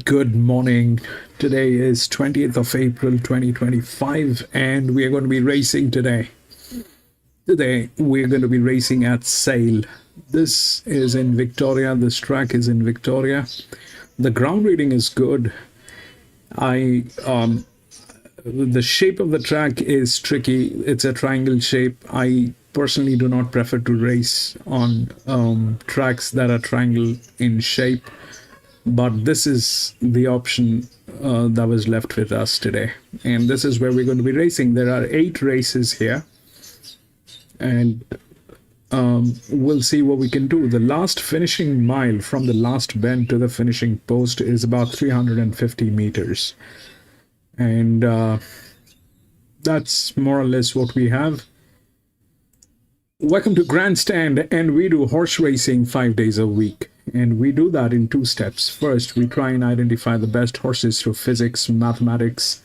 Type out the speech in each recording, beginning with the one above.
Good morning. Today is 20th of April 2025 and we are going to be racing today. Today we're going to be racing at Sale. This is in Victoria. This track is in Victoria. The ground reading is good. I The shape of the track is tricky. It's a triangle shape. I personally do not prefer to race on tracks that are triangle in shape, but this is the option that was left with us today, and this is where we're going to be racing. There are 8 races here, and we'll see what we can do. The last finishing mile from the last bend to the finishing post is about 350 meters, and that's more or less what we have. Welcome to Grandstand, and we do horse racing 5 days a week. And we do that in 2 steps. First, we try and identify the best horses through physics, mathematics,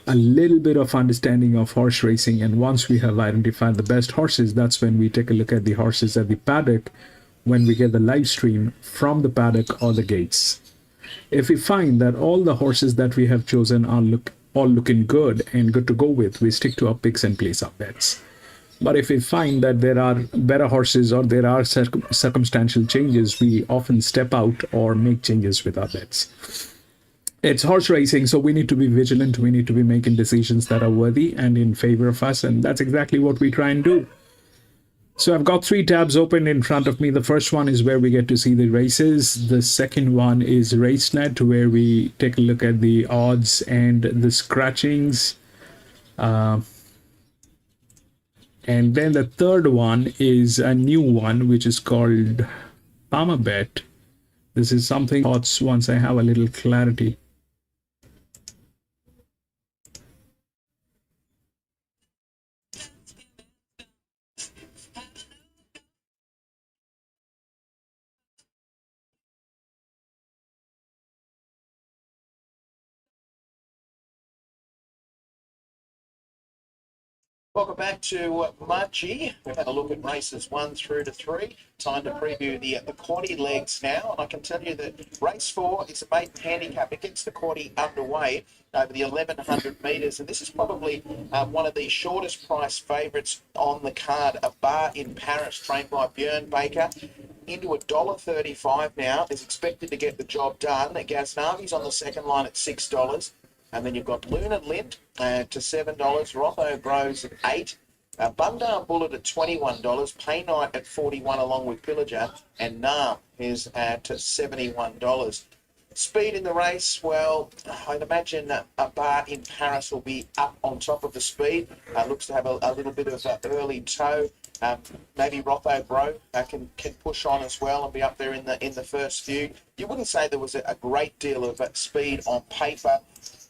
a little bit of understanding of horse racing. And once we have identified the best horses, that's when we take a look at the horses at the paddock when we get the live stream from the paddock or the gates. If we find that all the horses that we have chosen are all looking good and good to go with, we stick to our picks and place our bets. But if we find that there are better horses or there are circumstantial changes, we often step out or make changes with our bets. It's horse racing, so we need to be vigilant. We need to be making decisions that are worthy and in favor of us, and that's exactly what we try and do. So I've got 3 tabs open in front of me. The first one is where we get to see the races. The second one is RaceNet, where we take a look at the odds and the scratchings. And then the third one is a new one, which is called PalmerBet. This is something odds once I have a little clarity. Welcome back to Mudgee. We've had a look at races 1 through to 3. Time to preview the quaddie legs now. And I can tell you that race 4 is a maiden handicap against the quaddie underway over the 1100 metres. And this is probably one of the shortest price favourites on the card, a bar in Paris, trained by Björn Baker. Into $1.35 now, is expected to get the job done. Ghaznavi's on the second line at $6. And then you've got Luna Lint to $7, Rotho Bros at $8, Bundar Bullet at $21, Pay Night at $41 along with Pillager, and Nam is at $71. Speed in the race, well, I'd imagine a bar in Paris will be up on top of the speed. Looks to have a little bit of early toe. Maybe Rotho Bro can push on as well and be up there in the first few. You wouldn't say there was a great deal of speed on paper.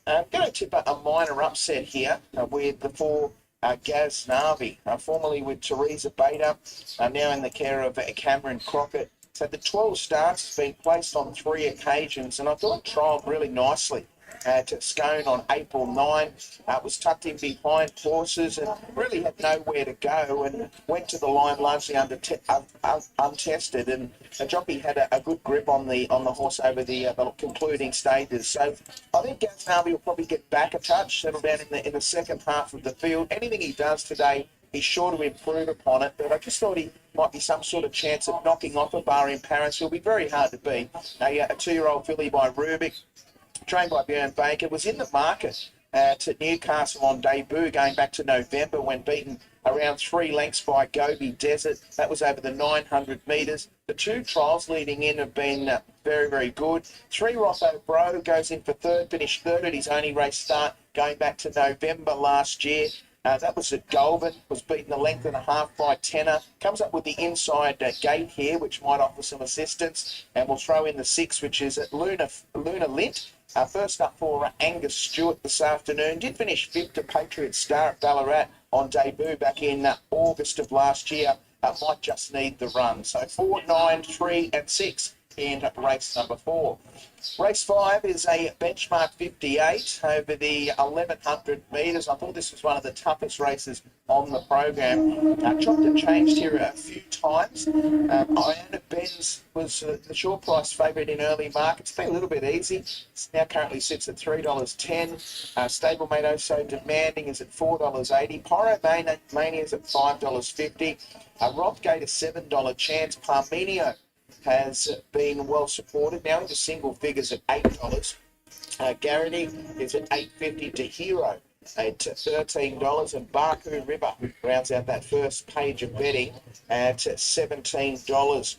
I'm going to tip a minor upset here with the 4 Ghaznavi, formerly with Teresa Bader, now in the care of Cameron Crockett. So the 12 starts has been placed on 3 occasions, and I thought it trialled really nicely to Scone on April 9. Was tucked in behind horses and really had nowhere to go, and went to the line largely untested. And the jockey had a good grip on the horse over the concluding stages. So I think Ghaznavi will probably get back a touch, settle down in the second half of the field. Anything he does today, he's sure to improve upon it, but I just thought he might be some sort of chance of knocking off a bar in Paris. He'll be very hard to beat. A 2-year-old filly by Rubik, trained by Björn Baker, was in the market to Newcastle on debut going back to November when beaten around 3 lengths by Gobi Desert. That was over the 900 metres. The 2 trials leading in have been very, very good. 3 Rotho Bro goes in for third, finished third at his only race start going back to November last year. That was at Goulburn, was beaten a length and a half by Tenor. Comes up with the inside gate here, which might offer some assistance. And we'll throw in the 6, which is at Luna Lint. First up for Angus Stewart this afternoon. Did finish 5th to Patriot Star at Ballarat on debut back in August of last year. Might just need the run. So 4, 9, 3 and 6 in race number 4. Race 5 is a benchmark 58 over the 1100 metres. I thought this was one of the toughest races on the program. Chopped and changed here a few times. Iona Benz was the short price favourite in early markets. It's been a little bit easy. It now currently sits at $3.10. Stablemate Oh So Demanding is at $4.80. Pyromania is at $5.50. Rothgate a $7 chance. Parmenio has been well supported now into single figures at $8. Garrity is at $8.50 to Hero at $13, and Baku River rounds out that first page of betting at $17.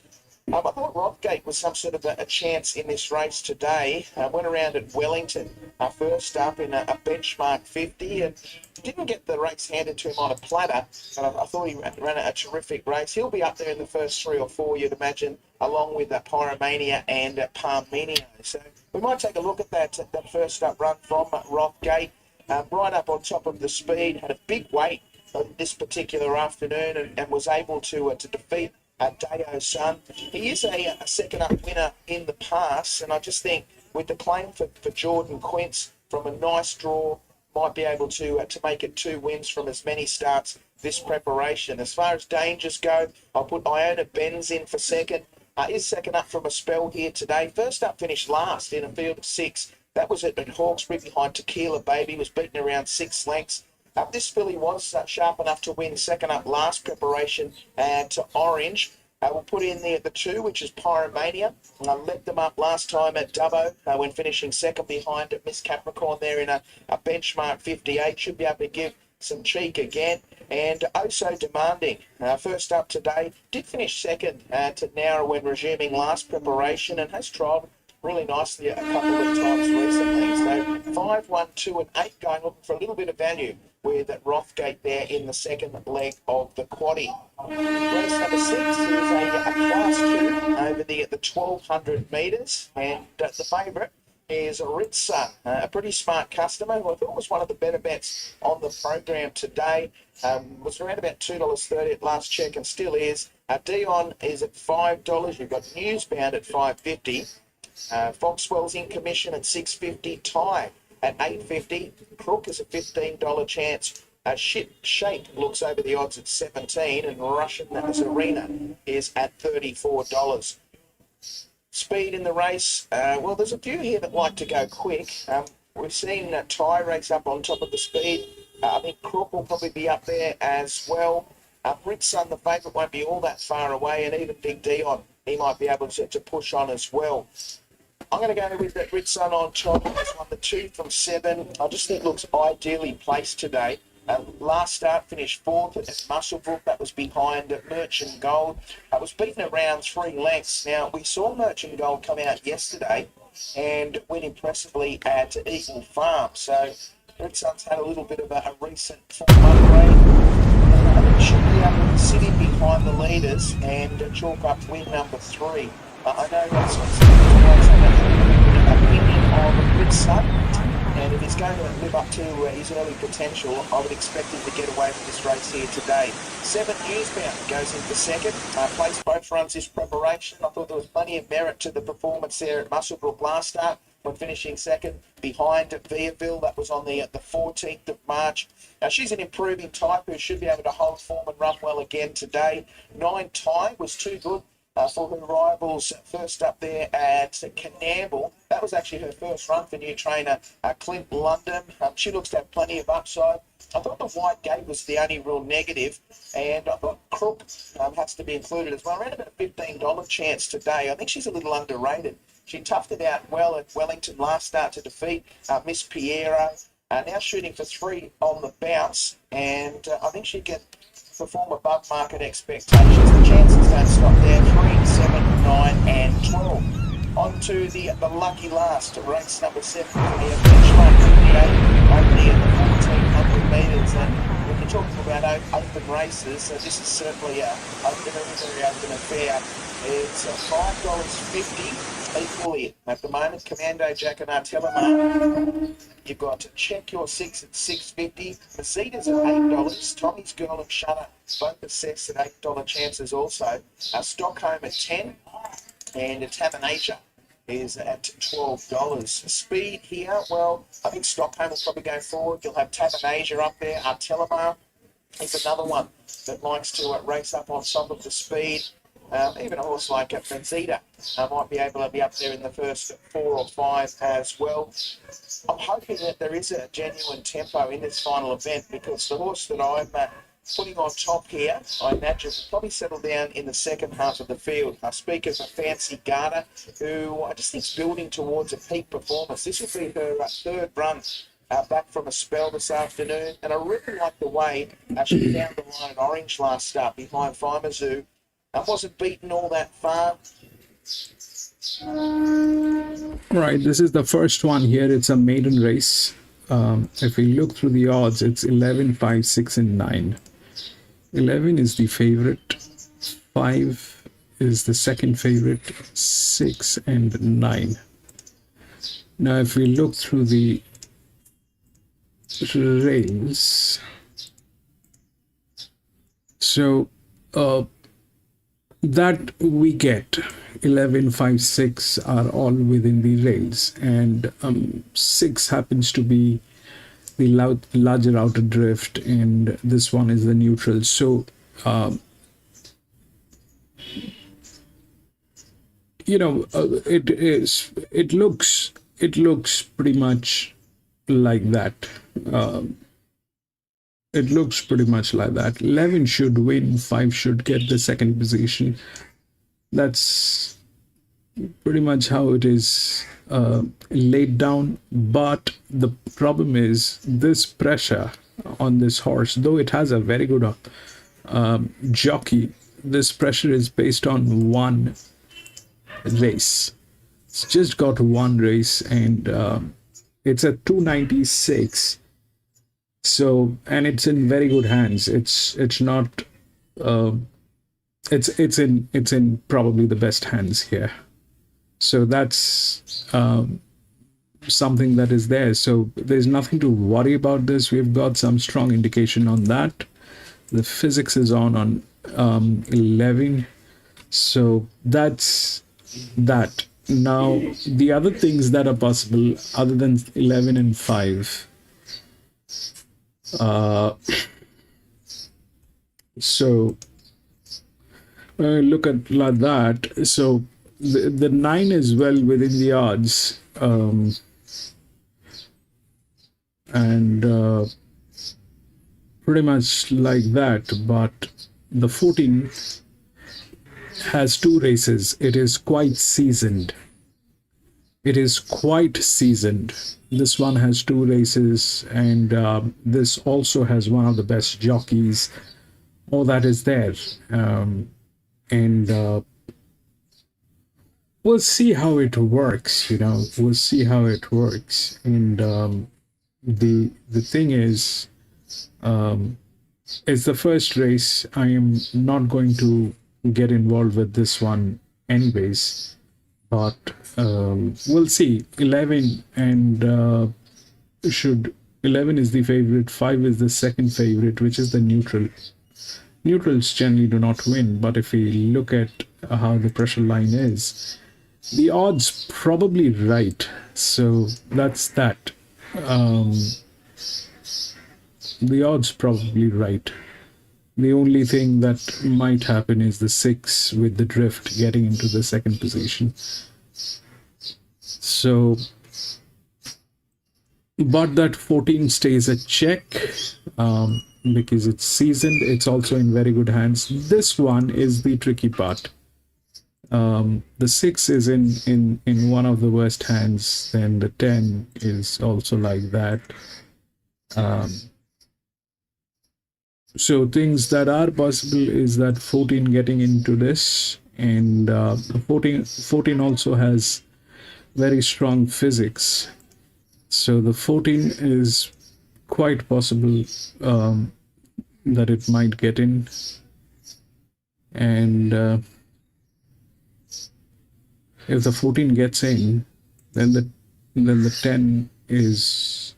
I thought Rothgate was some sort of a chance in this race today. Went around at Wellington first up in a benchmark 50 and didn't get the race handed to him on a platter, but I thought he ran a terrific race. He'll be up there in the first 3 or 4, you'd imagine, along with Pyromania and Parmenio. So we might take a look at that first up run from Rothgate. Right up on top of the speed, had a big weight this particular afternoon and was able to defeat Dayo's Son. He is a second up winner in the past, and I just think with the claim for Jordan Quince from a nice draw, might be able to make it 2 wins from as many starts this preparation. As far as dangers go, I'll put Iona Benz in for second. Is second up from a spell here today. First up finished last in a field of 6. That was at Hawkesbury behind Tequila Baby. Was beaten around 6 lengths. This filly was sharp enough to win second up last preparation to Orange. We'll put in the 2, which is Pyromania. Let them up last time at Dubbo when finishing second behind Miss Capricorn there in a benchmark 58. Should be able to give some cheek again. And Oh So Demanding, first up today, did finish second to Nowra when resuming last preparation and has trialled really nicely a couple of times recently. So 5, 1, 2 and 8 going, looking for a little bit of value with Rothgate there in the second leg of the quaddie. Race number 6 is a class 2 over the 1200 metres, and the favourite is Ritza, a pretty smart customer who I thought was one of the better bets on the program today. Was around about $2.30 at last check and still is. Dion is at $5. You've got Newsbound at $5.50. Foxwell's in commission at $6.50. Ty at $8.50. Crook is a $15 chance. Shape looks over the odds at $17, and Russian Arena is at $34. Speed in the race, well, there's a few here that like to go quick. We've seen Ty race up on top of the speed. I think Crook will probably be up there as well. Ritson, the favourite, won't be all that far away, and even Big Dion, he might be able to push on as well. I'm going to go with that Ritson on top. This one, the 2 from 7. I just think looks ideally placed today. Last start finished 4th at Musselbrook. That was behind Merchant Gold. It was beaten around 3 lengths. Now, we saw Merchant Gold come out yesterday and win impressively at Eagle Farm. So Ritson's had a little bit of a recent form upgrade. I think should be able to sit in behind the leaders and chalk up win number 3. I know that's an opinion on Ritson. And if he's going to live up to his early potential, I would expect him to get away with this race here today. 7 Newsbound goes in for second. Placed both runs this preparation. I thought there was plenty of merit to the performance there at Musselbrook last start when finishing second behind Viaville. That was on the 14th of March. Now, she's an improving type who should be able to hold form and run well again today. 9 Ty was too good for her rivals. First up there at Canamble. That was actually her first run for new trainer Clint London. She looks to have plenty of upside. I thought the White Gate was the only real negative, and I thought Crook has to be included as well. Around about a $15 chance today. I think she's a little underrated. She toughed it out well at Wellington last start to defeat Miss Piero. Now shooting for 3 on the bounce, and I think she can perform above market expectations. The chances don't stop there. 3, 7, 9 and 12. On to the lucky last, race number 7 for the benchmark 58 opening at the 1400 metres. And when you're talking about open races, this is certainly a very open affair. It's $5.50 equally at the moment. Commando Jack and Artelamar. You've got Check Your 6 at $6.50. Mercedes at $8. Tommy's Girl and Shutter both assessed at $8 chances also. Stockholm at 10. and Tabernature is at $12. Speed here, well, I think Stockholm will probably go forward. You'll have Tabernature up there. Artelamar is another one that likes to race up on top of the speed. Even a horse like Benzita might be able to be up there in the first 4 or 5 as well. I'm hoping that there is a genuine tempo in this final event, because the horse that I'm putting on top here, I imagine, will probably settle down in the second half of the field. I speak of a Fancy Garter, who I just think is building towards a peak performance. This will be her third run back from a spell this afternoon, and I really like the way she found the line at Orange last start behind Fimazoo. I wasn't beaten all that far. Right, this is the first one here. It's a maiden race. If we look through the odds, it's 11, 5, 6, and 9. 11 is the favorite, 5 is the second favorite, 6 and 9. Now, if we look through the rails, so that we get 11, 5, 6 are all within the rails, and 6 happens to be the larger outer drift, and this one is the neutral. So it looks pretty much like that. It looks pretty much like that. 11 should win, 5 should get the second position. That's pretty much how it is laid down. But the problem is this pressure on this horse, though it has a very good jockey, this pressure is based on one race. It's just got one race, and it's a 296. So, and it's in very good hands. It's not it's in probably the best hands here. So that's something that is there. So there's nothing to worry about this. We've got some strong indication on that. The physics is on 11. So that's that. Now, the other things that are possible other than 11 and 5. So look at like that. So the 9 is well within the odds, and pretty much like that. But the 14 has 2 races. It is quite seasoned. This one has 2 races, and this also has one of the best jockeys. All that is there, and we'll see how it works. We'll see how it works. And the thing is, it's the first race. I am not going to get involved with this one, anyways. But we'll see. 11 and 11 is the favorite, 5 is the second favorite, which is the neutral. Neutrals generally do not win, but if we look at how the pressure line is, the odds probably right. So that's that. The odds probably right. The only thing that might happen is the 6 with the drift getting into the second position. So, but that 14 stays a check because it's seasoned. It's also in very good hands. This one is the tricky part. The 6 is in one of the worst hands. Then the 10 is also like that. So things that are possible is that 14 getting into this, and 14 also has very strong physics. So the 14 is quite possible that it might get in, and if the 14 gets in, then the 10 is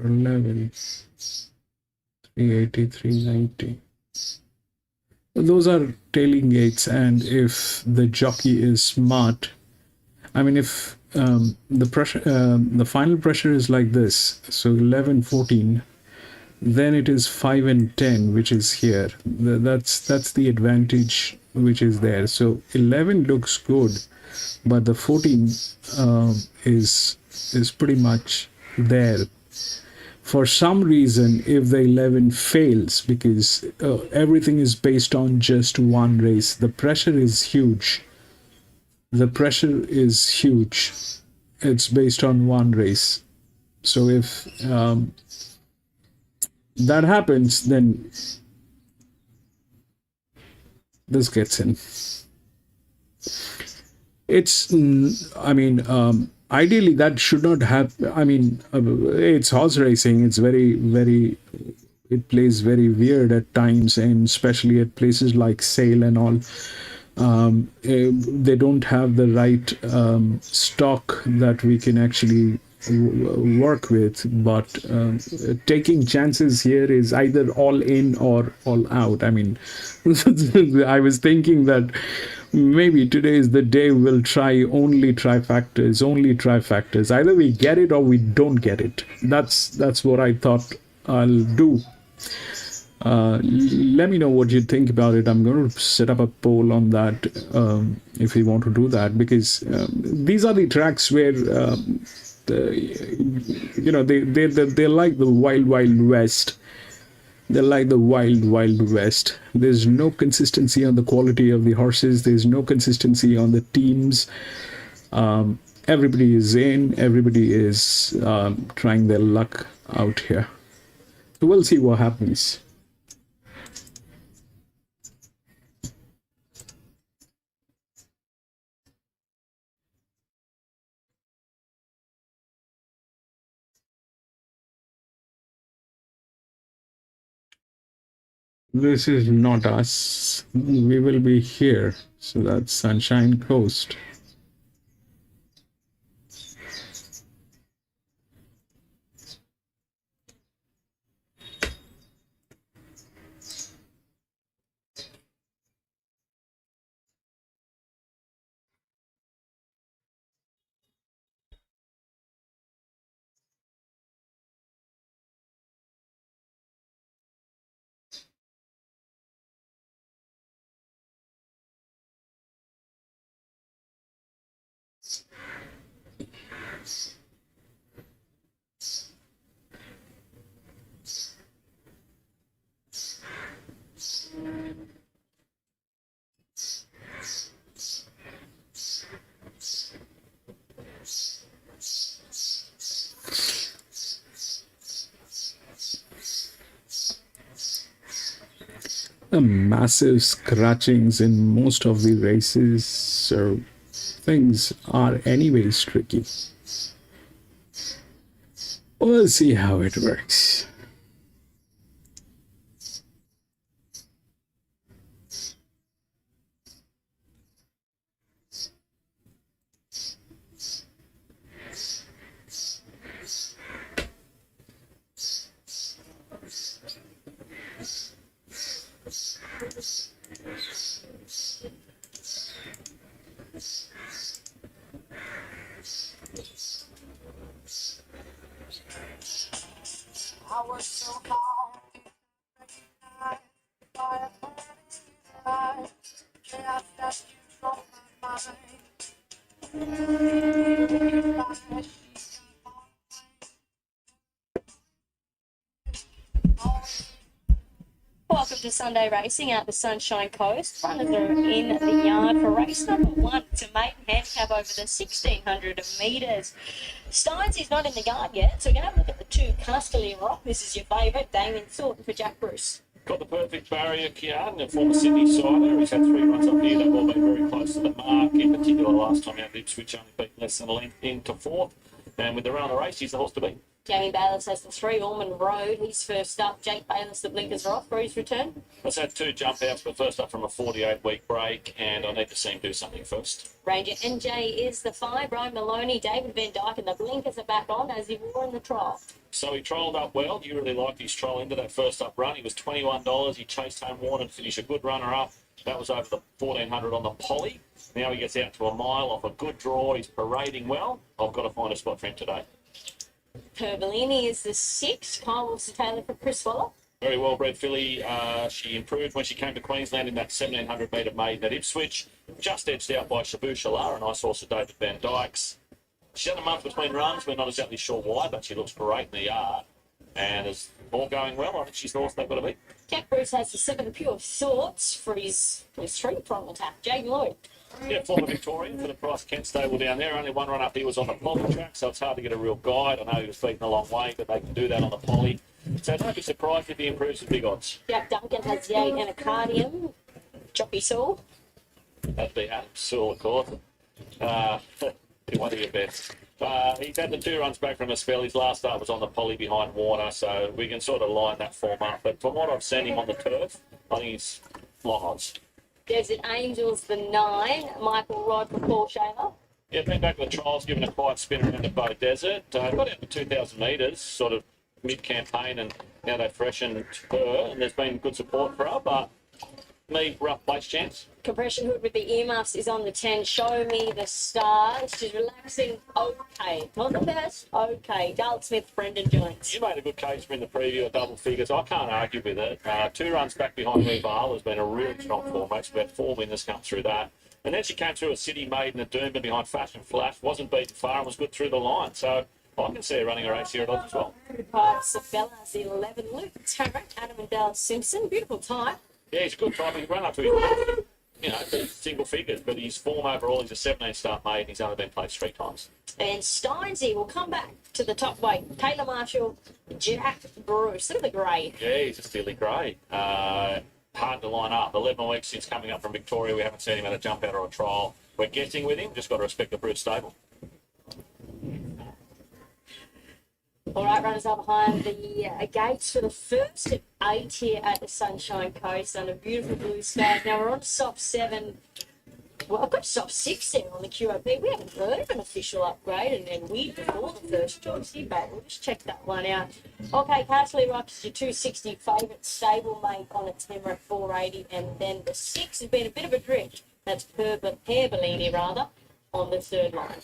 11, 380, 390. Those are tailing gates, and if the jockey is smart, I mean, if the pressure, the final pressure is like this, so 11, 14, then it is 5 and 10, which is here. That's the advantage which is there. So 11 looks good, but the 14 is pretty much there. For some reason, if the 11 fails, because everything is based on just one race, the pressure is huge. The pressure is huge. It's based on one race. So if that happens, then this gets in. It's, I mean, ideally that should not have. I mean, it's horse racing. It's very. It plays very weird at times, and especially at places like Sale and all. They don't have the right stock that we can actually work with, but taking chances here is either all in or all out. I mean, I was thinking that maybe today is the day we'll try only trifactors. Either we get it or we don't get it. That's what I thought I'll do. Let me know what you think about it. I'm going to set up a poll on that if you want to do that, because these are the tracks where they're like the wild west. They're like the wild west. There's no consistency on the quality of the horses. There's no consistency on the teams. Everybody is in. Everybody is trying their luck out here. So we'll see what happens. This is not us. We will be here. So that's Sunshine Coast. Massive scratchings in most of the races, so things are anyways tricky. We'll see how it works. Welcome to Sunday racing out the Sunshine Coast. Runners are in the yard for race number 1 to maiden handicap over the 1600 metres. Steins is not in the yard yet, so we're going to have a look at the 2 Casterly Rock. This is your favourite, Damien Thornton for Jack Bruce. Got the perfect barrier, Kian, a former Sydney sider. He's had 3 runs up here. They've all been very close to the mark. In particular, last time out, Ipswich only beat less than a length into 4th. And with the run of the race, he's the horse to beat. Jamie Bayliss has the 3, Ormond Road. He's first up. Jake Bayliss, the blinkers are off for his return. I've had 2 jump outs, but first up from a 48-week break, and I need to see him do something first. Ranger NJ is the 5, Brian Maloney, David Van Dyke, and the blinkers are back on as he wore in the trial. So he trialled up well. You really liked his trial into that first up run. He was $21. He chased home Warren and finished a good runner up. That was over the 1400 on the poly. Now he gets out to a mile off a good draw. He's parading well. I've got to find a spot for him today. Perbolini is the 6. Kyle Wilson-Taylor for Chris Waller. Very well bred filly. She improved when she came to Queensland in that 1700 metre maiden at Ipswich. Just edged out by Shabu Shalar, and I saw Sir David Van Dykes. She's had a month between runs. We're not exactly sure why, but she looks great in the yard. And as all going well, I think she's the horse they've got to beat. Jack Bruce has the 7 Pure Thoughts for his 3-prong attack. Jake Lloyd. Yeah, former Victorian for the Price Kent stable down there. Only one run up he was on the poly track, so it's hard to get a real guide. I know he was beaten a long way, but they can do that on the poly. So don't be surprised if he improves with big odds. Jack Duncan has the 8 Anacardium. Jockey Saul. That'd be Adam Sewell, of course. Be one of your best. He's had the 2 runs back from a spell. His last start was on the poly behind Warner, so we can sort of line that form up. But from what I've seen him on the turf, I think he's long odds. Desert Angels, the 9. Michael Rod for Paul Shaler. Yeah, been back to the trials, given a quiet spin around the Bow Desert. Got out to 2,000 metres, sort of mid-campaign, and now they've freshened her, and there's been good support for her, but me, rough place chance. Compression Hood with the earmuffs is on the 10. Show me the stars. She's relaxing okay. Not the best, okay. Dale Smith, Brendan Jones. You made a good case for in the preview at double figures. I can't argue with it. 2 runs back behind Rival has been a really strong form race. We had 4 winners come through that. And then she came through a City Maiden at Doomben behind Fashion Flash. Wasn't beaten far and was good through the line. So I can see her running a race here at odds as well. Sabella's 11. Luke Tarrant, Adam and Dale Simpson. Beautiful time. Yeah, he's a good time. He can run up to his, single figures, but his form overall, he's a 17-start maiden. He's only been placed 3 times. And Steinsy will come back to the top weight. Taylor Marshall, Jack Bruce. Look at the grade. Yeah, he's a steely grey. Hard to line up. 11 weeks since coming up from Victoria, we haven't seen him at a jump out or a trial. We're guessing with him. Just got to respect the Bruce stable. All right, runners are behind the gates for the first of 8 here at the Sunshine Coast under beautiful blue skies. Now we're on soft 7. Well, I've got soft 6 there on the QOP. We haven't heard of an official upgrade, and then we before the first choice here, but we'll just check that one out. Okay, Castle Rock is your 260 favourite stablemate on its hammer at 480, and then the 6 has been a bit of a drift. That's Perbolini rather on the 3rd line.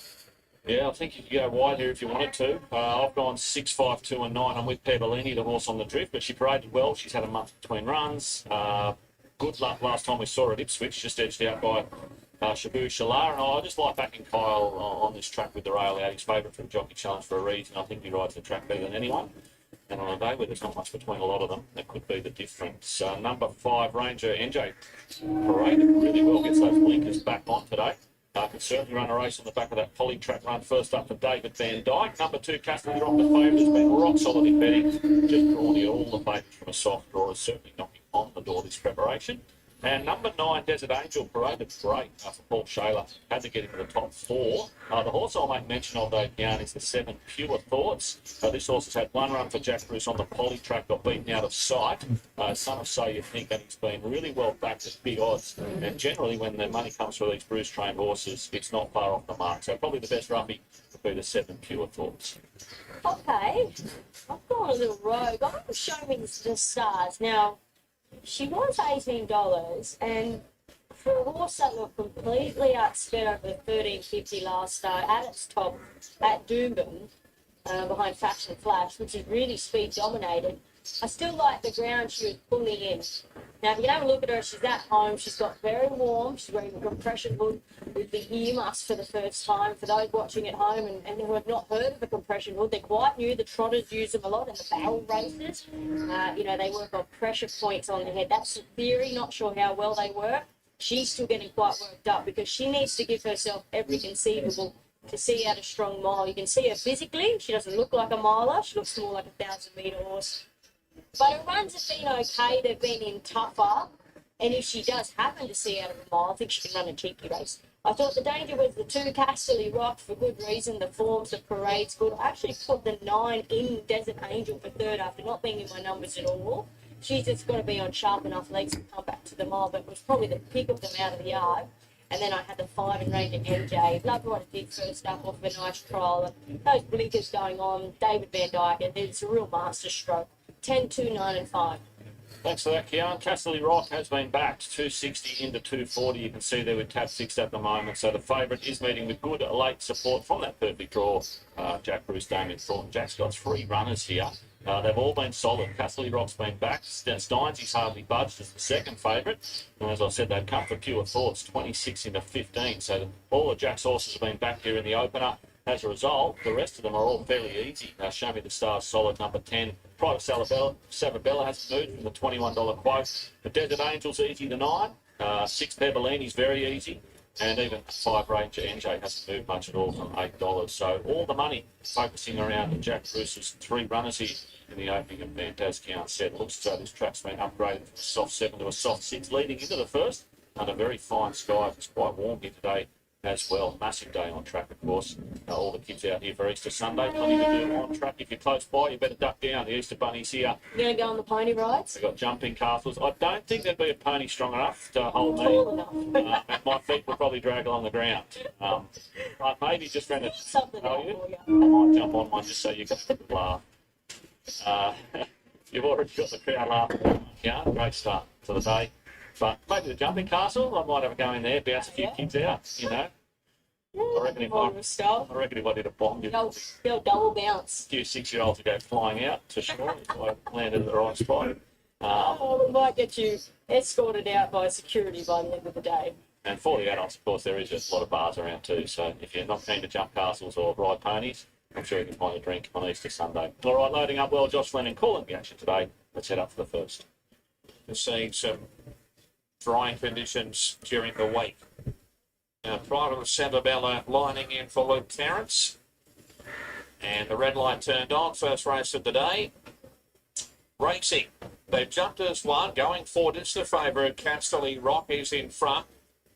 Yeah, I think you could go wide here if you wanted to. I've gone 6, 5, 2 and 9. I'm with Perbolini, the horse on the drift, but she paraded well. She's had a month between runs. Good luck last time we saw her at Ipswich, just edged out by Shabu Shalar. And I just like backing Kyle on this track with the rail out. He's favourite for the Jockey Challenge for a reason. I think he rides the track better than anyone. And on a day where there's not much between a lot of them, that could be the difference. Number 5, Ranger NJ, paraded really well, gets those blinkers back on today. Could certainly run a race on the back of that poly track run. First up for David Van Dyke. Number 2, Castle Rock, the favourite, has been rock solid in betting. Just drawn here, all the favourites from a soft draw is certainly knocking on the door this preparation. And number 9, Desert Angel, paraded great for Paul Shaler. Had to get into the top 4. The horse I'll make mention of, though, Jan, is the 7 Pure Thoughts. This horse has had 1 run for Jack Bruce on the poly track, got beaten out of sight. Son of So You Think, and he's been really well backed at big odds. And generally, when the money comes for these Bruce-trained horses, it's not far off the mark. So probably the best roughie would be the 7 Pure Thoughts. Okay, I've gone a little rogue. I'm going to show me the stars. Now, she was $18, and for a horse that looked completely outsped over the 13.50 last start at its top at Doomben, behind Fashion Flash, which is really speed dominated, I still like the ground she was pulling in. Now, if you can have a look at her, she's at home. She's got very warm. She's wearing a compression hood with the earmuffs for the first time. For those watching at home and who have not heard of a compression hood, they're quite new. The trotters use them a lot in the barrel races. They work on pressure points on the head. That's the theory. Not sure how well they work. She's still getting quite worked up because she needs to give herself every conceivable to see out a strong mile. You can see her physically. She doesn't look like a miler. She looks more like a 1,000-metre horse. But her runs have been okay. They've been in tougher. And if she does happen to see out of a mile, I think she can run a cheeky race. I thought the danger was the 2 Castle Rock for good reason. The forms, the parade's good. I actually put the 9 in Desert Angel for 3rd after not being in my numbers at all. She's just got to be on sharp enough legs to come back to the mile, but it was probably the pick of them out of the yard. And then I had the 5 in Ranger MJ. Loved what it did first up off of a nice trial. And those blinkers going on, David Van Dyke, it's a real master stroke. 10, 2, 9 and 5. Thanks for that, Kian. Castle Rock has been backed 260 into 240. You can see there with tab 6 at the moment. So the favourite is meeting with good late support from that perfect draw. Jack Bruce, Damien Thornton. Jack's got 3 runners here. They've all been solid. Castle Rock's been backed. Steins, he's hardly budged as the second favourite. And as I said, they've come for pure thoughts, 26 into 15. So all of Jack's horses have been back here in the opener. As a result, the rest of them are all fairly easy. Show Me the Stars solid, number 10. Pride of Sababella hasn't moved from the $21 quote. The Desert Angels easy to 9. 6 Pebblini's very easy. And even 5 Ranger NJ hasn't moved much at all from $8. So all the money focusing around Jack Bruce's 3 runners here in the opening event. As Kian said, looks as though this track's been upgraded from a soft 7 to a soft 6 leading into the first under very fine skies. It's quite warm here today as well. Massive day on track, of course. All the kids out here for Easter Sunday. Plenty to do on track. If you're close by, you better duck down. The Easter Bunny's here. You going to go on the pony rides? They've got jumping castles. I don't think there'd be a pony strong enough to hold Tall me. enough. My feet will probably drag along the ground. But maybe just around Something Oh, out you? for you. I might jump on one just so you get a good laugh. You've already got the crowd laughing. Yeah, great start to the day. But maybe the jumping castle, I might have a go in there, bounce a few kids out, you know. I reckon if I did a bomb, you'd Go double bounce. a few 6-year-olds would go flying out for sure if I landed at the right spot. We might get you escorted out by security by the end of the day. And for the adults, of course, there is just a lot of bars around too. So if you're not keen to jump castles or ride ponies, I'm sure you can find a drink on Easter Sunday. All right, loading up well, Josh Lennon calling the action today. Let's head up for the first. We're seeing some drying conditions during the week. Pride of Sababella lining in for Luke Terrence. And the red light turned on, first race of the day. Racing. They've jumped as one, going forward is the favourite. Casterly Rock is in front.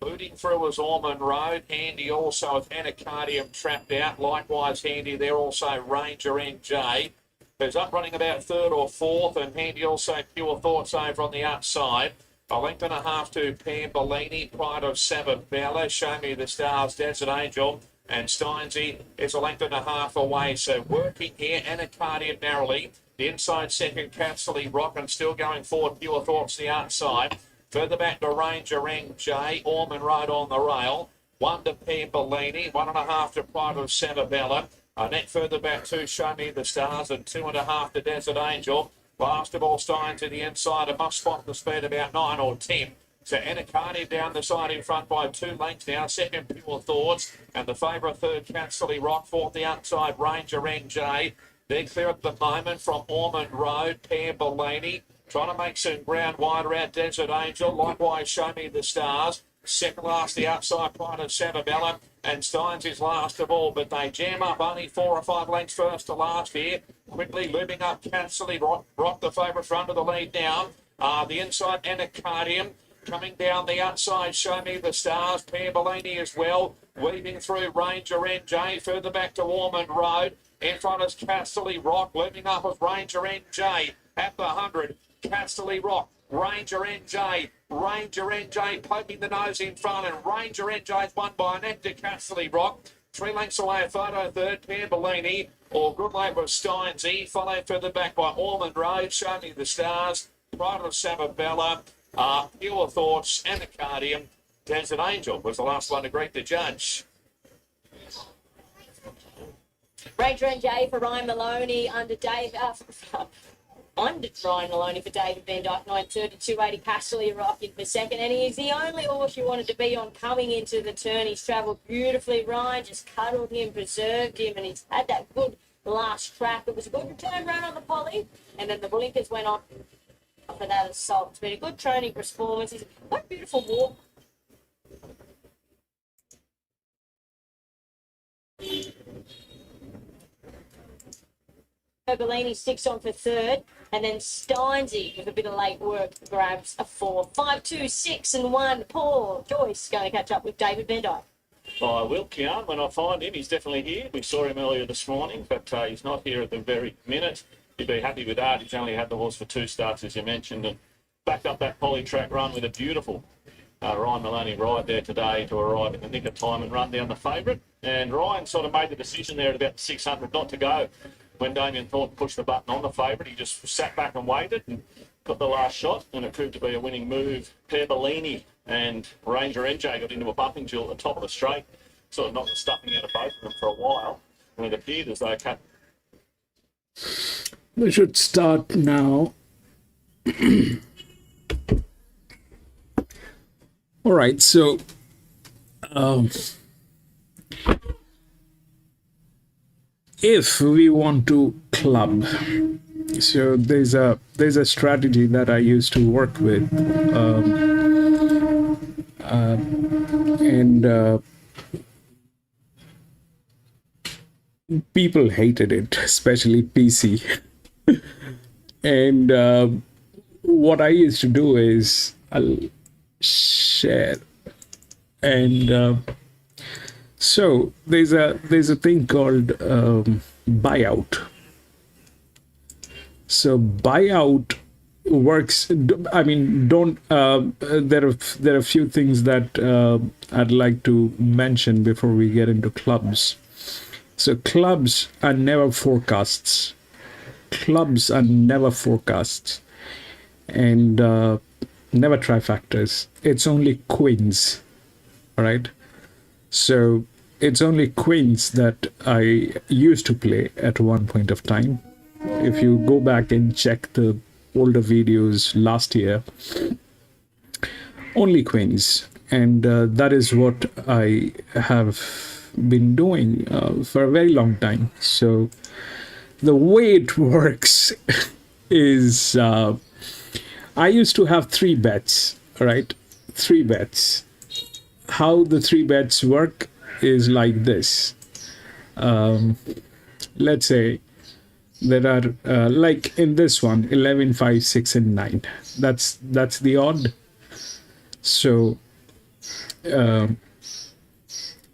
Booting through is Ormond Road. Handy also with Anacardium trapped out. Likewise Handy there also Ranger NJ. Who's up running about third or fourth, and Handy also Pure Thoughts over on the outside. A length and a half to Pam Bellini, Pride of Sababella, Show Me the Stars, Desert Angel, and Steinsy is a length and a half away. So working here, Anacardium narrowly. The inside second, Casterly Rock, and still going forward, Pure Thoughts the outside. Further back to Ranger NJ, Ormond Road on the rail. 1 to Pam Bellini, 1.5 to Pride of Sababella. A net further back to Show Me the Stars, and 2.5 to Desert Angel. Last of all, Stein to the inside. It must spot the speed about 9 or 10. So Anacardium down the side in front by 2 lengths now. Second, Pure Thoughts. And the favourite third, Casterly Rock. Fourth, the outside, Ranger NJ. They're clear at the moment from Ormond Road. Pam Bellini trying to make some ground wider out. Desert Angel. Likewise, Show Me the Stars. Second last, the outside, Pride of Sababella. And Steins is last of all, but they jam up only 4 or 5 lengths first to last here. Quickly looping up Casterly Rock, the favourite front of the lead now. The inside, Anacardium. Coming down the outside, Show Me the Stars. Pam Bellini as well. Weaving through Ranger NJ. Further back to Ormond Road. In front is Casterly Rock. Looping up with Ranger NJ. At the 100, Casterly Rock. Ranger NJ. Ranger NJ poking the nose in front, and Ranger NJ is won by an neck to Casterly Rock. 3 lengths away, a photo third, Pam Bellini, or good late with Steinsy, followed further back by Ormond Road, Show Me the Stars, Pride of Sababella, Pure Thoughts, Anacardium. Desert Angel was the last one to greet the judge. Ranger NJ for Ryan Maloney under Dave. Under Ryan Maloney for David Van Dyke, 930, 280. Casterly Rock in for second, and he is the only horse you wanted to be on coming into the turn. He's travelled beautifully. Ryan just cuddled him, preserved him, and he's had that good last track. It was a good return run on the poly, and then the blinkers went on for that assault. It's been a good training performance. He's quite a beautiful walk. Bellini 6 on for third, and then Steinsy with a bit of late work grabs a 4. 5, 2, 6 and 1. Paul Joyce going to catch up with David Van Dyke. I will, Kian, when I find him. He's definitely here. We saw him earlier this morning, but he's not here at the very minute. You'd be happy with that. He's only had the horse for 2 starts, as you mentioned, and backed up that poly track run with a beautiful Ryan Maloney ride there today to arrive in the nick of time and run down the favourite. And Ryan sort of made the decision there at about 600 not to go when Damien Thornton pushed the button on the favourite. He just sat back and waited and got the last shot, and it proved to be a winning move. Per Bellini and Ranger NJ got into a bumping duel at the top of the straight, sort of knocked the stuffing out of both of them for a while, and it appeared as though We should start now. All right, so if we want to club, so there's a strategy that I used to work with, and people hated it, especially PC. And what I used to do is I'll share, and so there's a thing called buyout. So buyout works. I mean, don't. There are a few things that I'd like to mention before we get into clubs. So clubs are never forecasts. Clubs are never forecasts, and never trifectas. It's only queens. All right. So it's only queens that I used to play at one point of time. If you go back and check the older videos last year, only queens, and that is what I have been doing for a very long time. So the way it works is I used to have 3 bets, right? 3 bets. How the 3 bets work is like this. Let's say there are like in this one 11, 5, 6 and 9. That's the odd. So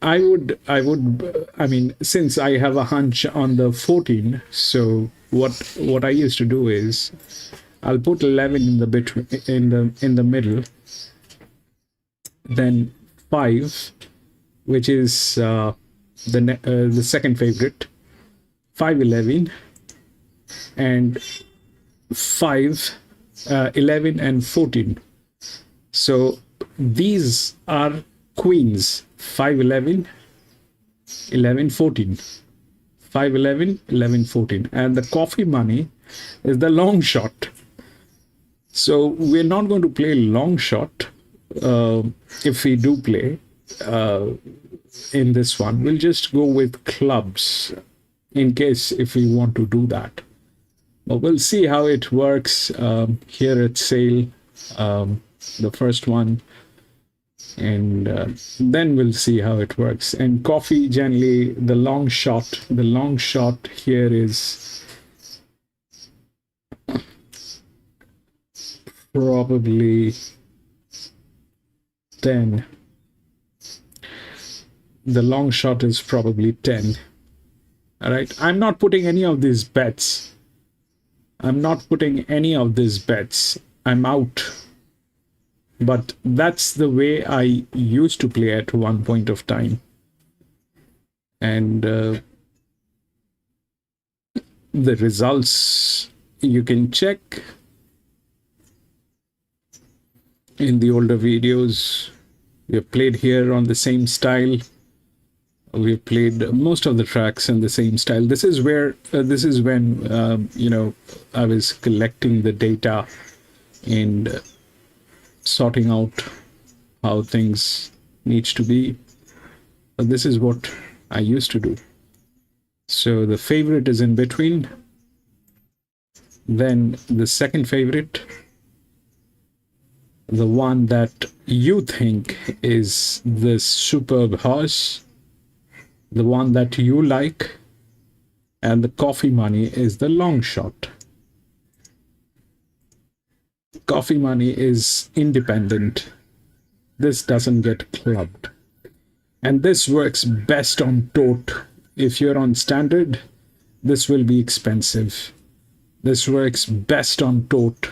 I mean, since I have a hunch on the 14, so what I used to do is I'll put 11 in the middle, then 5, which is the second favorite, 5, 11, and 5, 11 and 14. So these are queens: 5, 11, 11, 14, 5, 11, 11, 14, and the coffee money is the long shot. So we're not going to play long shot. If we do play in this one, we'll just go with clubs in case if we want to do that. But we'll see how it works here at sale, the first one, and then we'll see how it works. And coffee, generally the long shot here is probably 10. The long shot is probably 10. All right, I'm not putting any of these bets. I'm out. But that's the way I used to play at one point of time. And the results you can check in the older videos. We have played here on the same style. We've played most of the tracks in the same style. This is where this is when I was collecting the data and sorting out how things needs to be. But this is what I used to do. So the favorite is in between, then the second favorite, the one that you think is the superb horse, the one that you like, and the coffee money is the long shot. Coffee money is independent. This doesn't get clubbed. And this works best on tote. If you're on standard, this will be expensive. This works best on tote.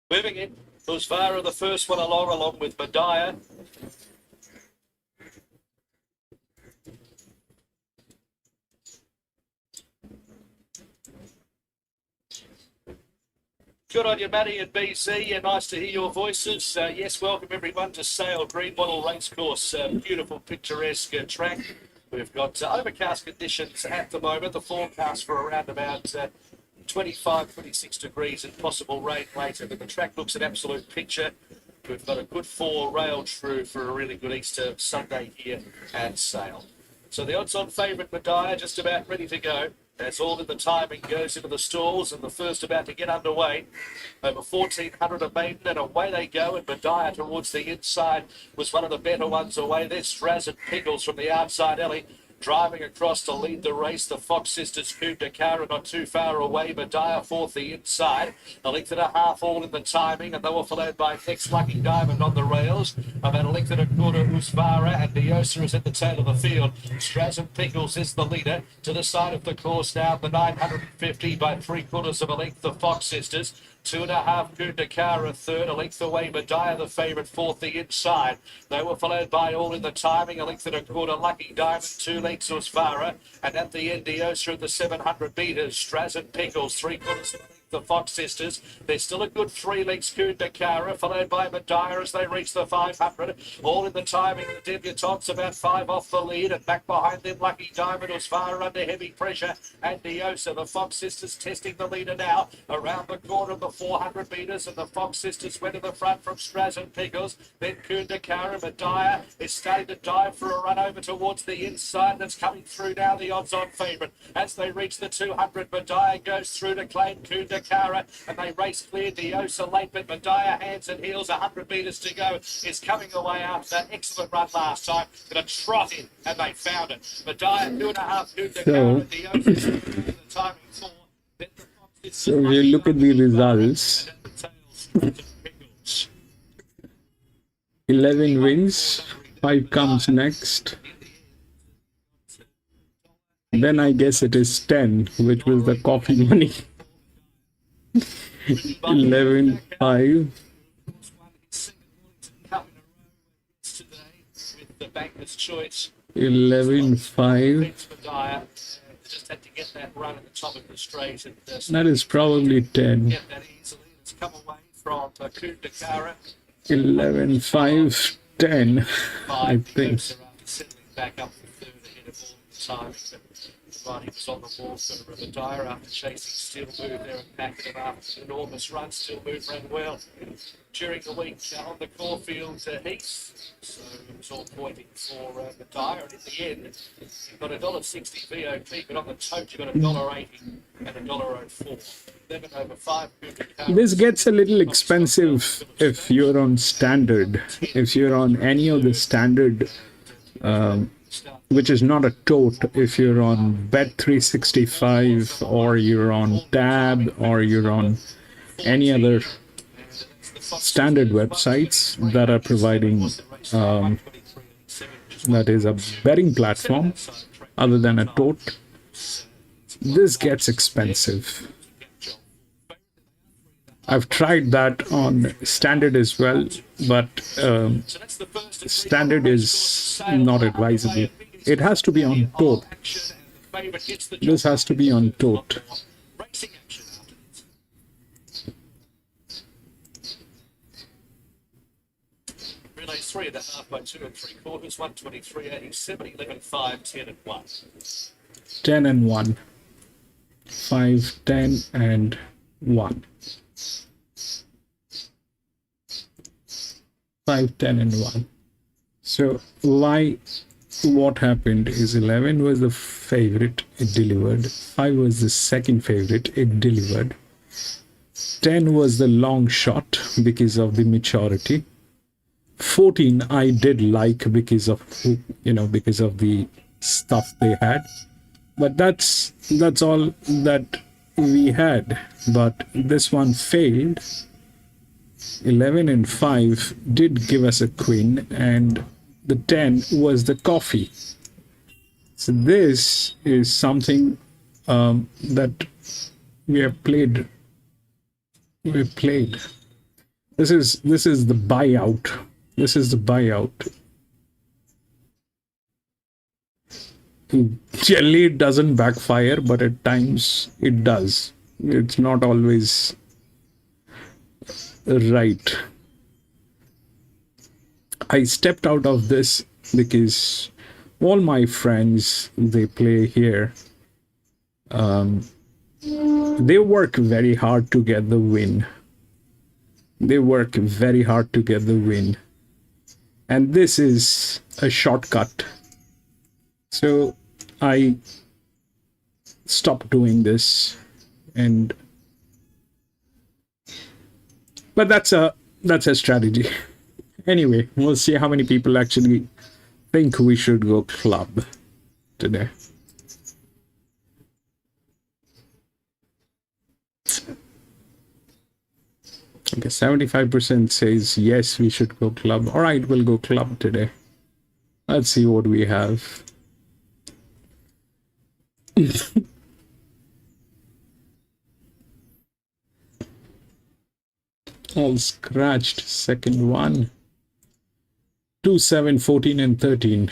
Moving in, Usvara the first one along with Medaya. Good on you, Matty and BC. Nice to hear your voices. Yes, welcome everyone to Sale Green Bottle Racecourse. Beautiful, picturesque track. We've got overcast conditions at the moment. The forecast for around about 25, 26 degrees and possible rain later. But the track looks an absolute picture. We've got a good 4 railed through for a really good Easter Sunday here at Sale. So the odds-on favourite, Medaya, just about ready to go. That's all in the timing, goes into the stalls, and the first about to get underway. Over 1,400 a maiden, and away they go. And Medaya towards the inside was one of the better ones away. There's Straz and Pickles from the outside alley, driving across to lead the race. The Fox Sisters, Kundakara, not too far away. Medaya fourth the inside. A length and a half all in the timing, and they were followed by Next Lucky Diamond on the rails. About a length and a quarter, Usvara, and Diosa is at the tail of the field. Straz and Pickles is the leader. To the side of the course now, the 950 by 3/4 of a length, the Fox Sisters. 2.5 Kundakara third, a length away Medaya the favourite fourth the inside. They were followed by all in the timing, a length and a quarter Lucky Diamond, 2 lengths Usvara, and at the end Diosa at the 700 metres. Straz and Pickles 3/4 of a length, the Fox Sisters. There's still a good 3 lengths Kundakara, followed by Medaya as they reach the 500. All in the timing, the debutantes about 5 off the lead, and back behind them Lucky Diamond, Usvara under heavy pressure, and Diosa. The Fox Sisters testing the leader now around the corner of the 400 metres, and the Fox Sisters went to the front from Straz and Pickles. Then Kundakara. Medaya is starting to dive for a run over towards the inside. That's coming through now, the odds-on favourite. As they reach the 200, Medaya goes through to claim Kundakara, and they race clear. Diosa late, but Medaya hands and heels. 100 metres to go. Is coming away after that excellent run last time. Going to trot in, and they found it. Medaya 2.5 Kundakara. Diosa the timing 4. Then the Fox Sisters. So if you look at the results, 11 wins, 5 comes next. Then I guess it is 10, which was the coffee money. 11, 5. The banker's choice. 11, 5. Just had to get that run at the top of the straight, and That is probably 10. get that easily. It's come away from Kundakara. 11, 5, 10, I think. Settling back up the third ahead of all the time. But he was on the ball for Medaya after chasing, still moved there and packed him up. Enormous run, still moved, ran well during the week on the Caulfield heats. So it was all pointing for Medaya, and in the end, you've got $1.60 VOP, but on the tote you've got $1.80 and $1.04. 11 over 5. This gets a little expensive if you're on standard. If you're on any of the standard, which is not a tote, if you're on Bet365 or you're on Tab or you're on any other standard websites that are providing, that is a betting platform other than a tote, this gets expensive. I've tried that on standard as well, but standard is not advisable. It has to be on tote. This has to be on tote. Relays 3.5 by 2 3/4, 123.87, 11, 5, 10 and 1. 10 and 1. 5, 10 and 1. 5, 10 and 1. So what happened is 11 was the favorite, it delivered. 5 was the second favorite, it delivered. 10 was the long shot because of the maturity. 14 I did like because of, because of the stuff they had. But that's all that we had. But this one failed. 11 and 5 did give us a queen, and the 10 was the coffee. So this is something that we have played. This is the buyout. This is the buyout. Generally, it doesn't backfire, but at times it does. It's not always right. I stepped out of this because all my friends, they play here. They work very hard to get the win. They work very hard to get the win. And this is a shortcut. So I stopped doing this, but that's a strategy. Anyway, we'll see how many people actually think we should go club today. Okay, 75% says yes, we should go club. All right, we'll go club today. Let's see what we have. All scratched. Second one. 2, 7, 14, and 13.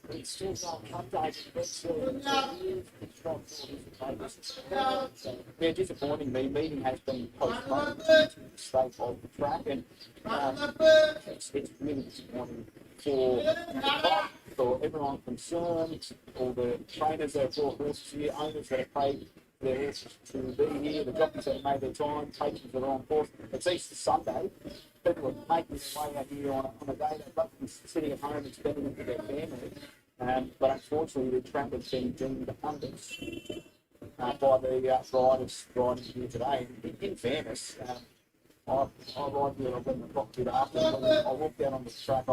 It's still not updated, but yeah, disappointing. The meeting has been postponed to the state of the track, and it's really disappointing for everyone concerned, all the trainers that have brought horses here, owners that have paid their horses to be here, the jockeys that have made their time, patrons that are on course. It's Easter Sunday. People are making their way out here on a day they'd love to be sitting at home and spending it with their family. But unfortunately, the track has been deemed unfit by the riders riding here today. In fairness, I ride here at 11 o'clock good afternoon. I walked out on the track.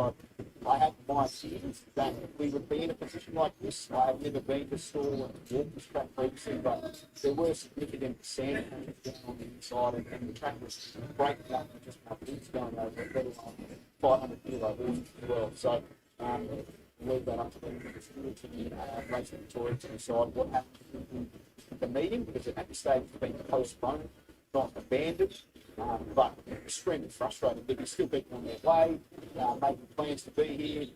I had my fears that we would be in a position like this. I have never been to stall and walk this track previously, but there were significant sand down on the inside, and the track was breaking up and just my boots going over it, let alone 500 kilo horses as well. So leave that up to the Racing Victoria to decide what happened in the meeting, because at this stage it's been postponed, not abandoned. But extremely frustrating because still people on their way, making plans to be here,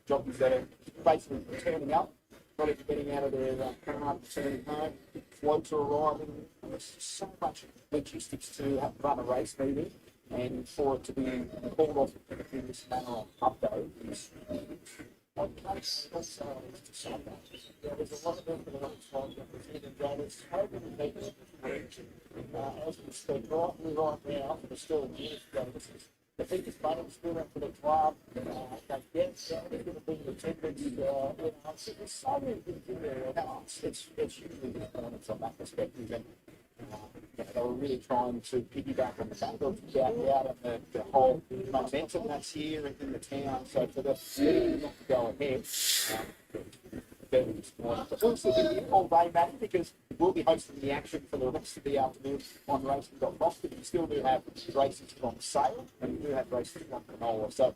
jockeys that are basically turning up, not even getting out of their car, returning home, floats are arriving. There's so much logistics to run a race meeting, and for it to be called off in this manner on Pub Day is also to Sunday. There's a lot of them that are on time representing drivers, hoping to make it as we speak right now, for the still years ago. This is the biggest money still up for the club. They get there's going to be attendance. There's so many things in there. It's usually disappointing from that perspective. And they were really trying to piggyback on the back of out and the whole momentum that's here in the town. So for the meeting not to go ahead, very disappointing. But also going to be all day, Matty, because we'll be hosting the action for the rest of the afternoon on racing.com. We still do have races on sale, and we do have races on canola. So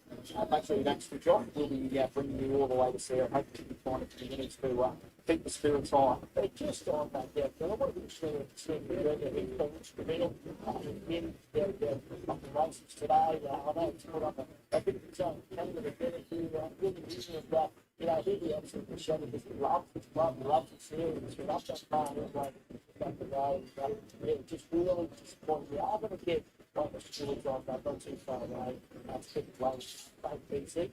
make sure you don't switch off. We'll be bringing you all the way to Sarah. Hopefully, we find a few minutes to keep the spirits high. They're just on that, yeah. So I want to see in the middle. In the races today, I know it's put up a bit of Canada together to really vision of that. You know, he'd be absolutely shot of this love the series. We're up that far, back the road. Yeah, just really disappointed. We are going to get like the stewards like that, not too far away. Second place, PC.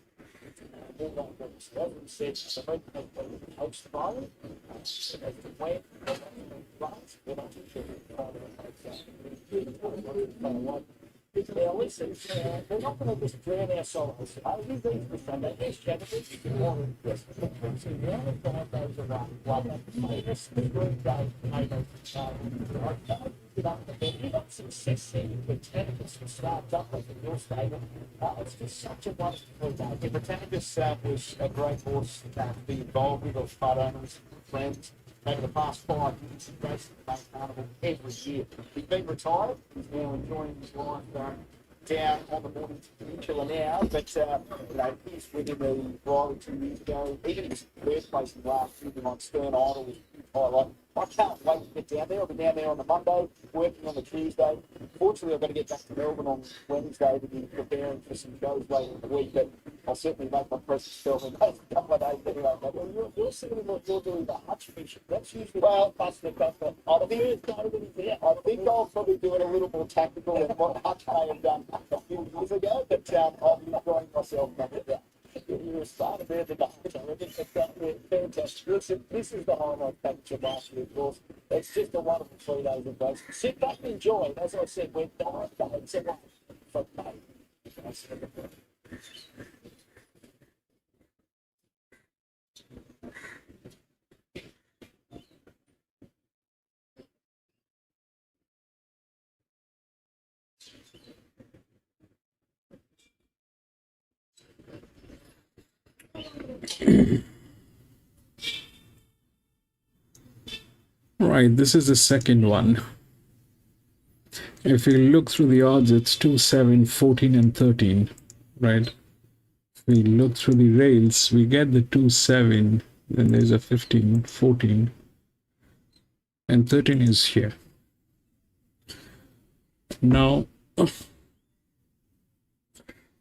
All that was, as we said, the hope of the host environment, as the wet, we're not too sure now, listen, we're not going to just drown our sorrows. We've been through Sunday. Yes, January, you can want to yes, so now we've got those around. One, made us the great day, made us, you got success there with Britannicus who started up like in your stable. It's just such a wonderful day. Yeah, Britannicus was a great horse to be involved with, of part owners, friends. Over the past 5 years, he raced the Bay Carnival every year. He's been retired. He's now enjoying his life down on the Mornington Peninsula now. But, you know, he's winning the Riley 2 years ago. Even his birthplace in last year on Stern Idol was a highlight. I can't wait to get down there. I'll be down there on the Monday, working on the Tuesday. Fortunately, I've got to get back to Melbourne on Wednesday to be preparing for some shows later in the week. But I'll certainly make my presence felt in those couple of days anyway. But you're seeing what you're doing, the hutch fishing. That's usually busting across the. I think I'll probably do it a little more tactical than what Hutch may have done a few years ago. But I'll be enjoying myself. You're a starter there to Hutch. I reckon it's fantastic. Listen, this is the highlight package of last year, of course. It's just a wonderful 3 days of race. Sit back and enjoy. As I said, we're 9 days away from May. Right, this is the second one. If you look through the odds, it's 2, 7, 14, and 13, right? If we look through the rails, we get the 2, 7, then there's a 15, 14, and 13 is here. Now,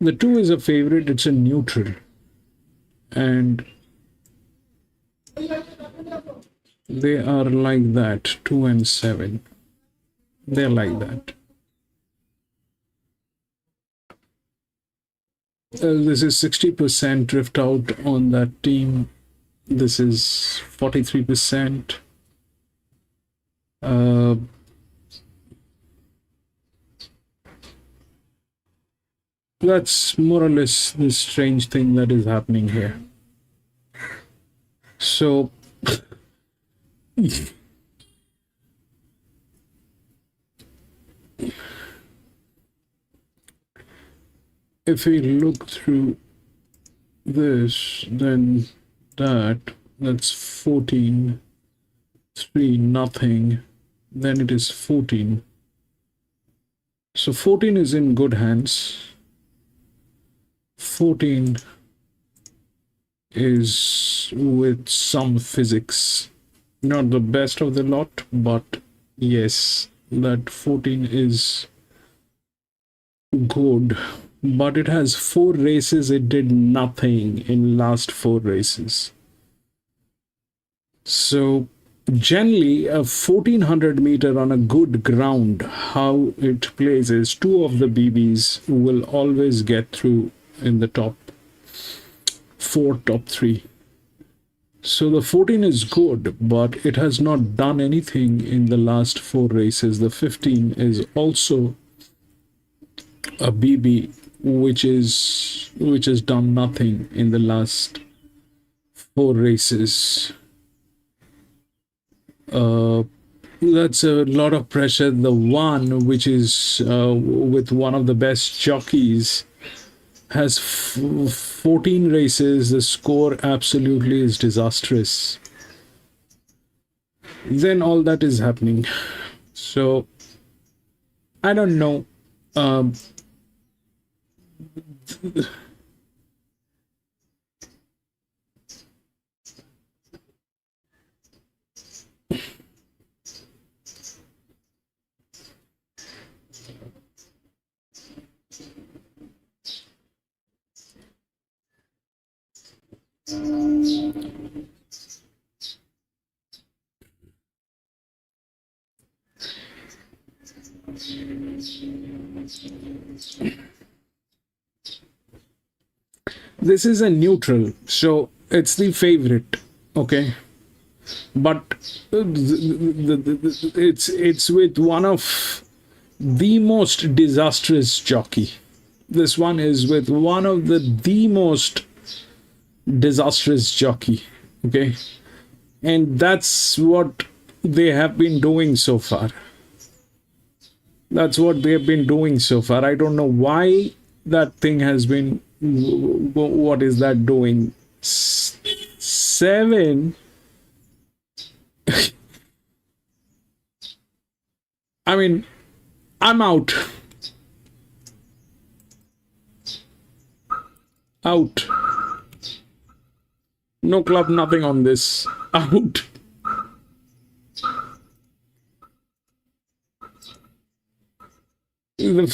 the 2 is a favorite, it's a neutral, and they are like that, 2 and 7. They're like that. This is 60% drift out on that team. This is 43%. That's more or less the strange thing that is happening here. So if we look through this, then that's 14, 3, nothing, then it is 14. So 14 is in good hands. 14 is with some physics, not the best of the lot, but yes, that 14 is good. But it has 4 races, it did nothing in last 4 races. So generally a 1400 meter on a good ground, how it plays is 2 of the BBs will always get through in the top 4, top 3. So the 14 is good, but it has not done anything in the last 4 races. The 15 is also a BB which has done nothing in the last 4 races. That's a lot of pressure. The one which is with one of the best jockeys has 14 races. The score absolutely is disastrous. Then all that is happening. So I don't know. This is a neutral, so it's the favorite. Okay, but it's with one of the most disastrous jockey. This one is with one of the most disastrous jockey. Okay, and that's what they have been doing so far. That's what they have been doing so far. I don't know why that thing has been. What is that doing? 7. I mean, I'm out. Out. No club, nothing on this. Out. The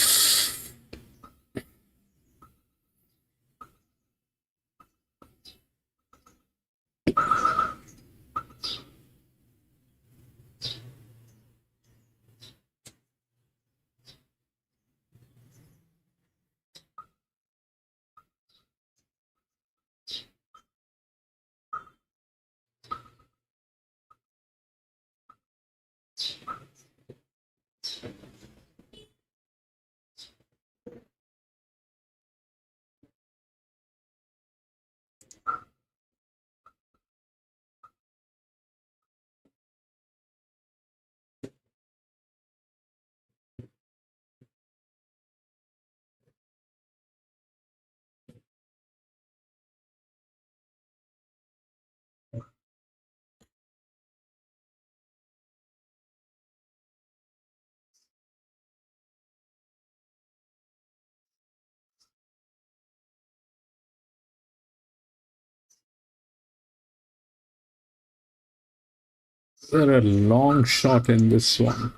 There are a long shot in this one.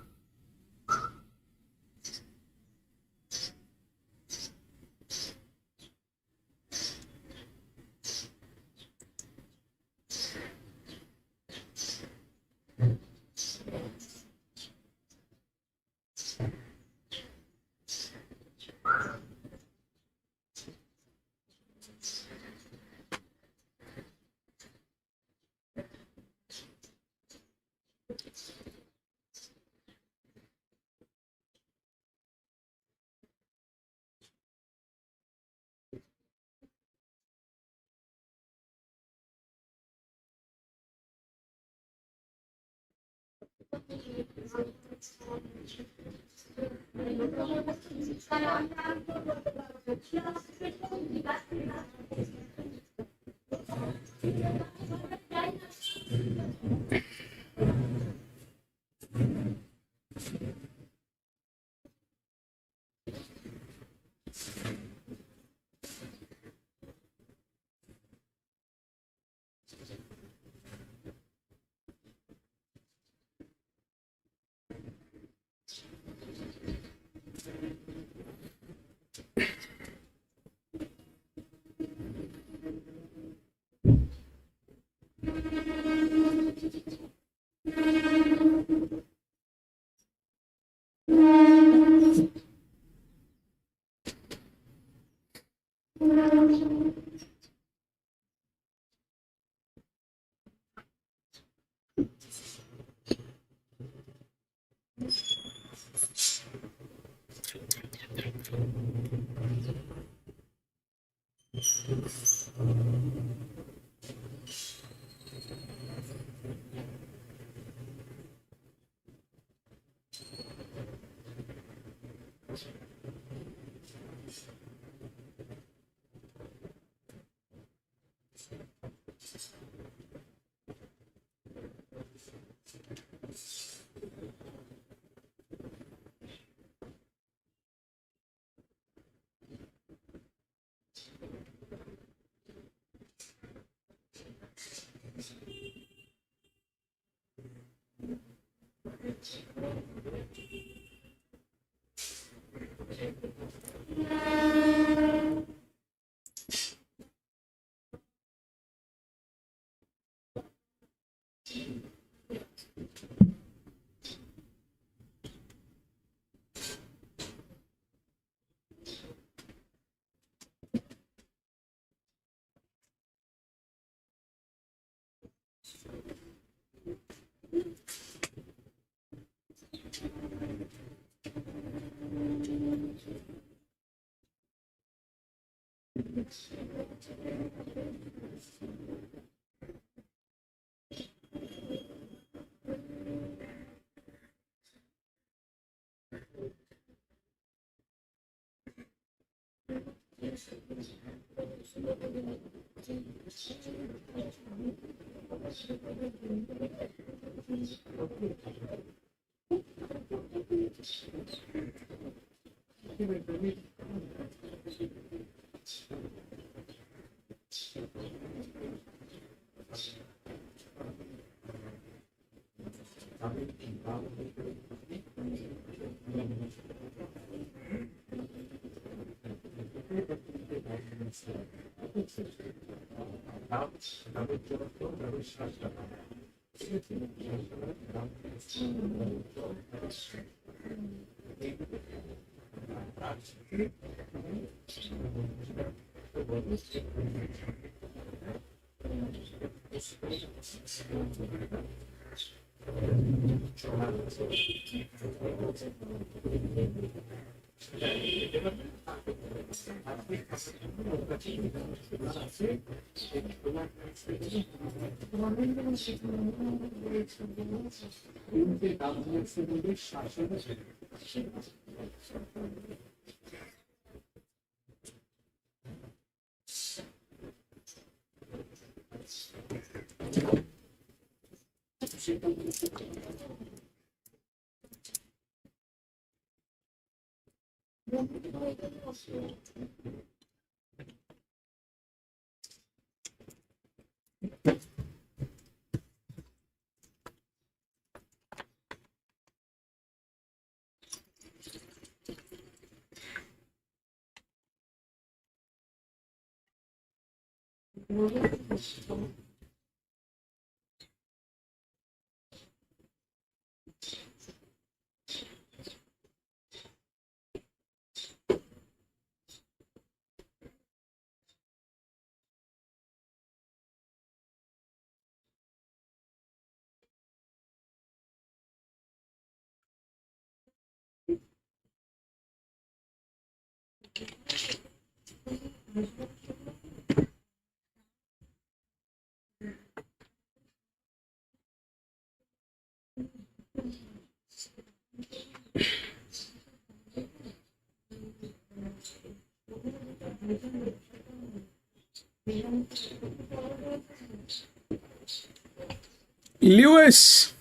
Lewis,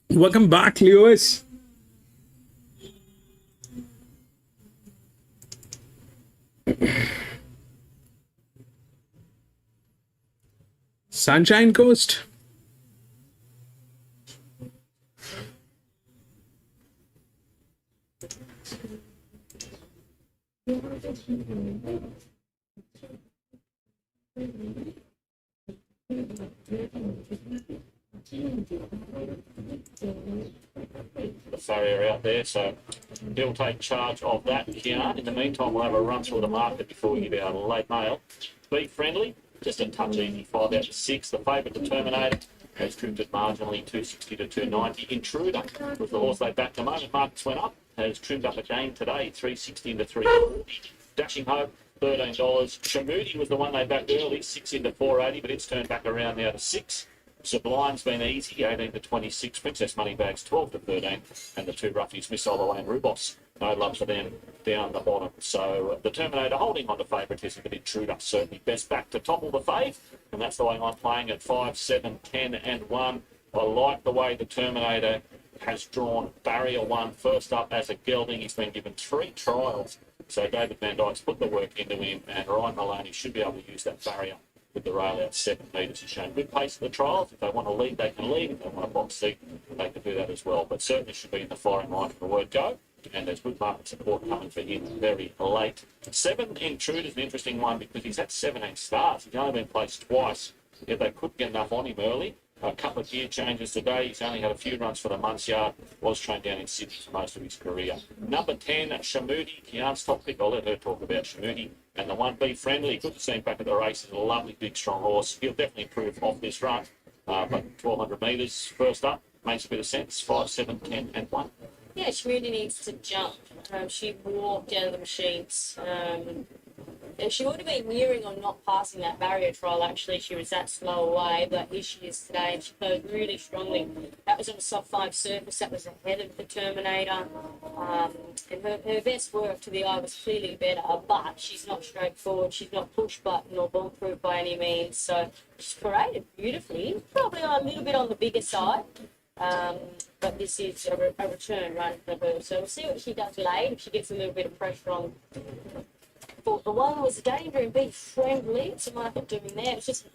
welcome back, Lewis. Sunshine Coast. The farrier out there, so he'll take charge of that, Kian. In the meantime, we'll have a run through the market before we give out a late mail. Be friendly, just a touch easy, 5 out to 6. The favourite, the Terminator, has trimmed it marginally, 260 to 290. Intruder was the horse they backed a moment. Markets went up, has trimmed up again today, 360 to 340. Dashing Hope, $13. Shamudi was the one they backed early, 6 into 480, but it's turned back around now to 6. Sublime's been easy, 18 to 26. Princess Moneybags, 12 to 13. And the two roughies, Missile Away and Rubos. No love for them down the bottom. So the Terminator holding on to favouritism, but Intruder certainly best back to topple the fave. And that's the way I'm playing at 5, 7, 10 and 1. I like the way the Terminator has drawn barrier 1 first up as a gelding. He's been given 3 trials. So David Van Dyke's put the work into him, and Ryan Maloney should be able to use that barrier with the rail out 7 metres. He's shown good pace at the trials. If they want to lead, they can lead. If they want a box seat, they can do that as well. But certainly should be in the firing line for the word go. And there's good market support coming for him very late. 7 Intruder's an interesting one because he's had 17 starts. He's only been placed twice. If they couldn't get enough on him early, a couple of gear changes today. He's only had a few runs for the months yard. Was trained down in Sydney for most of his career. Number 10, Shamudi. Kian's top pick. I'll let her talk about Shamudi. And the 1B Friendly. Good to see him back at the races. A lovely, big, strong horse. He'll definitely improve off this run. But 1,200 metres first up makes a bit of sense. 5, 7, 10 and 1. Yeah, Shmooty needs to jump. She walked out of the machines She would have been nearing on not passing that barrier trial, actually. She was that slow away, but here she is today, and she goes really strongly. That was on a soft 5 surface. That was ahead of the Terminator. And her best work to the eye was clearly better, but she's not straightforward. She's not push button or bomb proof by any means. So she's paraded beautifully, probably a little bit on the bigger side. But this is a return run for her. So we'll see what she does late, if she gets a little bit of pressure on. Thought the one was a danger and be friendly. What's the market doing there? It's just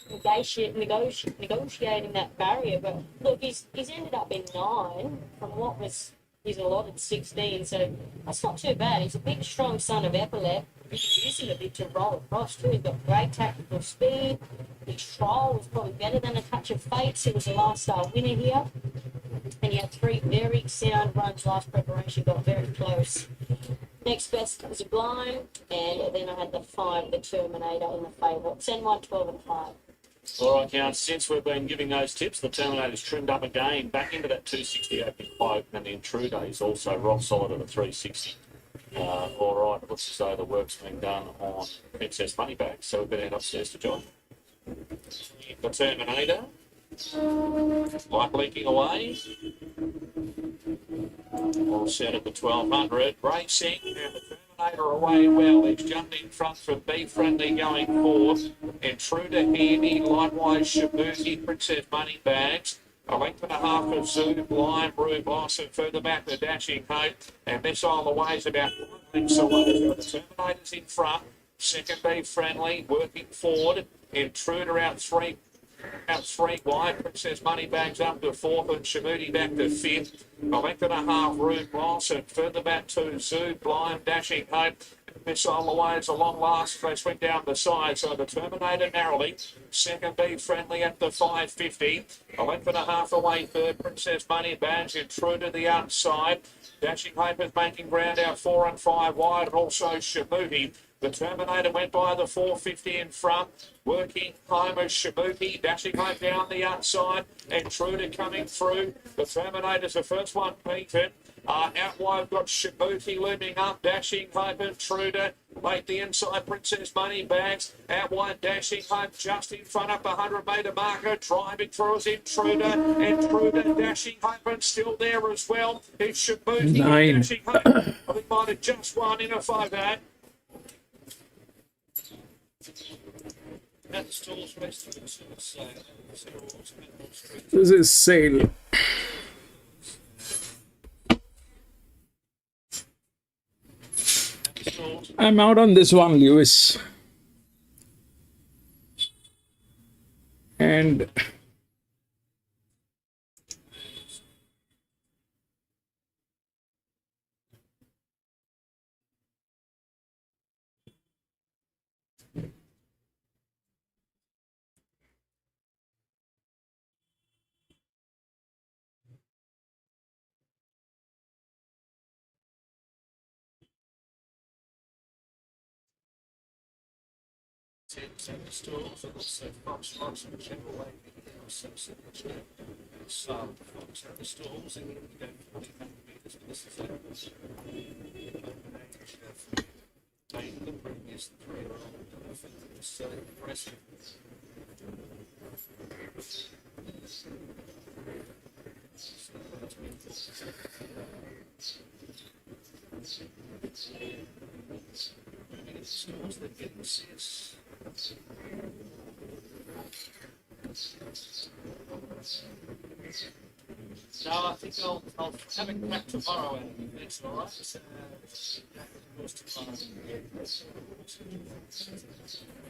negotiating that barrier. But look, he's ended up in 9 from what was his allotted 16. So that's not too bad. He's a big, strong son of Epaulet. You can use him a bit to roll across too. He's got great tactical speed. His trial was probably better than a touch of Fates. He was a last star winner here. And he had 3 very sound runs last preparation, got very close. Next best was a blind, and then I had the 5, the Terminator in the favourite. 10, 1, 12 and 5. All right, now, since we've been giving those tips, the Terminator's trimmed up again, back into that 260 open quote, and the Intruder is also rock solid at a 360. All right, it looks as though the work's been done on Princess Moneybags, so we better head upstairs to John. The Terminator, light leaking away. All set at the 1200, racing, and the Terminator away well. He's jumped in front from Be Friendly going forward. Intruder, Handy, likewise Shabuki, Princess Moneybags. A length and a half of Zoo, Blind, Brew, Boss, and further back the Dashing Hope. And Missile away is about 1 length away. The Terminator's in front. Second, Be Friendly, working forward. Intruder out 3 wide. Princess Moneybags up to 4th and Shabuti back to 5th. A length and a half, Rude Boss, and further back to Zoo, Blind, Dashing Hope. Missile away is a long last. They swing down the side, so the Terminator narrowly. Second, Be Friendly at the 550. A length and a half away, third, Princess Moneybags. Intruder the outside. Dashing Hope is making ground out 4 and 5 wide, and also Shabuti. The Terminator went by the 450 in front. Working home is Shabuki. Dashing Hope down the outside. Intruder coming through. The Terminator's the first one beaten. Out wide, we've got Shabuki looming up. Dashing Hope, Intruder. Late the inside, Princess Moneybags. Out wide, Dashing Hope just in front up the 100-metre marker. Driving through is Intruder. Intruder, Dashing Hope, and still there as well. It's Shabuki. 9. Dashing Hope. I think might have just won in a photo. At the stalls, rest of the sale. This is sale. I'm out on this one, Lewis. And Stalls, and also Fox Fox and General Way, so Fox at the stalls, and you go 1400 metres, but this is taking the previous 3-year-old. I think it's so impressive. Stalls that get assists. No, I think I'll have it back tomorrow, and that's all right.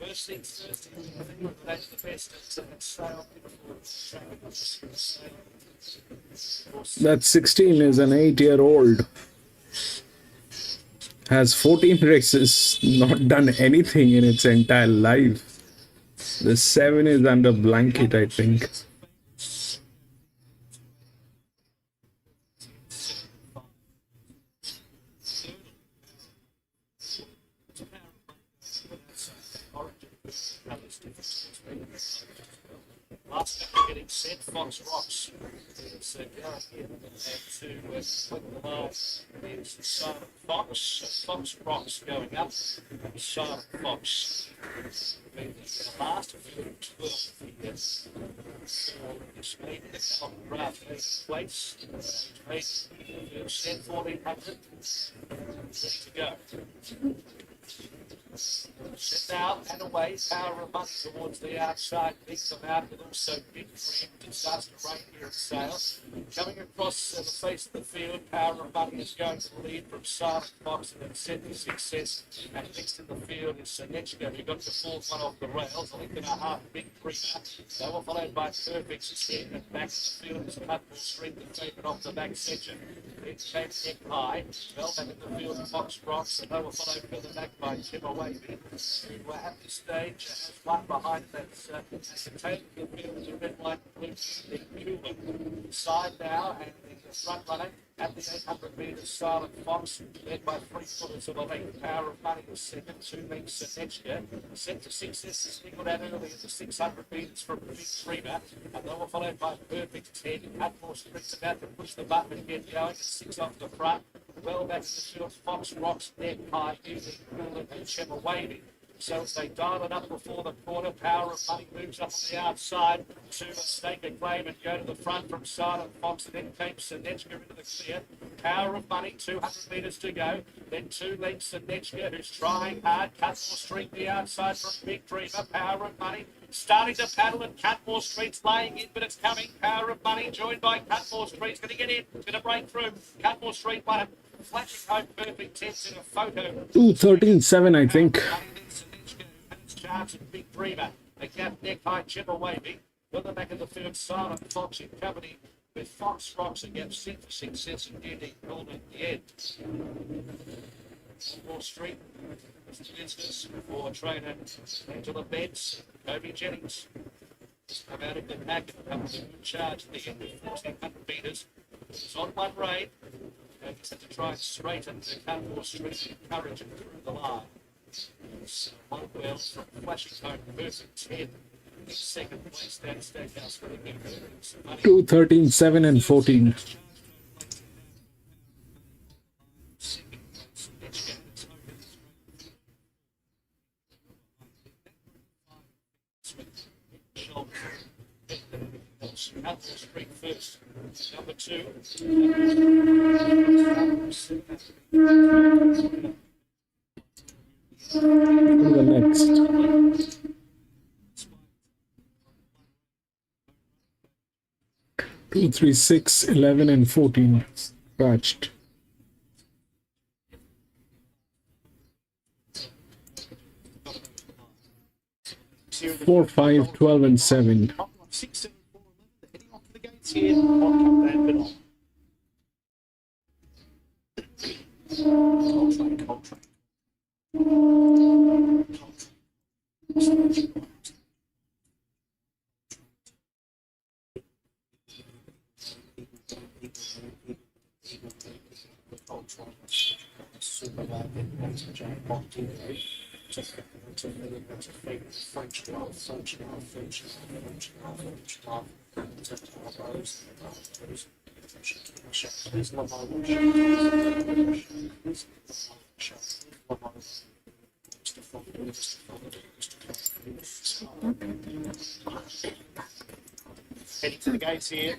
First things first, I think that's the best at sale. that 16 is an 8-year-old. Has 14 races, not done anything in its entire life. The 7 is under blanket, I think. Last step getting set Fox Rocks. It's going here and to click the line. It's Silent Fox. Fox Rocks going up. Silent Fox. The last of the 12 here. It's made the graph place. It's made 1400. Ready to go. Sit down and away, power of money towards the outside, picks them out, but also big green. It starts to rain here at Sale. Coming across the face of the field, power of money is going to lead from Silent Fox and then Sydney Success. And next in the field is Sonechka, who got the fourth one off the rails. I think in a half big prima. They were followed by Perfect Success, and back in the field is Cutbull Street, the favorite off the back section. It came neck high. Well, back in the field, Fox Rocks, and they were followed further back by Timber Wavy, who at this stage has one behind that's the tail of the field is a red, white, blue, the Cuban side now, and the front runner at the 800 metres, Silent Fox, led by 3/4 of a length. Power of Money was second, 2 lengths Sonechka. Set to success is singled out early at the 600 metres from Big Dreamer, and they were followed by Perfect 10. Cutmore Street's about to push the button and get going. It's 6 off the front. Well back in the field, Fox Rocks, neck high, using Cooler and Chipper Wavy. So as they dial it up before the corner, Power of Money moves up on the outside to Mistake a Claim and go to the front from Silent Fox, and then came Sonechka into the clear. Power of Money, 200 metres to go. Then 2 lengths Sonechka, who's trying hard. Cutmore Street the outside from Big Dreamer. Power of Money starting to paddle, and Cutmore Street's laying in, but it's coming. Power of Money joined by Cutmore Street's going to get in. It's going to break through. Cutmore Street won it. Flashing home Perfect 10's in a photo. 2:13.7, I think. Charge and Big Dreamer. The gap neck high Chipper Wavy. Well, the back of the field, Silent Fox in company with Fox Rocks and gap set for success and Duty called at the end. Wall Street, Mr. Business, for trainer Angela Beds, Kobe Jennings. Come out of the pack and come with a good charge at the end of 1400 metres. It's on one rein. And he's had to try and straighten the Cutmore Street, encourage him through the line. It's one wheel from Flashing Home, Perfect 10. In second place, down Stackhouse with a new 2:13.7 and 14. Cutmore Street first. Number 2. Go to the next. 2, 3, 6, 11, and 14. Scratched. 4, 5, 12, and 7. 6, 7, 4, 11. Heading off to the gates here. On come that bit on. Coltrane. Heading to the gates here.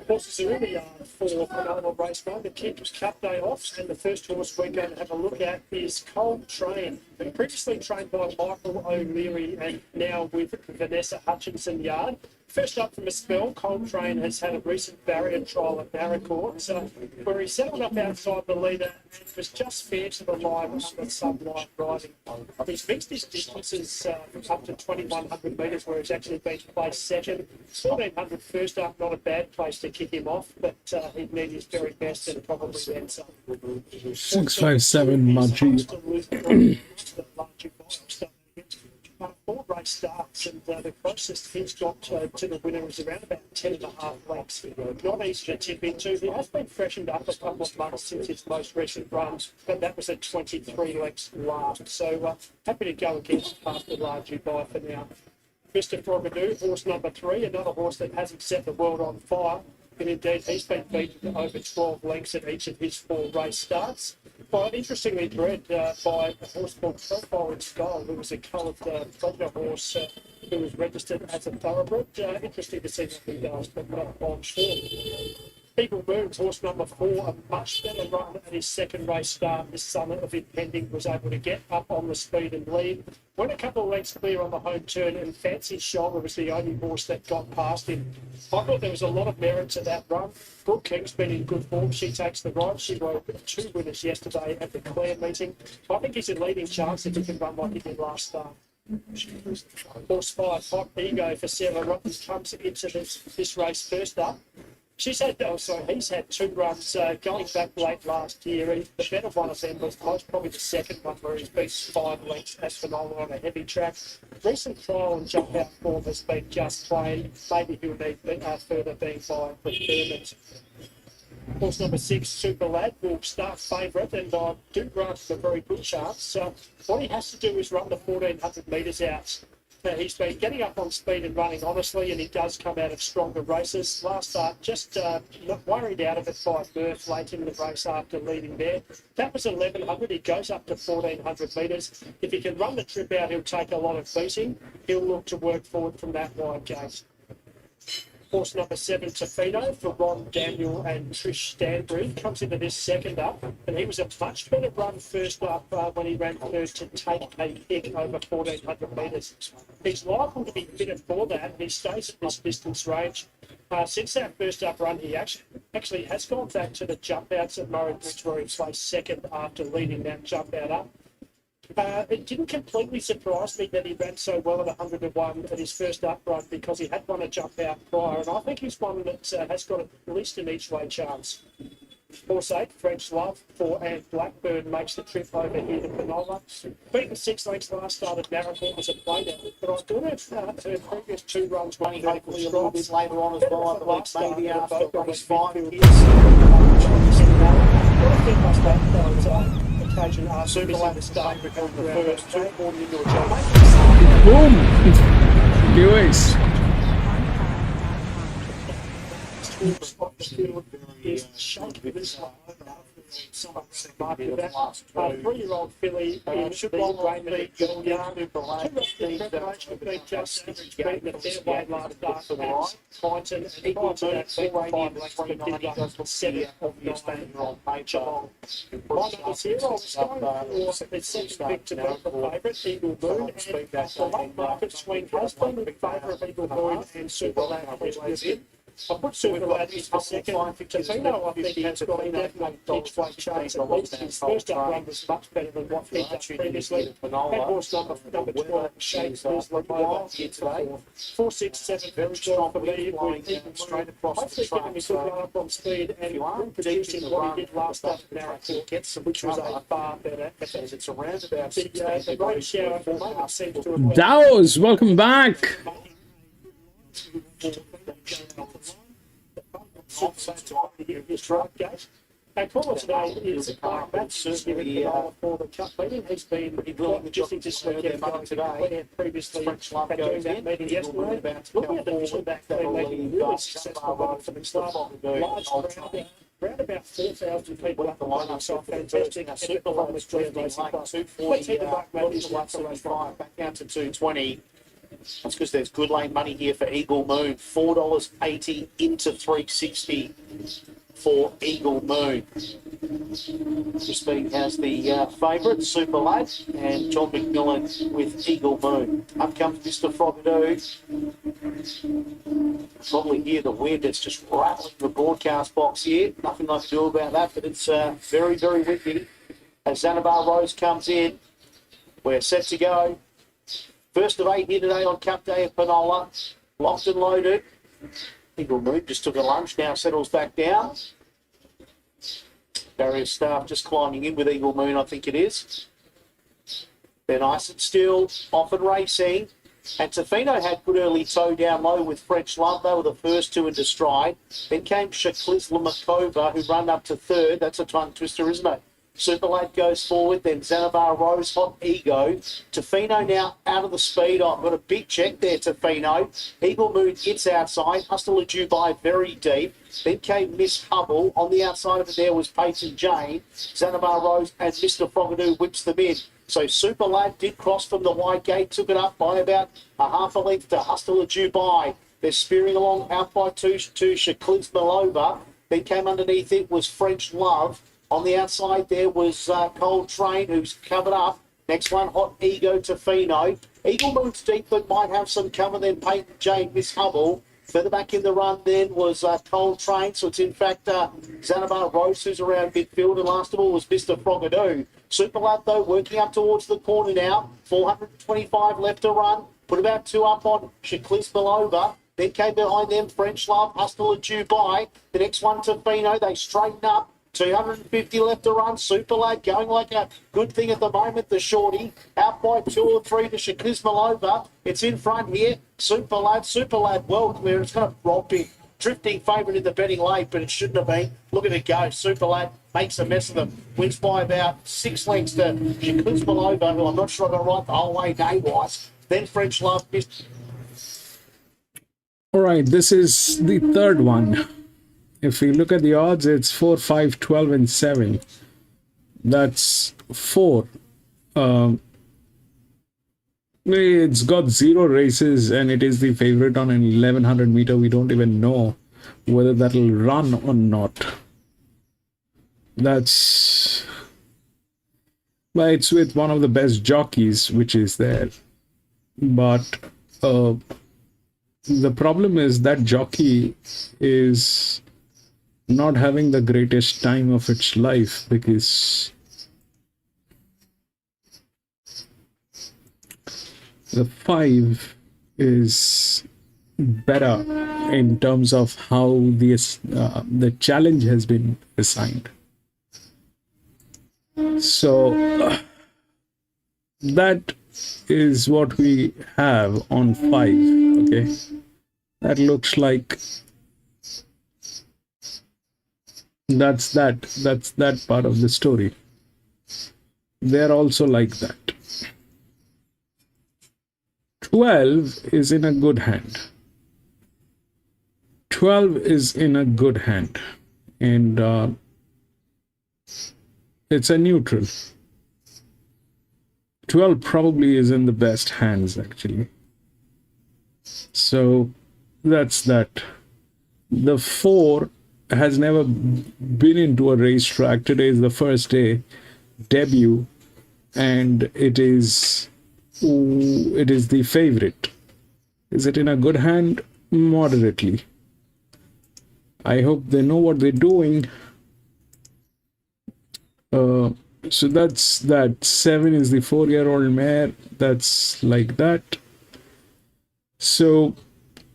Horses are in the yard for another race one. The Kid's Cup day off, and the first horse we're going to have a look at is Coltrane, who previously trained by Michael O'Leary and now with Vanessa Hutchinson Yard. First up from a spell, Coltrane has had a recent barrier trial at Narracourt, where he settled up outside the leader and was just fair to the line on the sub-line riding. He's mixed his distances up to 2,100 metres, where he's actually been placed second. 1,400 first up, not a bad place to kick him off, but he'd need his very best and probably then some. 657 Maji. Four race starts, and the closest he's got to the winner is around about 10.5 lengths. Not easy to tip into. He has been freshened up a couple of months since his most recent run, but that was at 23 lengths last. So happy to go against past the large by for now. Mr. Froggadoo, horse number 3, another horse that hasn't set the world on fire. And indeed, he's been beaten over 12 lengths at each of his 4 race starts. But interestingly bred by a horse called Profile in Style, who was a coloured pleasure horse who was registered as a thoroughbred. Interesting to see what he does, but not on short. Eagle Moon, horse number 4, a much better run at his second race start this summer of impending, was able to get up on the speed and lead. Went a couple of lengths clear on the home turn, and Fancy Shoulder was the only horse that got past him. I thought there was a lot of merit to that run. Brooke King's been in good form. She takes the ride. She rode 2 winners yesterday at the Clare meeting. I think he's a leading chance if he can run like he did last start. Horse 5, Hot Ego for Sarah Robbins, comes into this race first up. He's had 2 runs going back late last year. The better one of them was probably the second one, where he's beat 5 lengths as phenomenal on a heavy track. Recent trial and jump out form has been just plain. Maybe he'll need further being by preferment. Horse number 6, Super Lad, will start favourite, and I do grant him a very good chance. What he has to do is run the 1,400 metres out. He's been getting up on speed and running honestly, and he does come out of stronger races. Last start, just not worried out of it by birth late in the race after leading there. That was 1,100. He goes up to 1,400 metres. If he can run the trip out, he'll take a lot of beating. He'll look to work forward from that wide gate. Horse number 7, Tofino, for Ron Daniel and Trish Stanbury, comes into this second up, and he was a much better run first up when he ran third to take a kick over 1,400 metres. He's liable to be fitted for that, and he stays at this distance range. Since that first up run, he actually has gone back to the jump outs at Murray Bridge, where he placed second after leading that jump out up. It didn't completely surprise me that he ran so well at 100 to 1 at his first up run, because he had won a jump out prior, and I think he's one that has got at least an each way chance. Horse 8, French Love for Anne Blackburn, makes the trip over here to Penola. Beaten 6 lengths last start at Narrowbourne was a play down, but I thought her previous 2 runs were Hopefully a little bit later on as well, I believe, maybe after race 5. Super late start because the first 240 into a Boom! Viewers. Three-year-old filly should long rain the just beaten a fair way last start for Poynton, and equal to that 5 lengths for the 7 of the Australian major long. My numbers here, I was going for the second pick to be the favourite, Eagle Moon, and the late market swing has been in favour of Eagle Moon and Super Lad always in. I put Super Lad into the second. Tofino, I think, has got a definite each-way chance at least. His first up run was much better than what he'd done previously. And horse number 12, Shakes was Lamova here today. 4, 6, 7, very strong for me. Straight across the track. Hopefully getting a good run up on speed and producing what he did last up at Narrowbourne, which was a far better effort. It's around about the rain shower at the moment seems to have... Dowes, welcome back. Our caller today is Mark Matson, here for the Cup meeting. He's been logistic this weekend going today, previously at doing that meeting yesterday. Looking at the vision back there, making really successful for the club. Large crowd, around about 4,000 people at the line, so fantastic. Super long was clear racing class. 240, Mark Matson, back down to 220. That's because there's good lane money here for Eagle Moon. $4.80 into 360 for Eagle Moon. Speed has the favourite, Super Lad, and John McMillan with Eagle Moon. Up comes Mr. Froggadoo. Probably hear the wind. It's just rattling the broadcast box here. Nothing I can do about that, but it's very, very windy. As Xanabar Rose comes in, we're set to go. First of 8 here today on Cup Day at Penola. Locked and loaded. Eagle Moon just took a lunch, now settles back down. Barrier staff just climbing in with Eagle Moon, I think it is. They're nice and still, off and racing. And Tofino had good early toe down low with French Love. They were the first two into stride. Then came Shaklisla Makova, who ran up to third. That's a tongue twister, isn't it? Superlad goes forward, then Xanabar Rose, Hot Ego. Tofino now out of the speed. I've got a big check there, Tofino. Eagle Moon gets outside. Hustle Dubai very deep. Then came Miss Hubble. On the outside of it there was Peyton Jane. Xanabar Rose and Mr. Frogadoo whips them in. So Superlad did cross from the wide gate, took it up by about a half a length to Hustle Dubai. They're spearing along out by two to Shakliz Malova. Then came underneath it was French Love. On the outside there was Cold Train, who's covered up. Next one, Hot Ego Tofino. Eagle Moon's deep, but might have some cover. Then Peyton Jane, Miss Hubble. Further back in the run then was Cold Train. So it's in fact Xanabar Rose, who's around midfield. And last of all was Mr. Frogadoo. Superlad, though, working up towards the corner now. 425 left to run. Put about 2 up on Shaklis Malova. Then came behind them French Love, Hustle and Dubai. The next one, Tofino. They straighten up. 250 left to run. Superlad going like a good thing at the moment. The shorty out by 2 or 3 to Shaklis Malova. It's in front here. Superlad well clear. It's going to drop in. Drifting favourite in the betting late, but it shouldn't have been. Look at it go. Superlad makes a mess of them. Wins by about 6 lengths to Shaklis Malova, who I'm not sure I got right the whole way day-wise. Then French Love missed. All right, this is the third one. If we look at the odds, it's 4, 5, 12, and 7. That's 4. It's got 0 races, and it is the favorite on an 1100 meter. We don't even know whether that'll run or not. That's... Well, it's with one of the best jockeys, which is there. But the problem is that jockey is not having the greatest time of its life, because the 5 is better in terms of how the challenge has been assigned. So that is what we have on 5. Okay, that looks like that's that part of the story. They're also like that. 12 is in a good hand. 12 is in a good hand, and it's a neutral. 12 probably is in the best hands, actually. So that's that. The 4 has never been into a racetrack. Today is the first day, debut, and it is the favorite. Is it in a good hand? Moderately. I hope they know what they're doing. So that's that. 7 is the 4-year-old mare. That's like that. So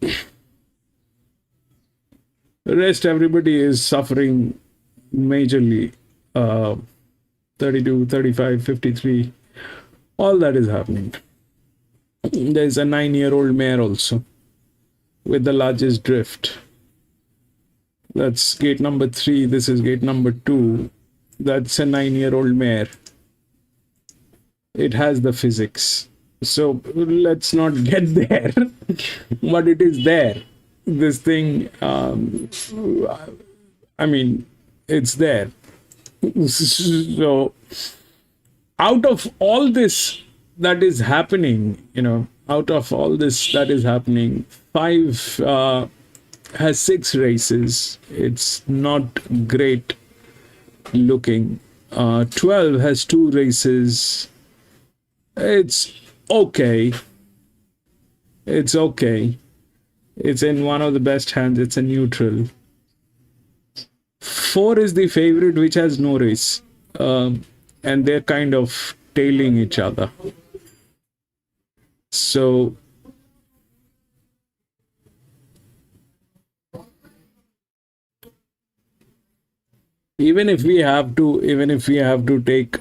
the rest, everybody is suffering majorly. 32, 35, 53. All that is happening. There's a 9-year-old mare also with the largest drift. That's gate number 3. This is gate number 2. That's a 9-year-old mare. It has the physics. So let's not get there. But it is there. This thing, I mean, it's there. So out of all this that is happening, out of all this that is happening, 5 has 6 races. It's not great looking. 12 has 2 races. It's okay. It's okay. It's in one of the best hands. It's a neutral. 4 is the favorite, which has no race. And they're kind of tailing each other. So even if we have to take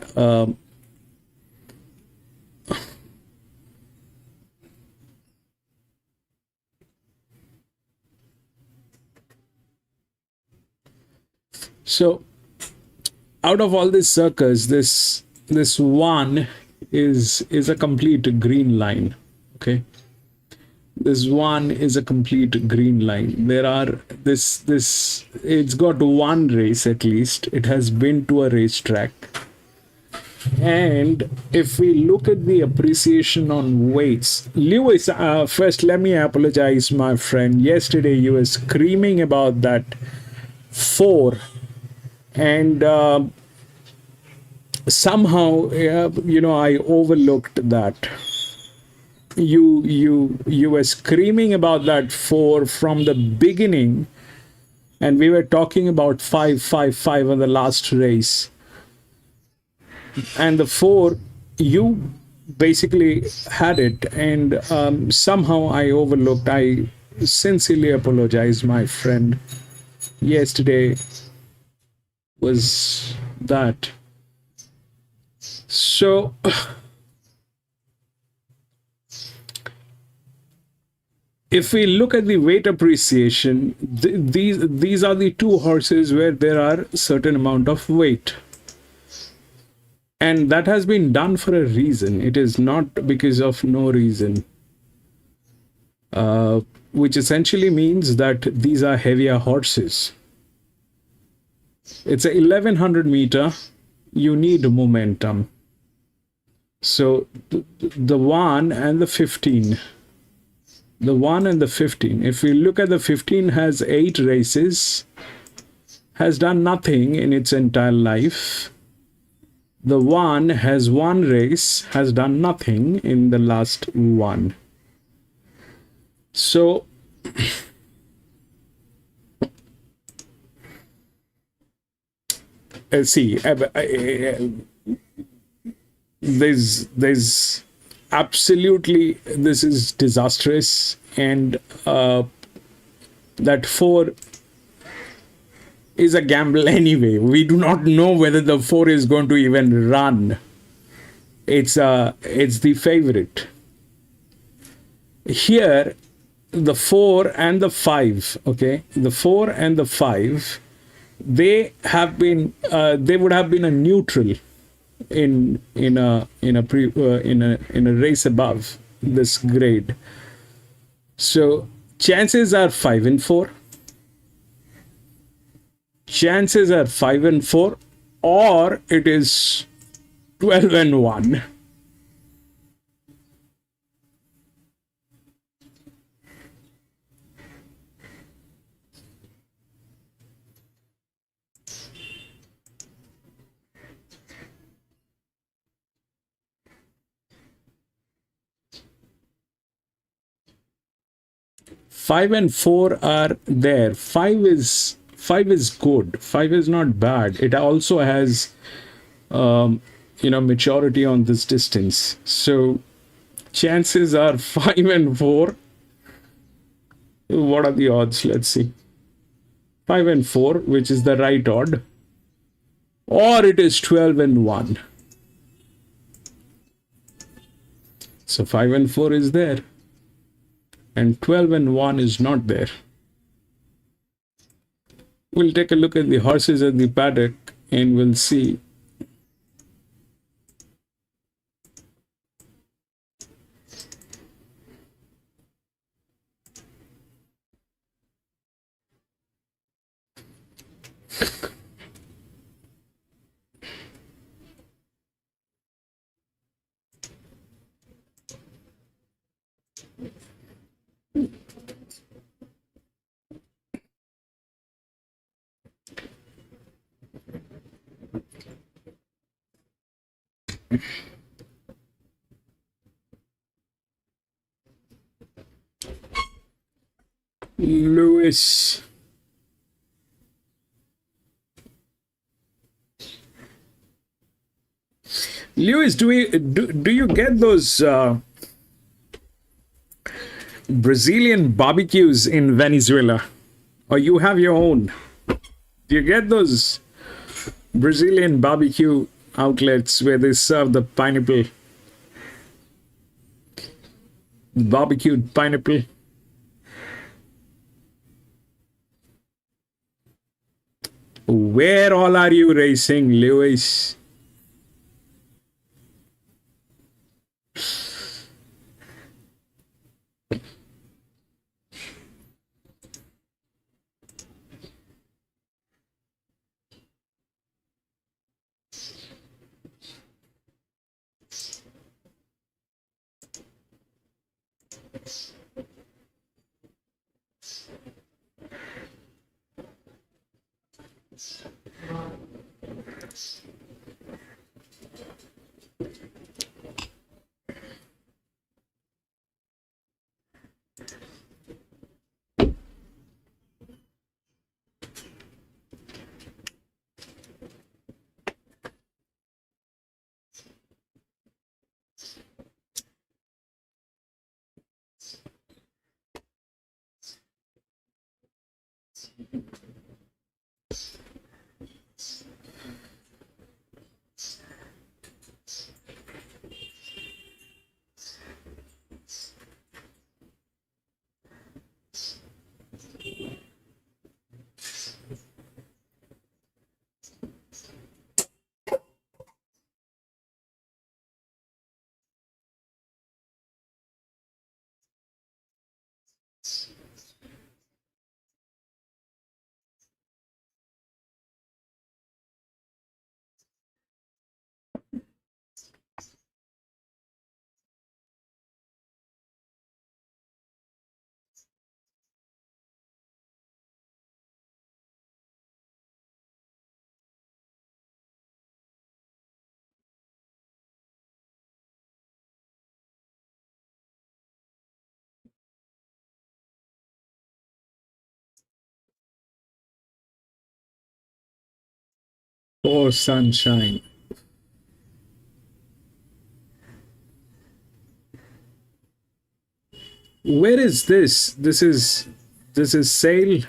so out of all this circus, this one is a complete green line. Okay, this one is a complete green line. There are this it's got one race at least. It has been to a racetrack. And if we look at the appreciation on weights, Lewis, first let me apologize, my friend. Yesterday you were screaming about that 4, and somehow I overlooked that. You were screaming about that 4 from the beginning, and we were talking about 5 on the last race. And the 4, you basically had it, and somehow I overlooked. I sincerely apologize, my friend. Yesterday was that. So if we look at the weight appreciation, these are the 2 horses where there are certain amount of weight. And that has been done for a reason. It is not because of no reason. Which essentially means that these are heavier horses. It's a 1100 meter. You need momentum. So the 1 and the 15. The 1 and the 15. If we look at the 15, has 8 races, has done nothing in its entire life. The 1 has 1 race, has done nothing in the last 1. So see, there's absolutely, this is disastrous, and that 4 is a gamble anyway. We do not know whether the 4 is going to even run. It's the favorite. Here, the 4 and the 5, okay, the 4 and the 5, they have been they would have been a neutral in a race above this grade. So chances are 5 and 4. Chances are 5 and 4, or it is 12 and 1. Five and 4 are there. 5 is good. 5 is not bad. It also has maturity on this distance. So chances are 5 and 4. What are the odds? Let's see. 5 and 4, which is the right odd, or it is 12 and 1. So 5 and 4 is there, and 12 and 1 is not there. We'll take a look at the horses at the paddock and we'll see. Lewis. Lewis, do you get those Brazilian barbecues in Venezuela, or you have your own? Do you get those Brazilian barbecue outlets where they serve the pineapple, barbecued pineapple? Where all are you racing, Lewis? Oh, sunshine. Where is this? This is Sale.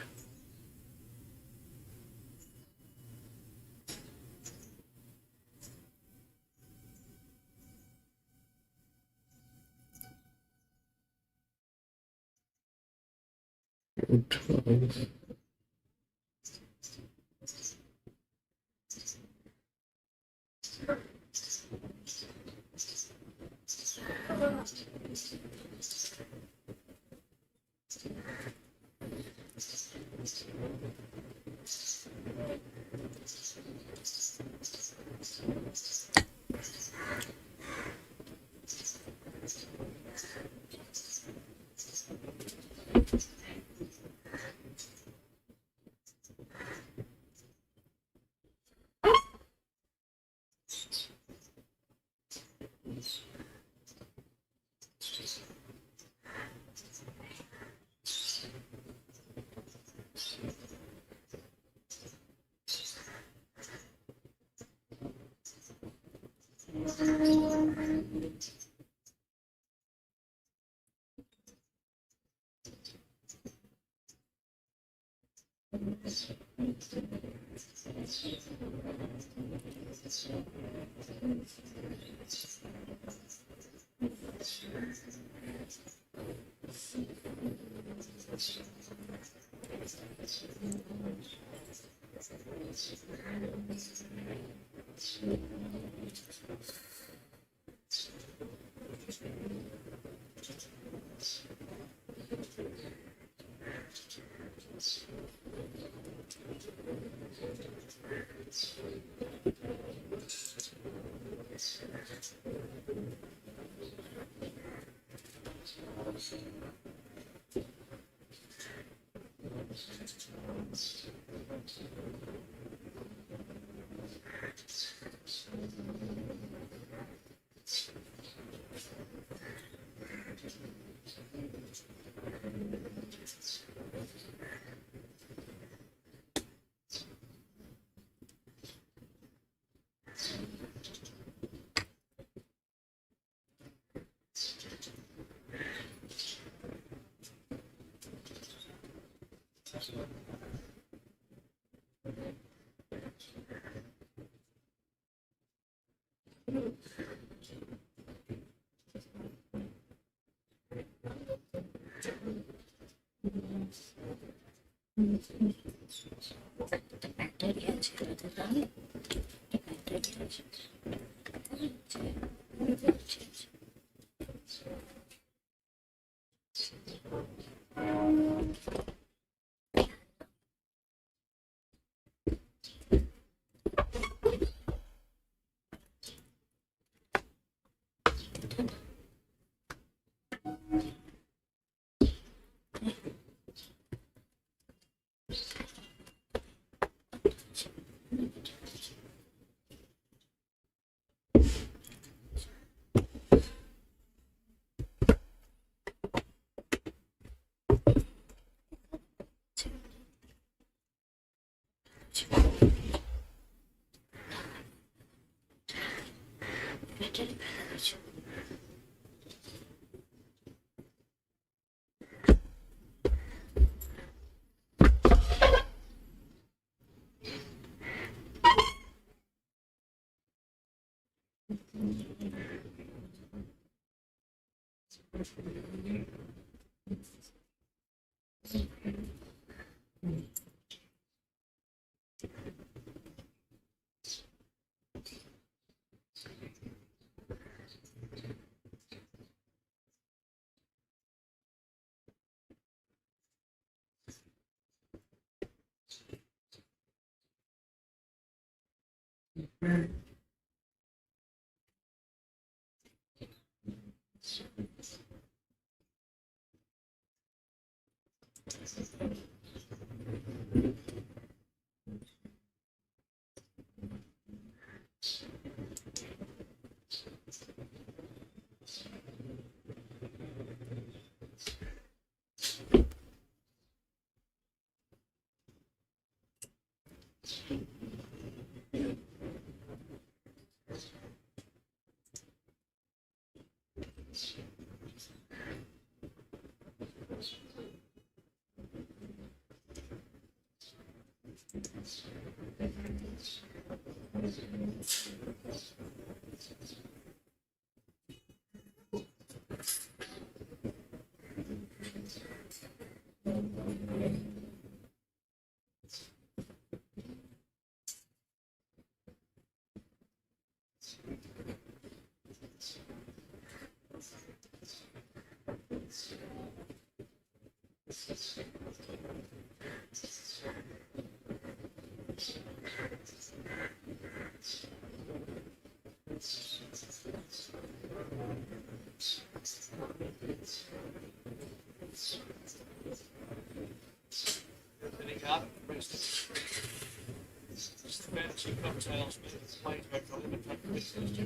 Just the fancy cocktails, planes back to 11 countries, there's 2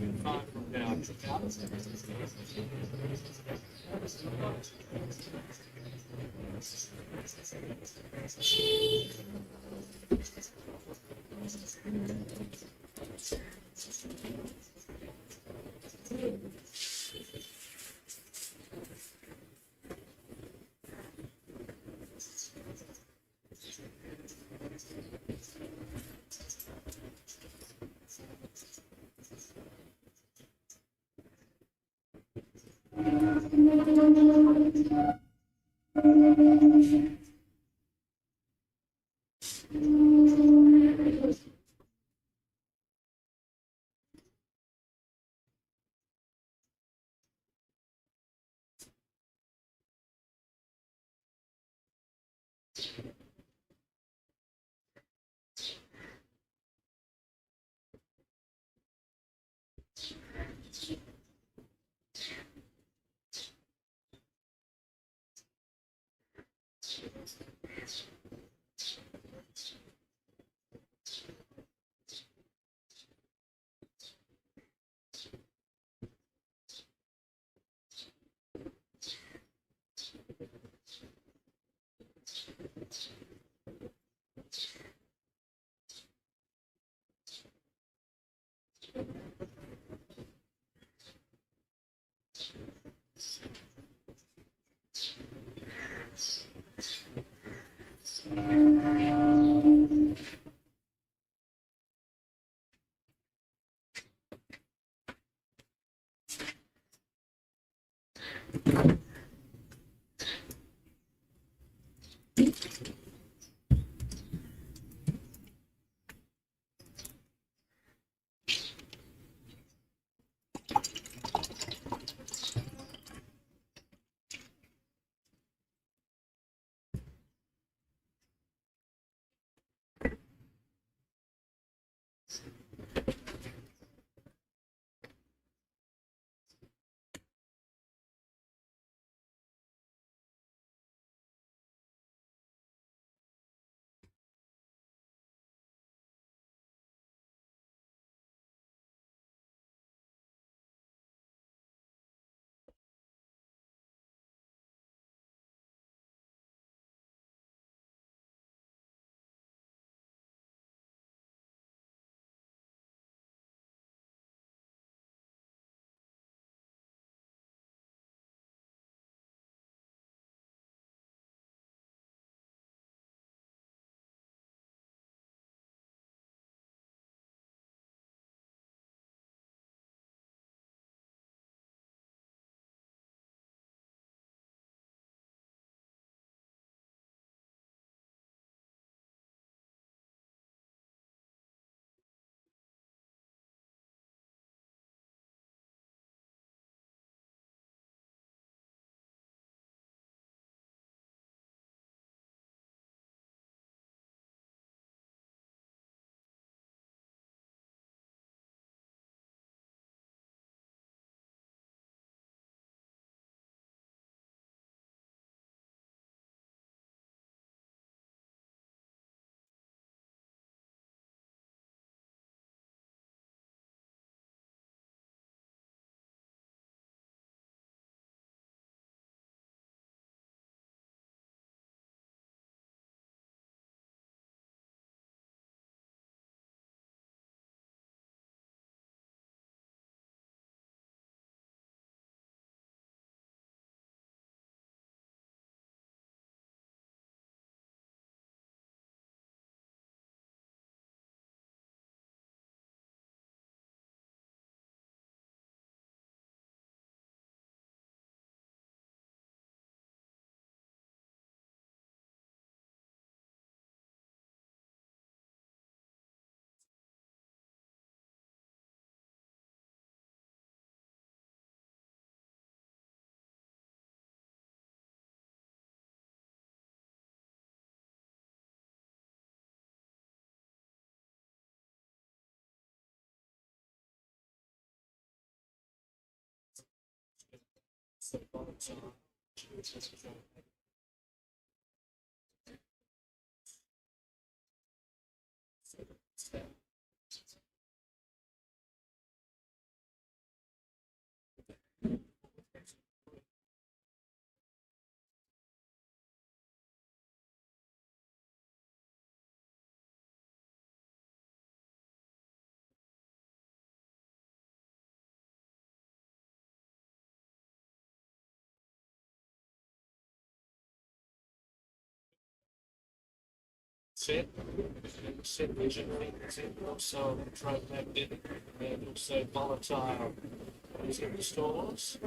from down. Set vision things in, also electromagnetic and also volatile is in the stores.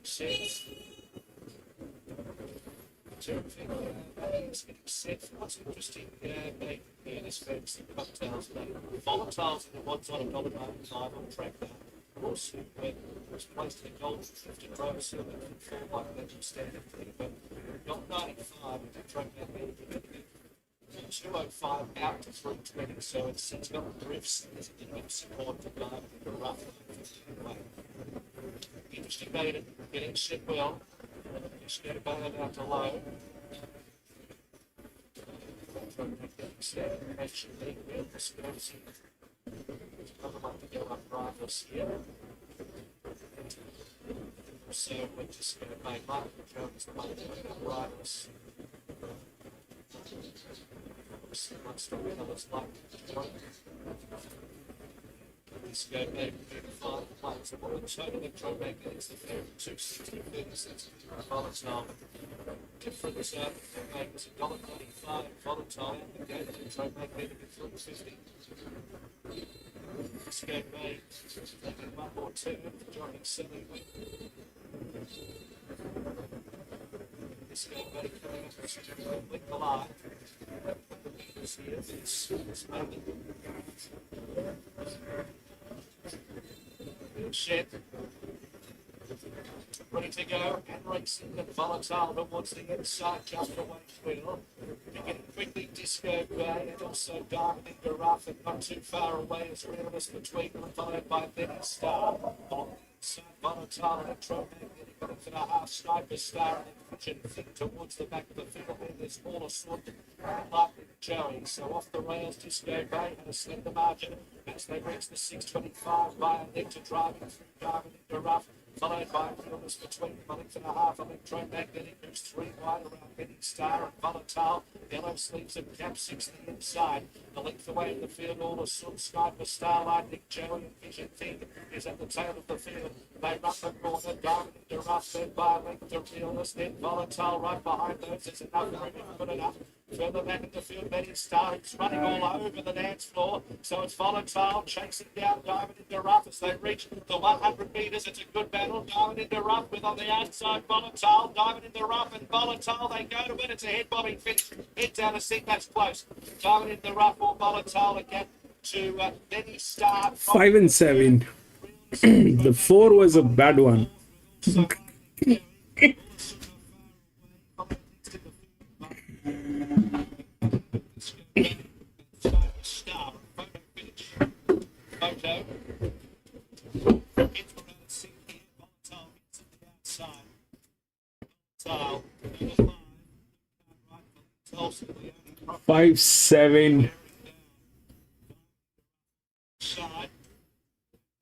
Set. Everything is getting set for what's interesting. This fancy cocktails. Volatiles are the ones on $1.95 on track now. Of course, when it was placed in gold, 50 price, so that can fall like that standard thing. But not 95 electromagnetic. 205 out to 320, so it's got drifts. There's a little bit of support for dive in the rough. Interesting beta, getting set well. Just get a bail out to low. Actually, we'll just go see. Another one to go up rivals here. So we're just going to make market returns the money up rivals. Once the others like this go back to 5 plays. And what the total electromagnetics, the 260 36 volatile. Difference makes $1.95 volatile. The game electromagnetic at 350. This go made taking 1 or 2 joining selling with. This go made coming up with the line. Here, this moment. Shed. Ready to go and racing the volatile towards the inside, just away wheel. Beginning quickly Disco Bay and also Diamond and Giraffe, and not too far away as Realness between them, followed by Benny Star. On the inside, volatile electromagnetic, looking for the half Sniper Star and Vision thing towards the back of the field. Where there's Smaller Sword and Lightning Joey. So off the rails, Disco Bay and a slender margin as they reach the 625 by a leg to driving through Diamond and Giraffe. Followed by Realness between the length and a half, electromagnetic moves 3 wide around Benny Star and Volatile. Yellow sleeves and cap 6 to the inside. The length away in the field, all the Sun, Sniper, Starlight, Nick Joey and Vision Thing is at the tail of the field. They run the corner, Diamond and Giraffe, then by a length to Realness, then Volatile right behind those. There's enough room, good enough. Further back in the field, Benny Star is running all over the dance floor. So it's Volatile chasing down Diamond and Giraffe as they reach the 100 metres. It's a good battle. Diamond and Giraffe with on the outside Volatile. Diamond and Giraffe and Volatile. They go to win. It's a head bobbing finish. Head down to sink. That's close. Diamond and Giraffe or Volatile again to Benny Star. 5 and 7. The 4 was a bad one. Five, 7.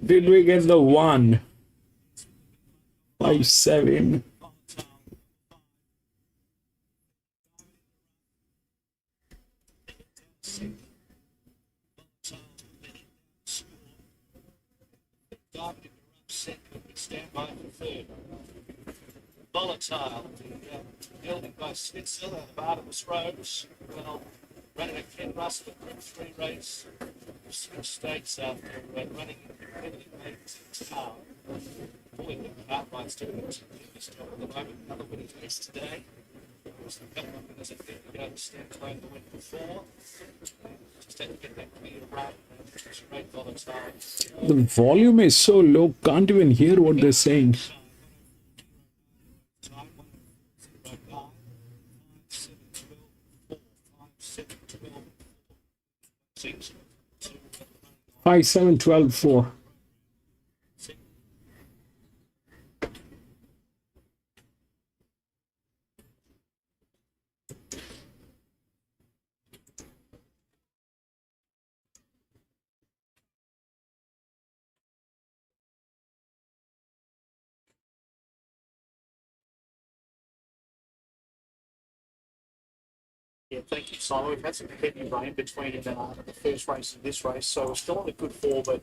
Did we get the 1? 5, 7. Stand by for third. Volatile, building by Snitzel out of Artemis Rose. Well, running a Ken Russell at Group 3 race. Switch states after running independently to town. Pulling the outrights to it. This job at the moment. Another winning race today. There's a couple of winners, I think, to go to stand close the win before. Just had to get that clear run. Great volatile. The volume is so low, can't even hear what they're saying. Five, 7, 12, 4. Yeah, thank you, Simon. We've had some heavy rain between the first race and this race, so we're still on a good four, but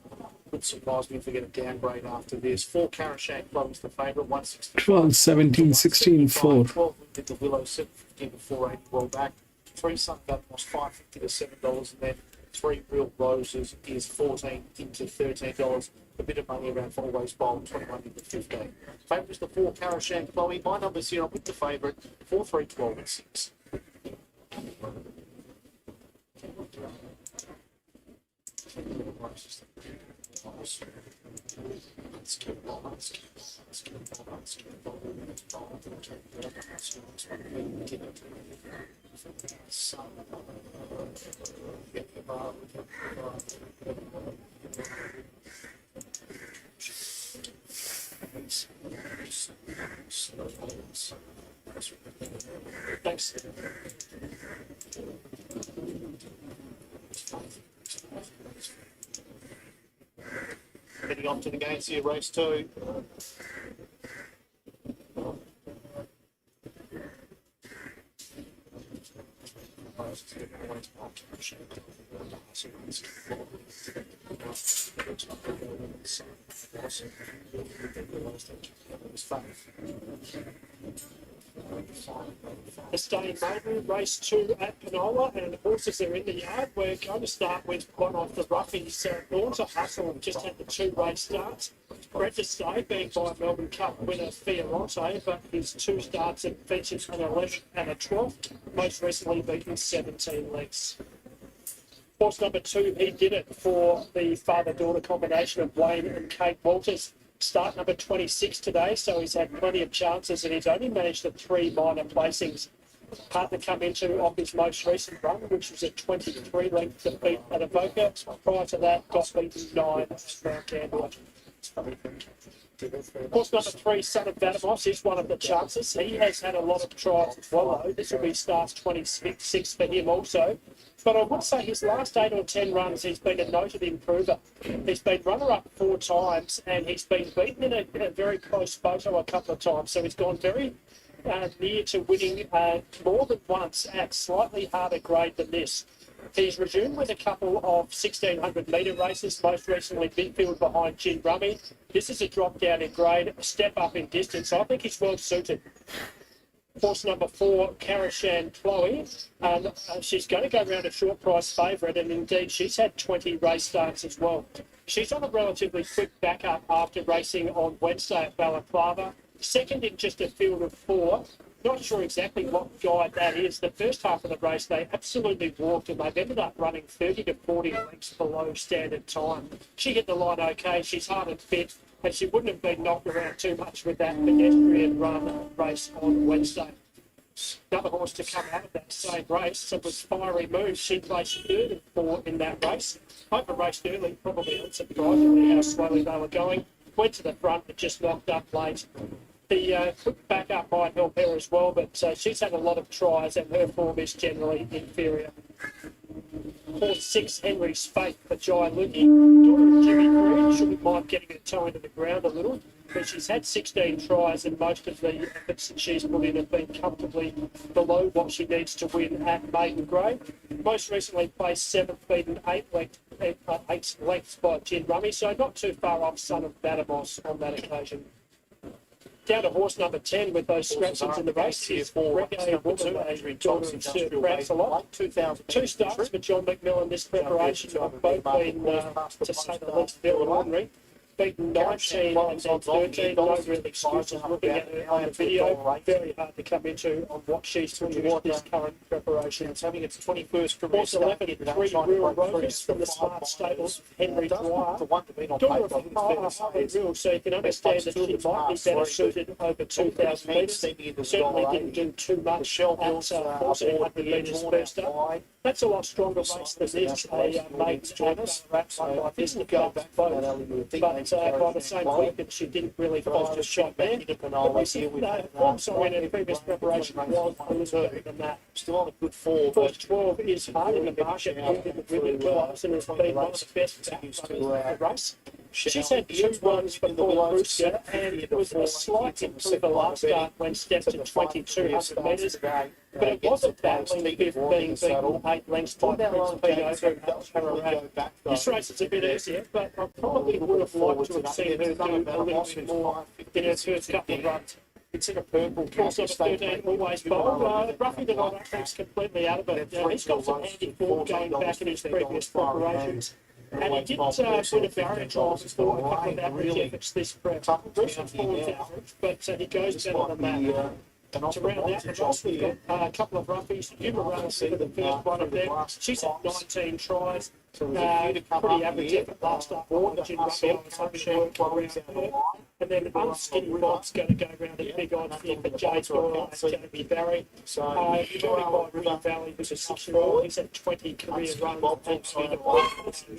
would surprise me if we get a downgrade after this. 4 Carashank Club is the favourite, 165. 12, 17, 16, 4. 12 with the Willow, 750 to 480 well back. 3 Sun Batmos, 550 to $7, and then 3 Real Roses is 14 into $13. A bit of money around 4 ways bowl, 21 into 15. Favourite is the 4 Carashank Chloe. My numbers here, I'm with the favourite, 4, 3, 12 and 6. Thanks. Heading on to the games here, race 2. Staying maiden, race 2 at Penola, and the horses are in the yard. We're going to start with one off the roughies. Born to Hustle just had the 2 race starts. Bred to Stay, being by Melbourne Cup winner Fiorente, but his 2 starts have featured an 11 and a 12, most recently beaten 17 lengths. Horse number 2, he did it for the father-daughter combination of Wayne and Kate Walters. Start number 26 today, so he's had plenty of chances, and he's only managed the 3 minor placings. Partner come into off his most recent run, which was a 23 length defeat at Avoca. Prior to that, got beaten 9 round Gambler. Horse number 3, Son of Vadamos, is one of the chances. He has had a lot of trials as well, though. This will be starts 26 for him also. But I would say his last 8 or 10 runs, he's been a noted improver. He's been runner-up 4 times, and he's been beaten in a very close photo a couple of times. So he's gone very near to winning more than once at slightly harder grade than this. He's resumed with a couple of 1,600 metre races, most recently midfield behind Gin Rummy. This is a drop down in grade, a step up in distance. I think he's well suited. Horse number 4, Carashan Chloe. She's going to go around a short price favourite, and indeed she's had 20 race starts as well. She's on a relatively quick backup after racing on Wednesday at Balaclava. Second in just a field of 4. Not sure exactly what guide that is. The first half of the race, they absolutely walked, and they've ended up running 30 to 40 lengths below standard time. She hit the line okay. She's hard and fit, and she wouldn't have been knocked around too much with that pedestrian run race on Wednesday. Another horse to come out of that same race, it was Fiery Moves. She placed 3rd and 4 in that race. Over raced early, probably unsurprisingly how slowly they were going. Went to the front, but just knocked up late. The quick backup might help her as well, but she's had a lot of tries, and her form is generally inferior. Horse 6, Henry's Fate for Jai Luki. Daughter of Jimmy Creed, shouldn't mind getting her toe into the ground a little, but she's had 16 tries, and most of the efforts that she's put in have been comfortably below what she needs to win at maiden grade. Most recently placed 7th, beaten 8 lengths by Gin Rummy, so not too far off Son of Vadamos on that occasion. Down to horse number 10 with those scratches in the race here for Reggae Woman, a daughter of Sir Prancelot. 2 starts for John McMillan this preparation have both been, to say the least, very ordinary. Beaten 19 and then 13, no real excuses looking at her on the video. Very hard to come into on what she's produced this current preparation. It's having its 21st career. Horse 11, 3 Real Rovers from the Smart Stables, Henry Dwyer. Daughter of Harvey Real, so you can understand that she might be better suited over 2,000 metres. Certainly didn't do too much at 1,400 metres first up. That's a lot stronger race than this. A mate's bonus. I think go back both. But by the same token, she didn't really fire a shot there. Also in her previous preparation was a little better than that. Still on a good form. First 12 is hard in the market, holding the Brilliant Clubs, and has been one of the best back runners of the race. She's had 2 runs before Brewster, and it was a slight improver last start when stepped to 2,200 metres. But it wasn't battling fifth, being beaten 8 lengths by Prince Peter over This race is a bit easier, but I probably would have liked to have seen her do a little bit more in her first couple of runs. It's in a purple. Also, the 13 always bold. Roughly the night track's completely out of it. He's got some handy form going back in his previous preparations. And he didn't win a barrier trial before a couple of average efforts this prep. Recent form's average, but he goes better than that. To round out the race, we've got a couple of roughies. Yuma runs for the first one of them. She's had 19 tries. Pretty average effort last up. Jim Ruffy, I was hoping to work around her. And then Unskinny Bob's going to go around at big odds here for Jade Doyle and Jamie Barry. You've already got River Valley, who's a 6-year-old. He's had 20 career runs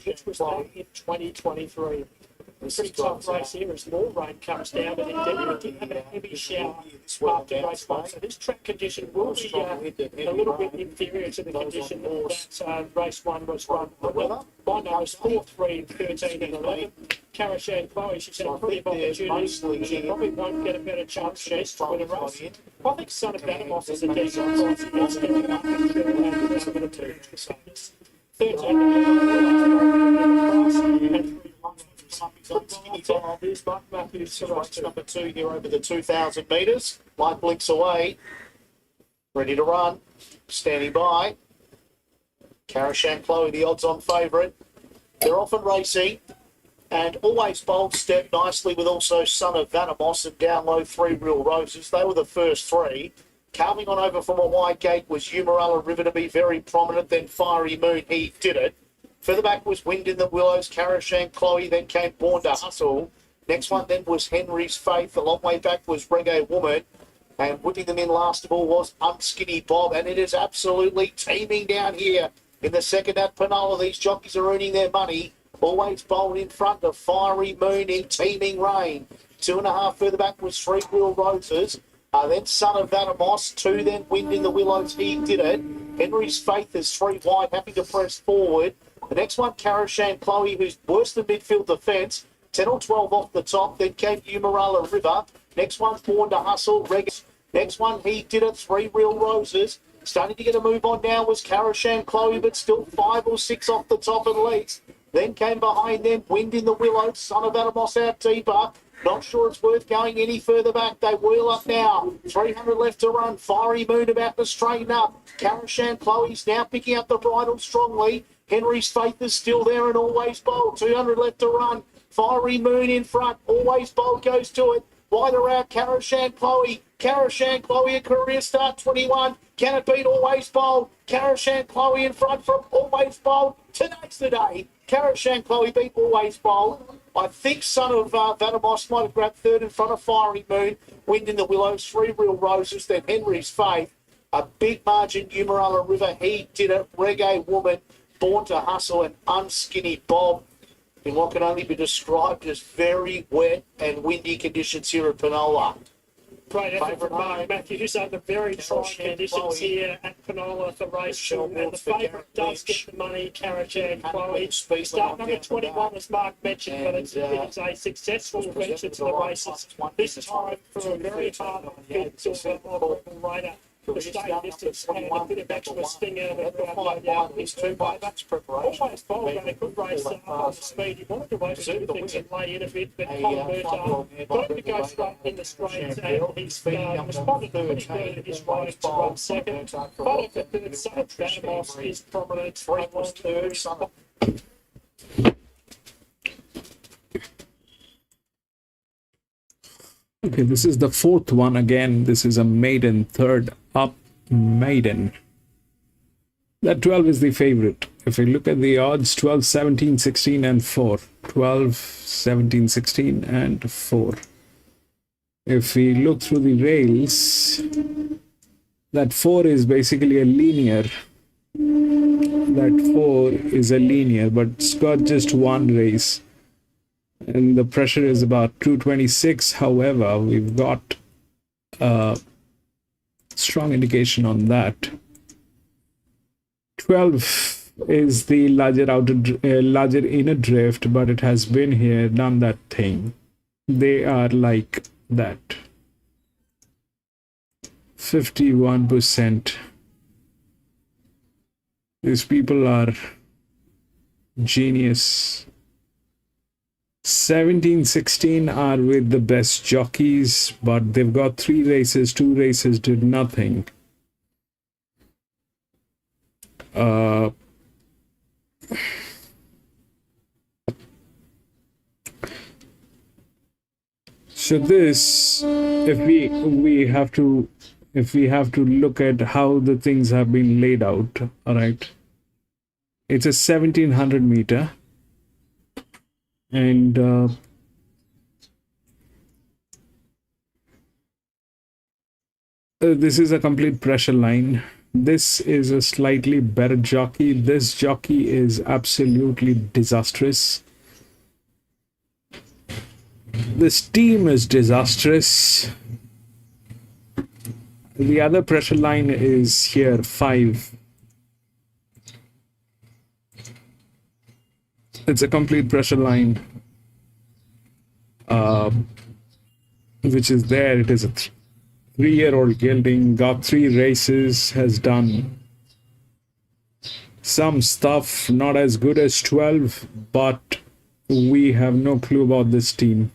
which was done in 2023. A pretty tough race here as more rain comes down, and indeed we did have a heavy shower after race 1. So this track condition will be a little bit inferior to the condition that race 1 was run. However, my numbers 4, 3, 13 and 11. Karashan Chloe, she's had plenty of opportunities. She probably won't get a better chance to this to win a race. I think Son of Banamos is a decent price against getting up and sure and a bit of 13 and number 2 here over the 2,000 metres. Light blinks away. Ready to run. Standing by. Karashan Chloe, the odds-on favourite. They're often racing. And always bold step nicely with also Son of Vanamos and down low 3 Real Roses. They were the first 3. Carving on over from a wide gate was Umarella River to be very prominent. Then Fiery Moon, he did it. Further back was Wind in the Willows, Karashan Chloe, then came Born to Hustle. Next one then was Henry's Faith. A long way back was Reggae Woman. And whipping them in last of all was Unskinny Bob. And it is absolutely teeming down here in the second at Panola. These jockeys are earning their money. Always bold in front of Fiery Moon in teeming rain. 2.5 further back was 3 Real Roses. Then Son of Vanamos, 2 then Wind in the Willows, he did it. Henry's Faith is 3 wide, happy to press forward. The next one, Karashan Chloe, who's worse than midfield defence. 10 or 12 off the top. Then came Umarella River. Next one, Born to Hustle. Next one, he did it. 3 Real Roses. Starting to get a move on now was Karashan Chloe, but still 5 or 6 off the top at least. Then came behind them Wind in the Willows. Son of Adamos out deeper. Not sure it's worth going any further back. They wheel up now. 300 left to run. Fiery Moon about to straighten up. Karashan Chloe's now picking up the bridle strongly. Henry's Faith is still there and Always Bold. 200 left to run. Fiery Moon in front. Always Bold goes to it. Wider out, Karashan Chloe. Karashan Chloe, a career start, 21. Can it beat Always Bold? Karashan Chloe in front from Always Bold. Today's the day. Karashan Chloe beat Always Bold. I think Son of Vanamos might have grabbed third in front of Fiery Moon. Wind in the Willows, 3 Real Roses, then Henry's Faith. A big margin, Umarella River, he did it. Reggae Woman, Born to Hustle, and Unskinny Bob in what can only be described as very wet and windy conditions here at Panola. Great effort from Mark Matthews under very trying conditions here at Panola for race 2. And the favourite does get the money, Karashan Chloe. Start number 21, as Mark mentioned, but it's a successful venture to the races. This time for a very hard fit to a rider. The stay distance and a bit of extra sting out of his 2 by that's preparation. Always Bold ran a good race on the speed. He wanted to overdo things and lay in a bit, but Colbert got him to go straight in the straight, and he's responded pretty good at his riding to run second. Fighting for third, Son of Vanamos is prominent, 3 was third. Okay, this is the 4th one again. This is a maiden, third up maiden. That 12 is the favorite. If we look at the odds, 12, 17, 16 and 4. 12, 17, 16 and 4. If we look through the rails, that 4 is basically a linear. That 4 is a linear, but it's got just one race. And the pressure is about 226. However, we've got a strong indication on that. 12 is the larger inner drift, but it has been here, done that thing. They are like that. 51%. These people are genius. 17-16 are with the best jockeys, but they've got 3 races. 2 races did nothing. So this, if we have to look at how the things have been laid out, all right. It's a 1700 meter, and this is a complete pressure line. This is a slightly better jockey. This jockey is absolutely disastrous. This team is disastrous. The other pressure line is here, 5. It's a complete pressure line, which is there. It is a 3-year-old gelding, got 3 races, has done some stuff, not as good as 12, but we have no clue about this team.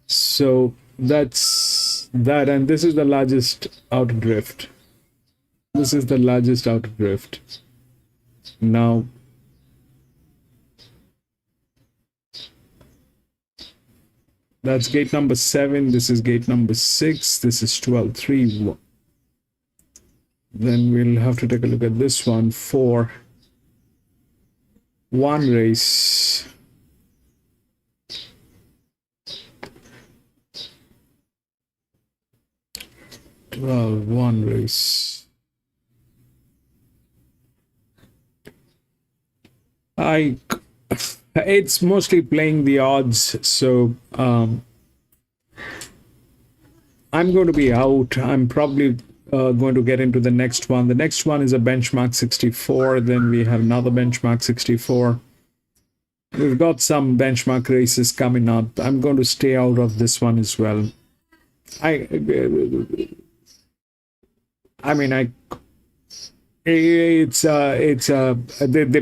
So that's that, and this is the largest outer drift. This is the largest outer drift. Now, that's gate number 7. This is gate number 6. This is 12-3. Then we'll have to take a look at this one. 4. 1 race. Well, 1 race. It's mostly playing the odds, so I'm going to be out. I'm probably going to get into the next one. The next one is a benchmark 64. Then we have another benchmark 64. We've got some benchmark races coming up. I'm going to stay out of this one as well. They're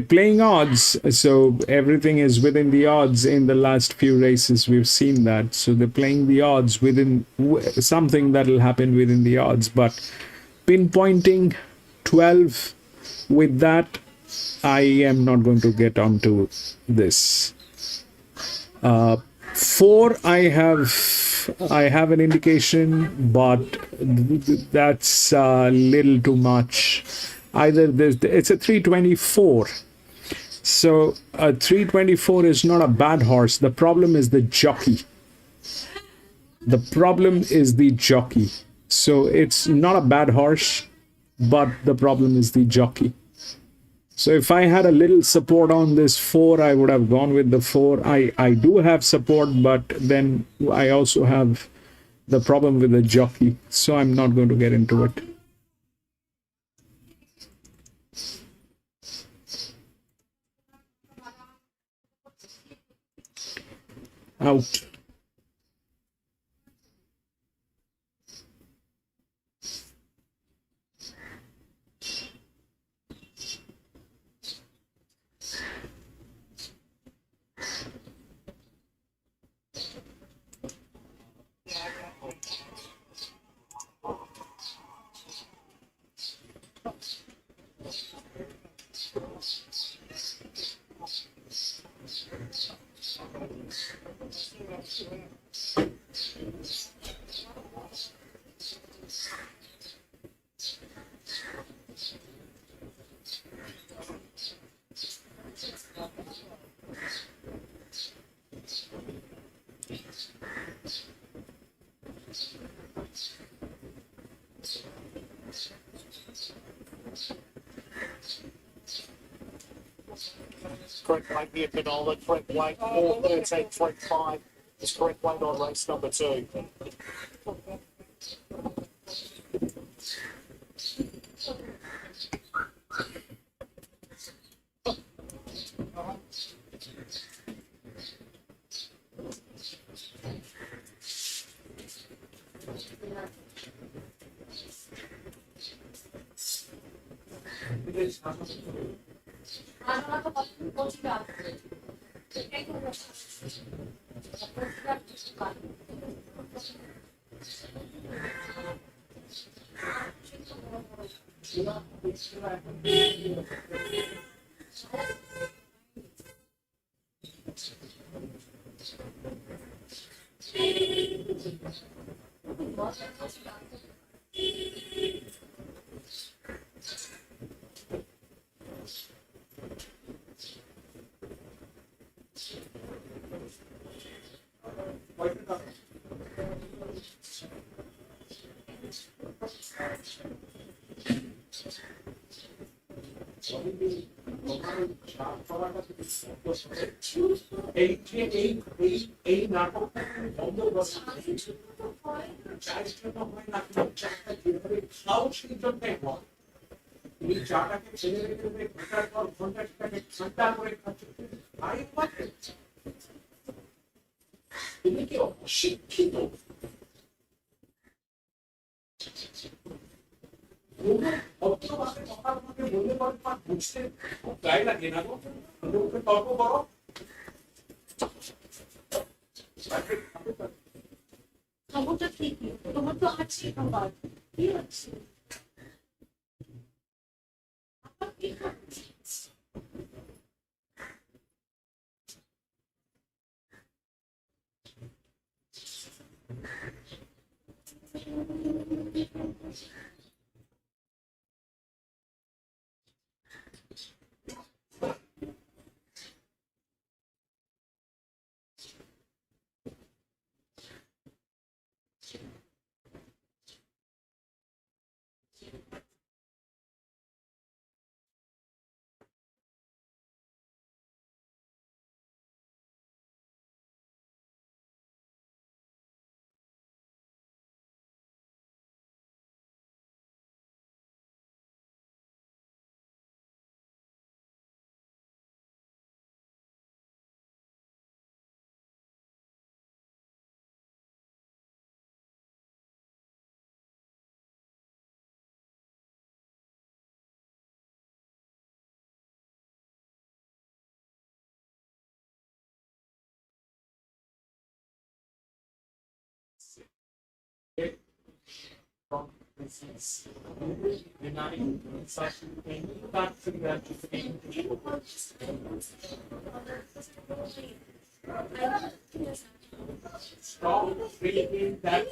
playing odds, so everything is within the odds. In the last few races we've seen that, so they're playing the odds within something that will happen within the odds. But pinpointing 12 with that, I am not going to get onto this. 4, I have an indication, but that's a little too much. Either it's a 324. So a 324 is not a bad horse. The problem is the jockey. The problem is the jockey. So it's not a bad horse, but the problem is the jockey. So if I had a little support on this 4, I would have gone with the 4. I do have support, but then I also have the problem with the jockey. So I'm not going to get into it. Out. Correct weight here, Canola. Correct weight, 4:13.35 is correct weight on race number 2. এই নাটক বন্ধ চায়ের জন্য হয় না, চাটা যেভাবে খাও সেই জন্যই হয়। তুমি চাটাকে ছেড়ে রেখে ঘন্টার পর ঘন্টা সেটাকে ঠান্ডা করে খাচ্ছ, তুমি কি অশিক্ষিত? ভদ্রভাবে কথা তোমাকে বললে পরে তোমার বুঝতে খুব গায়ে লাগে না গো, তর্ক করো। খবরটা ঠিক তোমার তো আছে খাবার কি হচ্ছে Stop breathing that.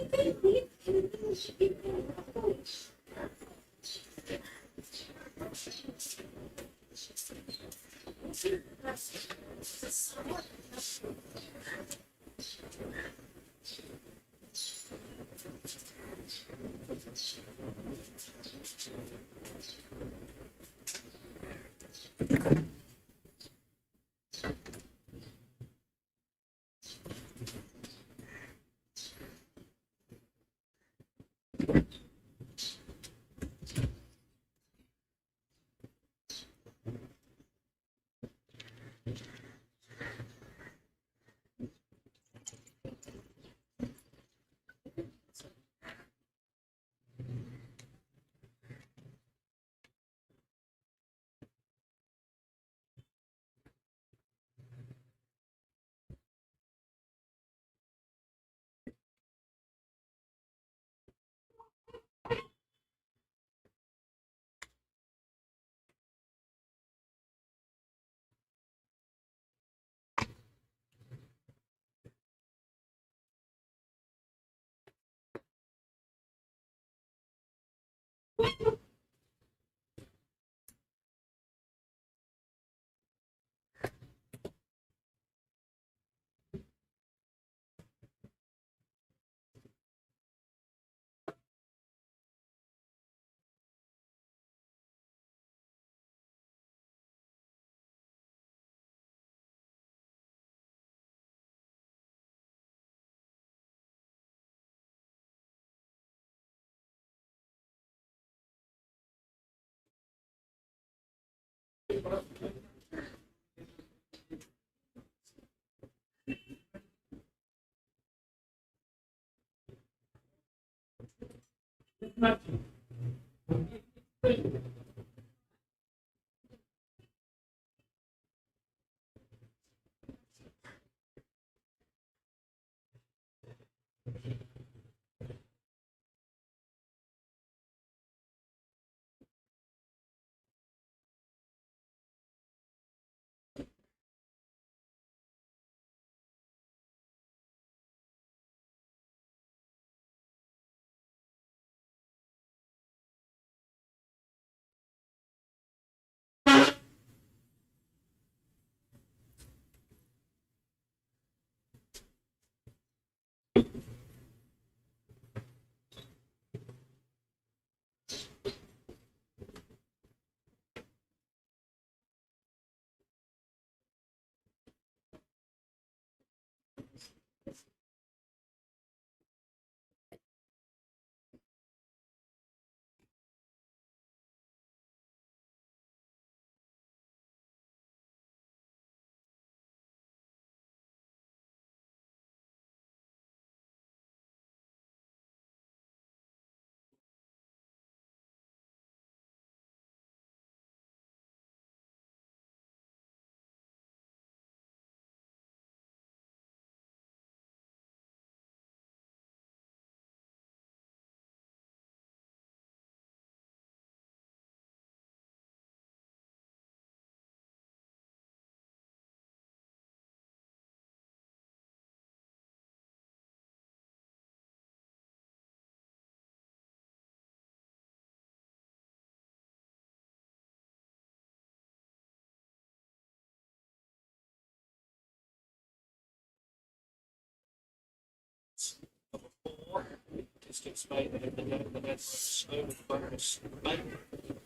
Grandstand Spade ahead the go, but that's over the bonus maiden.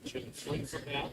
2-3 from now.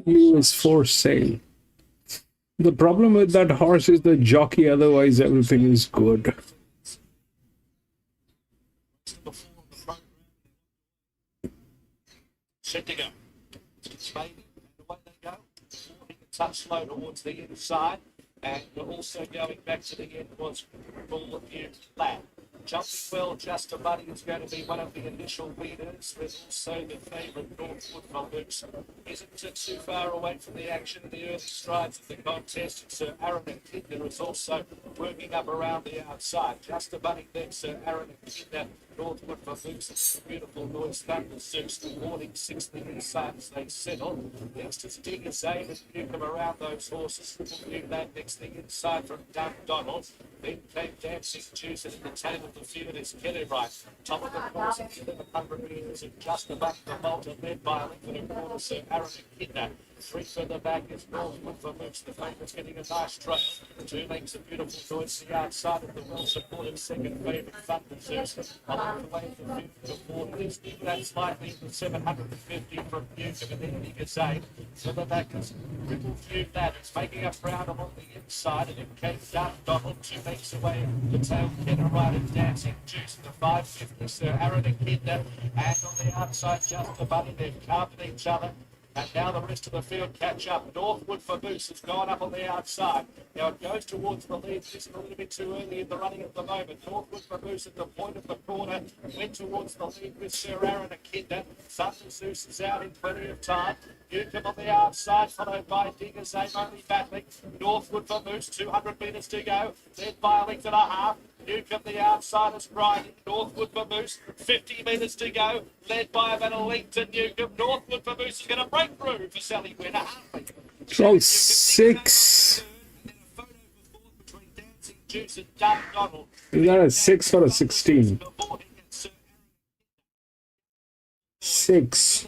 You is for sale. The problem with that horse is the jockey, otherwise everything is good. Set to go. Spade, and away they go. He can touch slow towards the inside, and also going back to the end was Bull View Flat. Jumping well, Just a Buddy is going to be one of the initial leaders. There's also the favourite Northwood from Luke's. Isn't too far away from the action in the early strides of the contest. Sir Aaron and Kinder is also working up around the outside. Just a Buddy then Sir Aaron and Kinder. Northwood from Luke's. Beautiful noise. Thunder Zeus. The warning 6 the inside as they settle. Next is Digger's Aim and Newcomb around those horses. New that next thing inside from Doug Donald. Then came Dancing Juice, and in the tail of the field is Kelly Wright. Top of the course at 1100 metres, and just above the Malta, led by a length and a quarter, Sir Aaron and Kinder. 3 further back is Northwood for Moots. The favourite's getting a nice trail. 2 lengths of beautiful noise the outside of the well-supported second favourite, Thunder Zeus. Along the way for 5th to 4th is England, slightly to 750 from Newcomb, and then Digger's Aim. Further back is Ripple View that is making up ground along the inside, and it came down Donald 2 lengths away. The tail Kenner Right and Dancing Juice to 550, Sir Aaron and Kinder. And on the outside, just a buddy, they've carved each other. And now the rest of the field catch up. Northwood for Moose has gone up on the outside. Now it goes towards the lead. This is a little bit too early in the running at the moment. Northwood for Moose at the point of the corner. Went towards the lead with Sir Aaron Akinda. Thunder Zeus is out in plenty of time. Newcomb on the outside, followed by Diggers. Aim only battling. Northwood for Moose, 200 metres to go. Led by a length and a half. Newcomb the outside is grinding. Northwood for Moose, 50 metres to go. Led by about a length to Newcomb. Northwood for Moose is going to break through for Sally Winner. 12-6. Juice and Doug Donald. Is that a 6 or a 16? 6.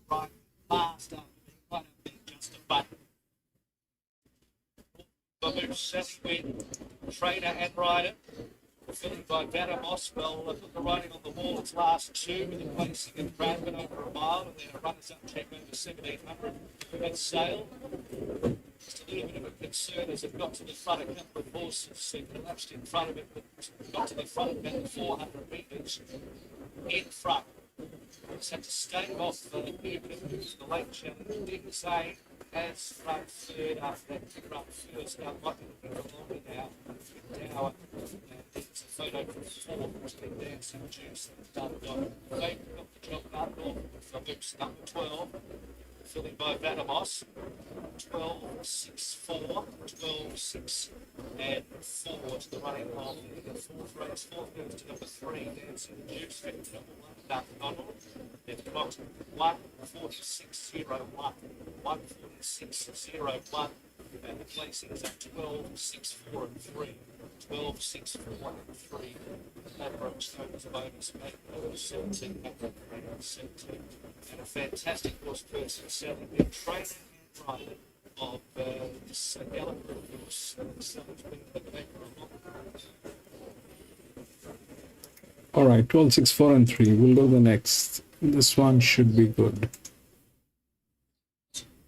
Right, last up. Quite a bit just a button. Babu, Sally Wynn, trainer and rider. Filling by Vanna Moss. Well, put the writing on the wall. Its last two with a placing in Bradford over a mile, and then a runners up check over 1700 at Sale. Just a little bit of a concern as it got to the front. A couple of horses collapsed in front of it, but got to the front about 400 metres in front. Just had to stave off Newcomb, who's the late challenge. Diggers A has run third after that big run first. Now, might be looking for longer now. Dower, and it's a photo from four, who's been dancing juice and done dog. They got the job done off for Luke's number 12. Filling by Vanamos, 12-6-4, 12-6 and 4 to the running line. The fourth race, fourth goes to number 3, Dancing Juice, fifth number 1, Duck Donald. They've got 146.01, 146.01, and the placing is at 12-6-4 and 3. 12-6-4 and 3. That approach though was a bonus mate over 17, 17. And a fantastic horse person selling the trainer and rider of this Gallagher horse selling been the back for a long time. All right, 12-6-4 and 3. We'll go the next. This one should be good.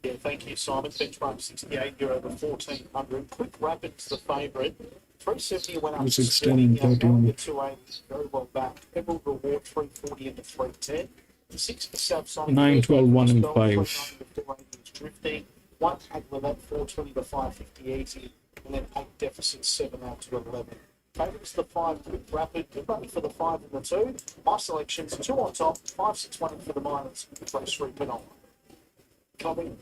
Yeah, thank you, Simon. Benchmark 68, you're over 1400. Quick Rapid's the favourite. 370 went up 16 and 13. 280 very well back. Emerald Reward 340 into 310. 6 for Subsonic. 9, 12, 1 and 5. 280 drifting. 1 Aglet at 420 to 550 easy. And then 8 deficit 7 out to 11. Favourites the 5 Quick Rapid. Good money for the 5 and the 2. My selections 2 on top. 5, 6, 1 for the minors. Race 3 Penal. Coming.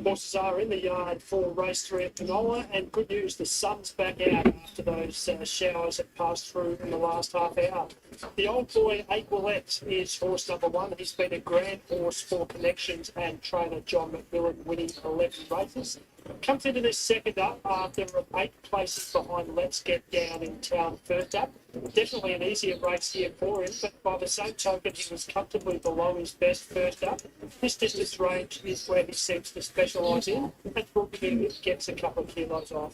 Horses are in the yard for race 3 at Penola, and good news, the sun's back out after those showers that passed through in the last half hour. The old boy Aquilette is horse number 1. He's been a grand horse for Connections and trainer John McMillan, winning 11 races. Comes into this second up after 8 places behind Let's Get Down in town first up. Definitely an easier race here for him, but by the same token, he was comfortably below his best first up. This distance range is where he seems to specialise in, and probably gets a couple of kilos off.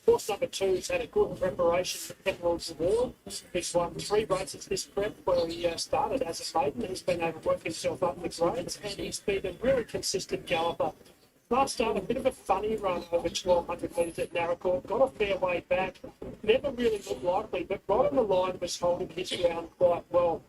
Horse number 2's had a good preparation for Emerald's Award. He's won 3 races this prep where he started as a maiden. He's been able to work himself up the grades, and he's been a really consistent galloper. Last start, a bit of a funny run over 1,200 metres at Narracourt. Got a fair way back. Never really looked likely, but right on the line was holding his ground quite well.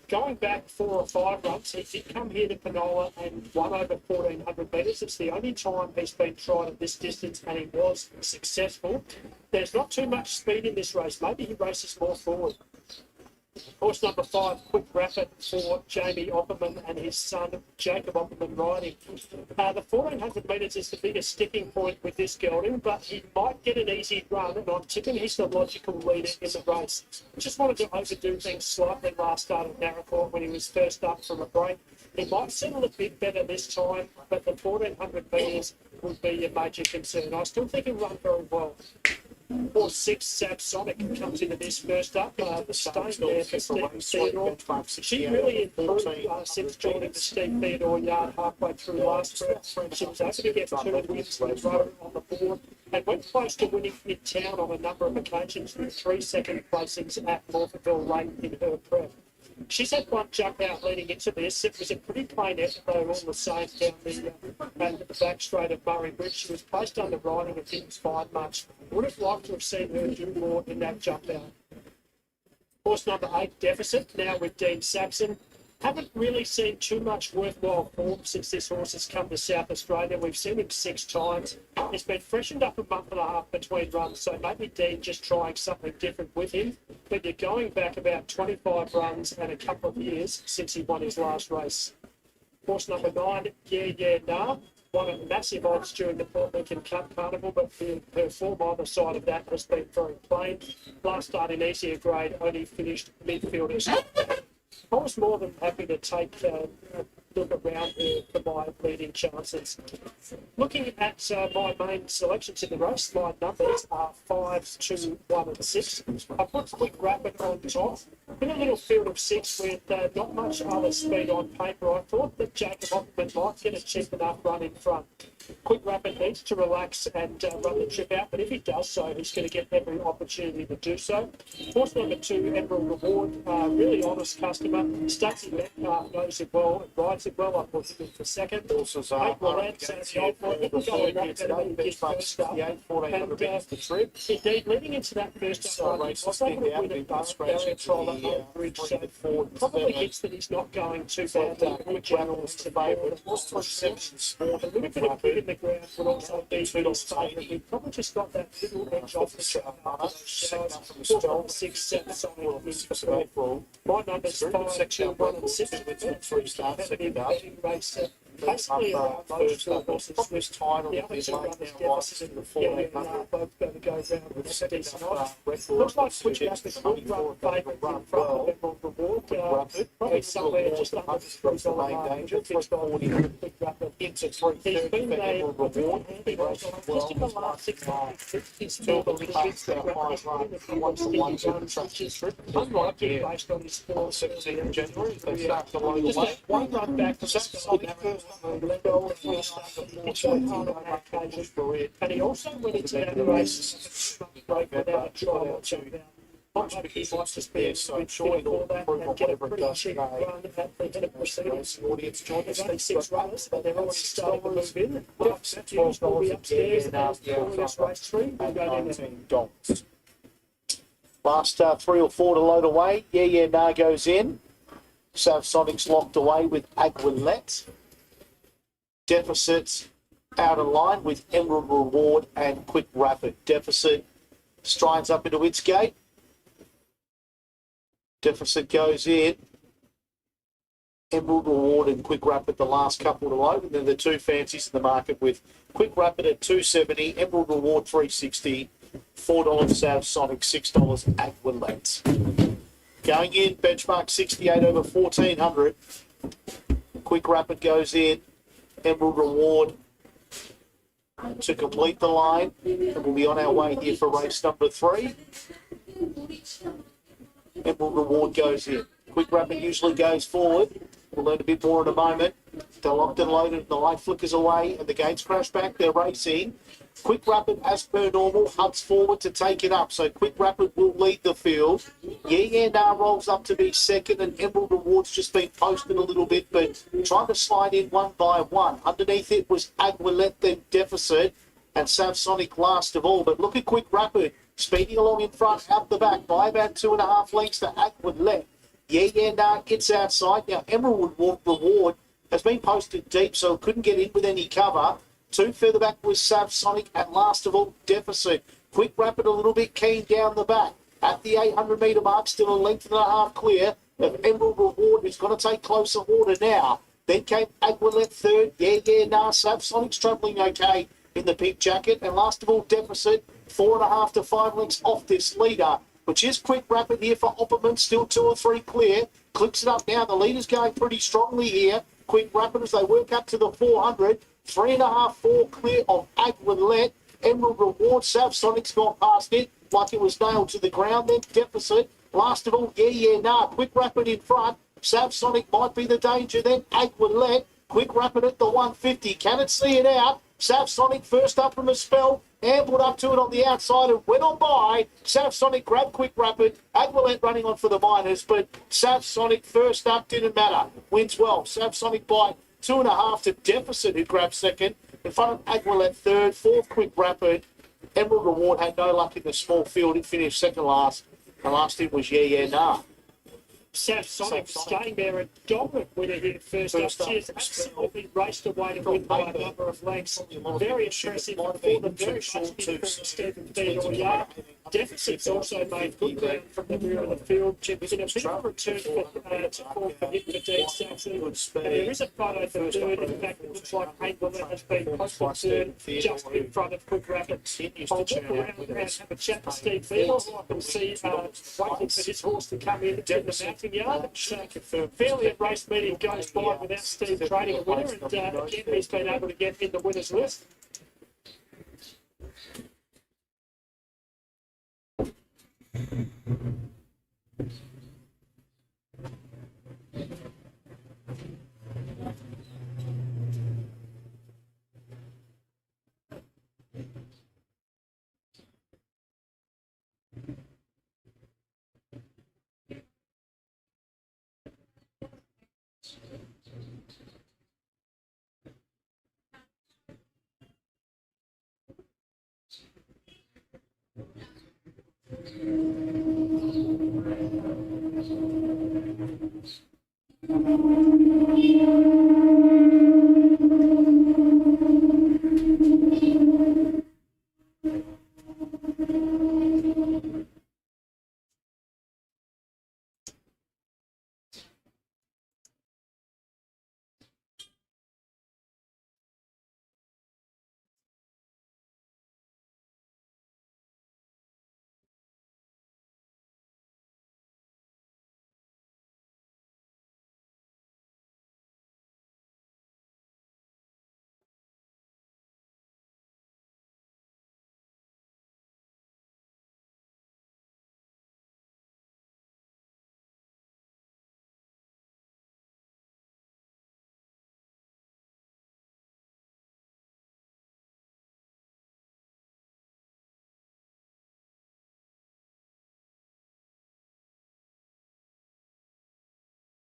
Going back 4 or 5 runs, he did come here to Penola and won over 1,400 metres. It's the only time he's been tried at this distance, and he was successful. There's not too much speed in this race. Maybe he races more forward. Horse number 5, Quick Rapid for Jamie Opperman and his son Jacob Opperman riding. The 1,400 metres is the biggest sticking point with this gelding, but he might get an easy run, and I'm tipping he's the logical leader in the race. Just wanted to overdo things slightly last start at Narracourt when he was first up from a break. He might settle a bit better this time, but the 1,400 metres would be a major concern. I still think he'll run very well. Or 6, Sonic comes into this first up. Staying there for Steve Theodore. She really improved since joining the Steve Theodore yard halfway through last prep. She was able to get 2 wins in a row on the board and went close to winning in town on a number of occasions with 3 second placings at Morphettville late in her prep. She's had one jump out leading into this. It was a pretty plain effort, though, all the same, down the back straight of Murray Bridge. She was placed under riding and didn't find much. Would have liked to have seen her do more in that jump out. Horse number 8, Deficit, now with Dean Saxon. Haven't really seen too much worthwhile form since this horse has come to South Australia. We've seen him 6 times. It's been freshened up a month and a half between runs, so maybe Dean just trying something different with him. But you're going back about 25 runs and a couple of years since he won his last race. Horse number 9, Yeah, Nah. Won at massive odds during the Port Lincoln Cup Carnival, but her form either side of that has been very plain. Last start in easier grade only finished midfielders. I was more than happy to take a look around here for my leading chances. Looking at my main selections in the race, my numbers are 5, 2, 1 and 6. I put Quick Rapid on top. In a little field of 6 with not much other speed on paper, I thought that Jacob Opperman might get a cheap enough run in front. Quick Rapid needs to relax and run the trip out, but if he does so, he's going to get every opportunity to do so. Horse number 2, Emerald Reward, really honest customer. Stutzy Metcalf knows it well and rides it well. I put him in for second. Horses are the trip. Indeed, leading into that first run, he was able to win at barrier trial at Bridge, so probably hits that he's not going too badly. Which animals to favourite. A little bit of food in the ground would also be to his favourite. He probably just got that little edge off the track. 6, 7, something. My numbers 5, 2, 1 and 6. Basically, most horses with the other 2 runners deficit and both going to go round with a decent odds. Looks like Switch Rapid will run favourite in front of Emerald Reward. Probably somewhere just under the $3 mark. Fixed on Quick Rapid. He's been a reward just in the last 6 months. He's filled a little bit Quick Rapid in the which is unlikely based on his form. 17 January, they start to load Just away. one run back to and he also went into that race without a trial or something. He wants to spend so surely for that and get a pretty cheap run at the head of proceedings. There's only 6 runners, but they're already starting to move in. Deficit will be upstairs for this race 3. We'll go down there. Last 3 or 4 to load away. Yeah, Nah goes in. Sav Sonic's locked away with Aguilette. Deficit out of line with Emerald Reward and Quick Rapid. Deficit strides up into its gate. Deficit goes in. Emerald Reward and Quick Rapid the last couple to load, and then the 2 fancies in the market with Quick Rapid at $2.70, Emerald Reward $3.60, $4 Sav Sonic, $6 Aguilette. Going in, benchmark 68 over 1400. Quick Rapid goes in. Emerald Reward to complete the line. And we'll be on our way here for race number 3. Emerald Reward goes in. Quick Rapid usually goes forward. We'll learn a bit more in a moment. They're locked and loaded. The light flickers away and the gates crash back. They're racing. Quick Rapid, as per normal, hunts forward to take it up. So Quick Rapid will lead the field. Yeah, Nah rolls up to be second, and Emerald Reward's just been posted a little bit, but trying to slide in one by one. Underneath it was Aguilette, then Deficit, and Sav Sonic last of all. But look at Quick Rapid, speeding along in front, out the back, by about 2.5 lengths to Aguilette. Yeah, Nah gets outside. Now, Emerald Reward has been posted deep, so it couldn't get in with any cover. 2 further back was Sav Sonic, and last of all, Deficit. Quick Rapid a little bit keen down the back. At the 800 metre mark, still a length and a half clear of Emerald Reward, who's going to take closer order now. Then came Aguilette third. Yeah, Nah. Sav Sonic's travelling okay in the pink jacket. And last of all, Deficit, 4.5 to 5 lengths off this leader, which is Quick Rapid here for Opperman. Still 2 or 3 clear. Clicks it up now. The leader's going pretty strongly here. Quick Rapid as they work up to the 400. 3.5, 4 clear of Aguilette. Emerald Reward, Sav Sonic's gone past it like it was nailed to the ground. Then Deficit. Last of all, nah. Quick Rapid in front. Sav Sonic might be the danger then. Aqualet. Quick Rapid at the 150. Can it see it out? Sav Sonic first up from a spell. Ambled up to it on the outside and went on by. Sav Sonic grabbed Quick Rapid. Aqualet running on for the minors, but Sav Sonic first up didn't matter. Wins well. Sav Sonic by 2.5 to Deficit, who grabbed second. In front of Aqualet third. Fourth, Quick Rapid. Emerald Reward had no luck in the small field. It finished second last. And last in was nah. Sav Sonic staying there, a dominant winner here first up. She has absolutely raced away to win by a number of lengths. Very impressive for the very much from Stephen Theodore. Deficit's also made good ground from the rear of the field. In a bit of a return for him for Dean Saxon. And there is a photo for third. In fact, it looks like Angela has been posted third just in front of Quick Rapid. I'll walk around and have a chat to Steve Theodore. I can see waiting for his horse to come in to the mountain yard. Fairly a race meeting goes by without Steve trading a winner. And again, he's been able to get in the winners list.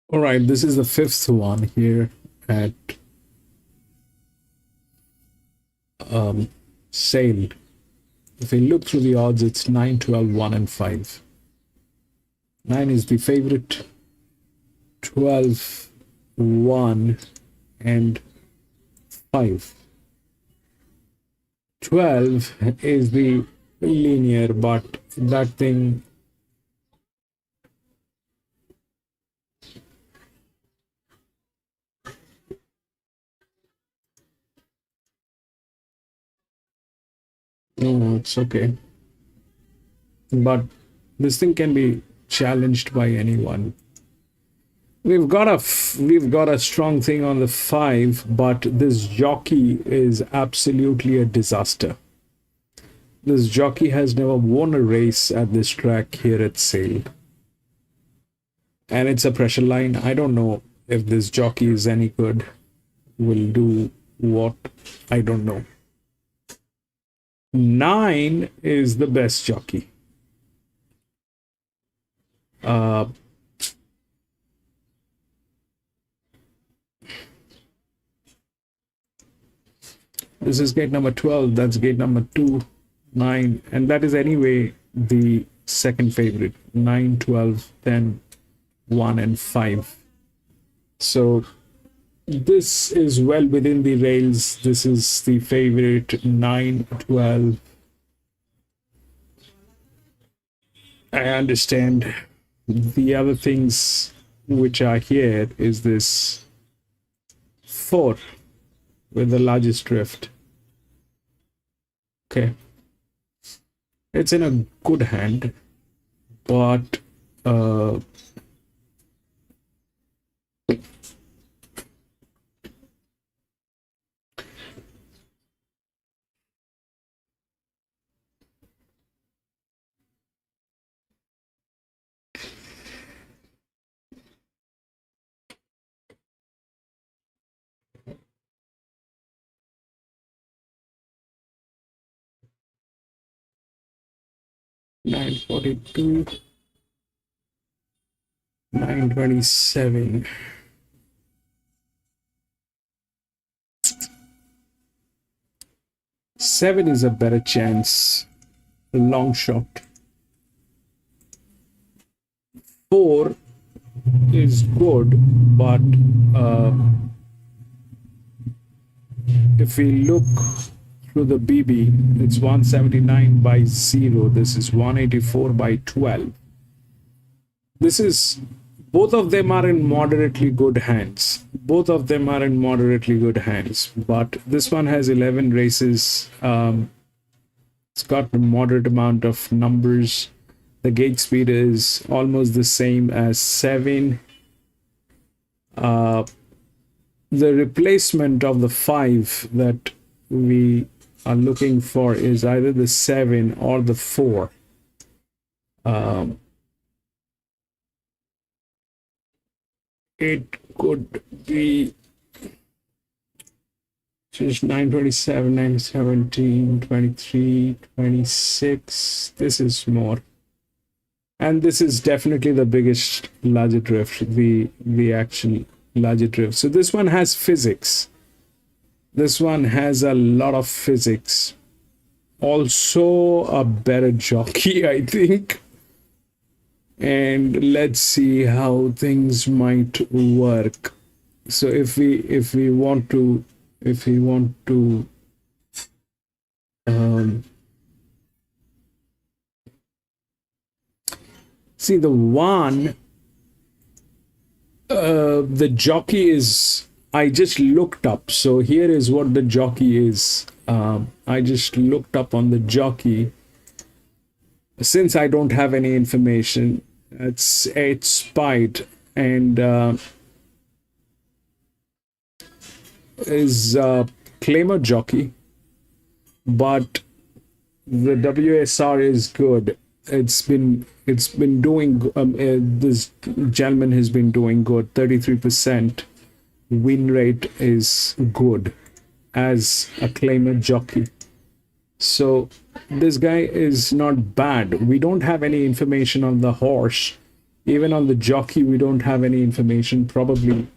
All right, this is the fifth one here at Sale. If we look through the odds, it's 9, 12, 1, and 5. 9 is the favorite, 12, 1, and 5. 12 is the linear, but that thing no, it's okay. But this thing can be challenged by anyone. We've got a strong thing on the 5, but this jockey is absolutely a disaster. This jockey has never won a race at this track here at Sale. And it's a pressure line. I don't know if this jockey is any good. Will do what? I don't know. 9 is the best jockey. This is gate number 12. That's gate number 2, 9. And that is anyway the second favorite. 9, 12, 10, 1, and 5. So this is well within the rails. This is the favorite, 9, 12. I understand. The other things which are here is this 4 with the largest drift. Okay. It's in a good hand, but 942, 927. Seven is a better chance. A long shot. 4 is good, but if we look through the BB, it's 179 by 0. This is 184 by 12. This is, both of them are in moderately good hands. Both of them are in moderately good hands, but this one has 11 races. It's got a moderate amount of numbers. The gate speed is almost the same as 7. The replacement of the 5 that we are looking for is either the 7 or the 4. It could be just 927, 917, 23, 26. This is more. And this is definitely the biggest larger drift, the actual larger drift. So this one has physics. This one has a lot of physics. Also a better jockey, I think. And let's see how things might work. So if we want to see the one, the jockey is, I just looked up. So here is what the jockey is. I just looked up on the jockey. Since I don't have any information, it's spied and is claimer jockey, but the WSR is good. It's been doing this gentleman has been doing good. 33% win rate is good as a claimer jockey. So this guy is not bad. We don't have any information on the horse. Even on the jockey, we don't have any information. Probably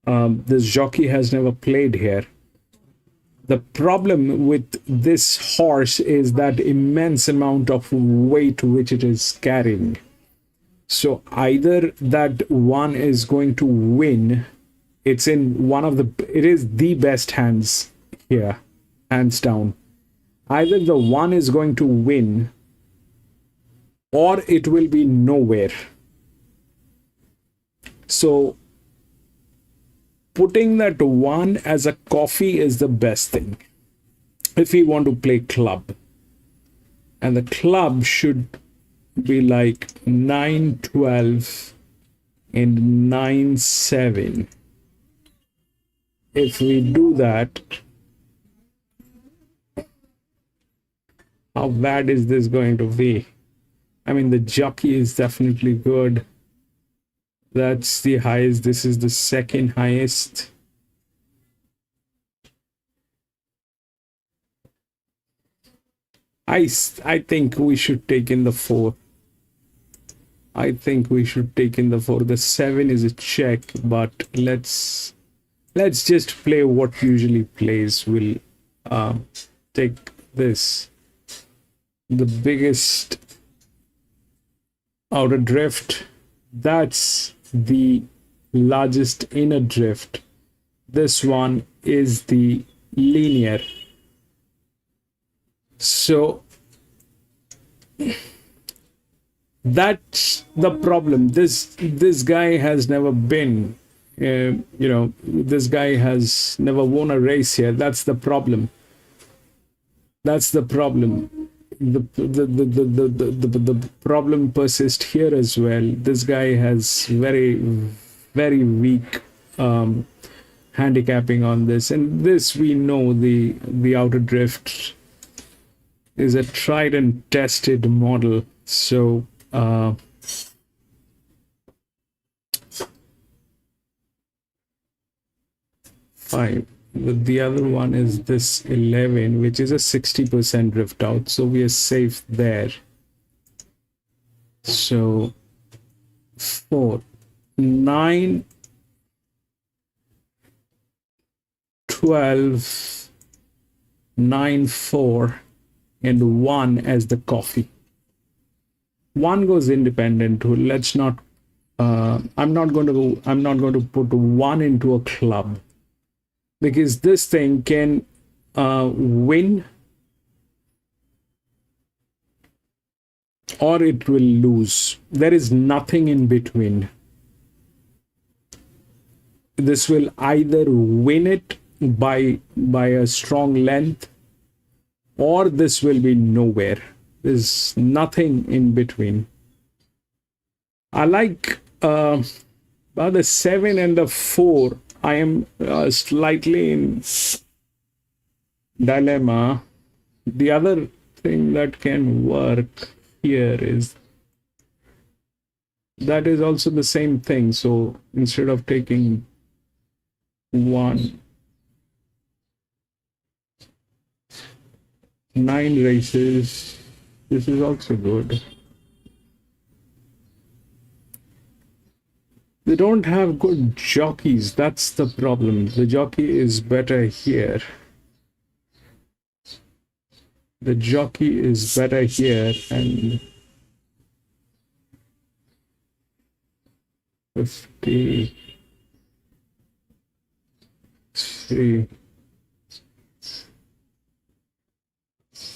this jockey has never played here. The problem with this horse is that immense amount of weight which it is carrying. So either that one is going to win. It's in one of the, it is the best hands here, hands down. Either the one is going to win or it will be nowhere. So putting that one as a coffee is the best thing if we want to play club. And the club should be like 9-12 and 9-7. If we do that, how bad is this going to be? I mean, the jockey is definitely good. That's the highest. This is the second highest. I think we should take in the 4. I think we should take in the 4. The 7 is a check, but let's just play what usually plays. We'll take this. The biggest outer drift. That's the largest inner drift. This one is the linear. So that's the problem. This guy has never been, this guy has never won a race here. That's the problem. That's the problem. The problem persists here as well. This guy has very, very weak handicapping on this, and this we know the outer drift is a tried and tested model. So 5. The other one is this 11, which is a 60% drift out, so we are safe there. So 4, 9, 12, 9, 4, and 1 as the coffee. 1 goes independent. Let's not. I'm not going to put 1 into a club, because this thing can win or it will lose. There is nothing in between. This will either win it by a strong length, or this will be nowhere. There's nothing in between. I like about the 7 and the 4. I am slightly in dilemma. The other thing that can work here is that is also the same thing. So instead of taking 1, 9 races, this is also good. They don't have good jockeys. That's the problem. The jockey is better here. The jockey is better here, and 53.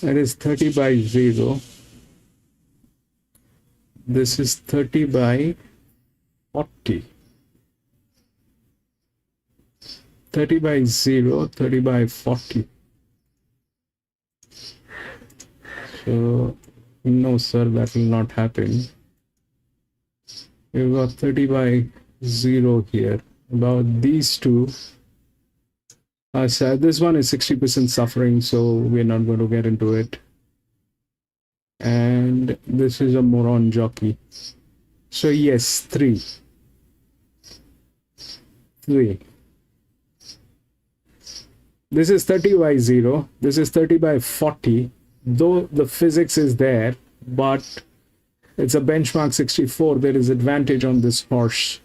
That is 30 by 0. This is 30 by 40. 30 by 0, 30 by 40. So, no sir, that will not happen. We've got 30 by 0 here. About these two. So this one is 60% suffering, so we're not going to get into it. And this is a moron jockey. So yes, 3. This is 30 by 0. This is 30 by 40. Though the physics is there, but it's a benchmark 64. There is advantage on this horse.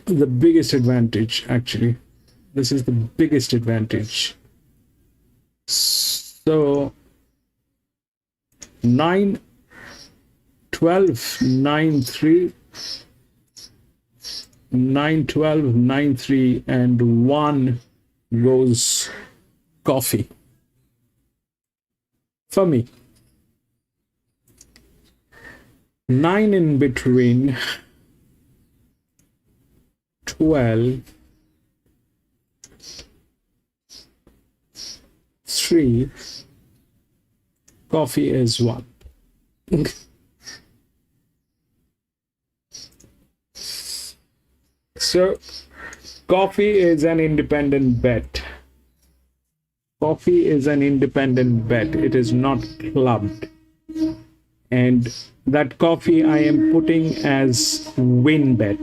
The biggest advantage, actually. This is the biggest advantage. So 9, 12, 9, 3, 9, 12, 9, 3, and 1 goes coffee for me. 9 in between, 12, 3, coffee is 1. So coffee is an independent bet. Coffee is an independent bet. It is not clubbed. And that coffee I am putting as win bet.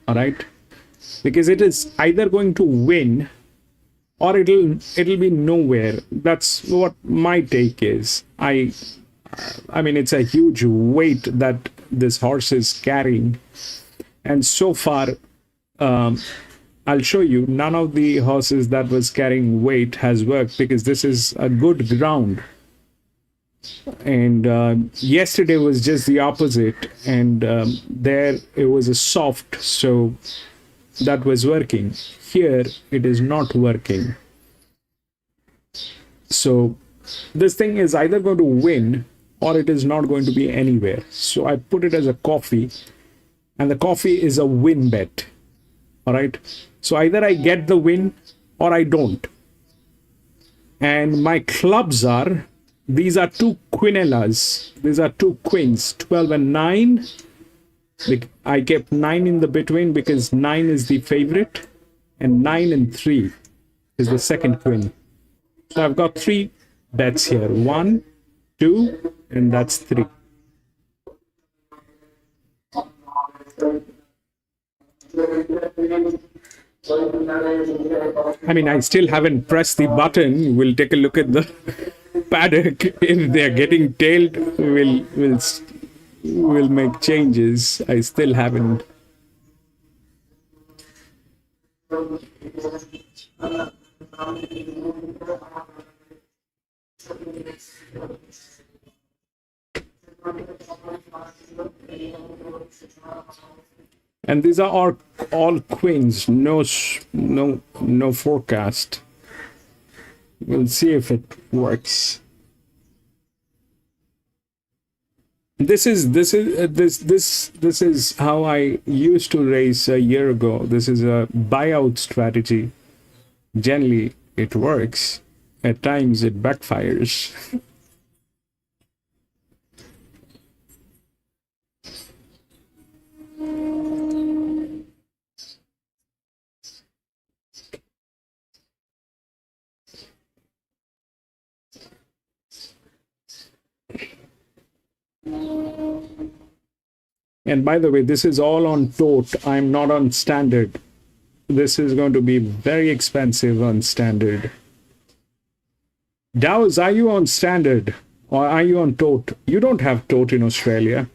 All right. Because it is either going to win or it'll be nowhere. That's what my take is. I mean, it's a huge weight that this horse is carrying. And so far, I'll show you, none of the horses that was carrying weight has worked, because this is a good ground. And yesterday was just the opposite, and there it was a soft, so that was working. Here it is not working. So this thing is either going to win or it is not going to be anywhere. So I put it as a coffee, and the coffee is a win bet. All right. So either I get the win or I don't. And my clubs are, these are 2 quinellas. These are 2 queens, 12 and 9. I kept 9 in the between because 9 is the favorite, and 9 and 3 is the second queen. So I've got 3 bets here. 1, 2, and that's 3. I mean, I still haven't pressed the button. We'll take a look at the paddock. If they're getting tailed, we'll will make changes. I still haven't. And these are all queens, no forecast. We'll see if it works. This is how I used to race a year ago. This is a buyout strategy. Generally, it works. At times, it backfires. And by the way, this is all on tote. I'm not on standard. This is going to be very expensive on standard. Dow's, are you on standard or are you on tote? You don't have tote in Australia.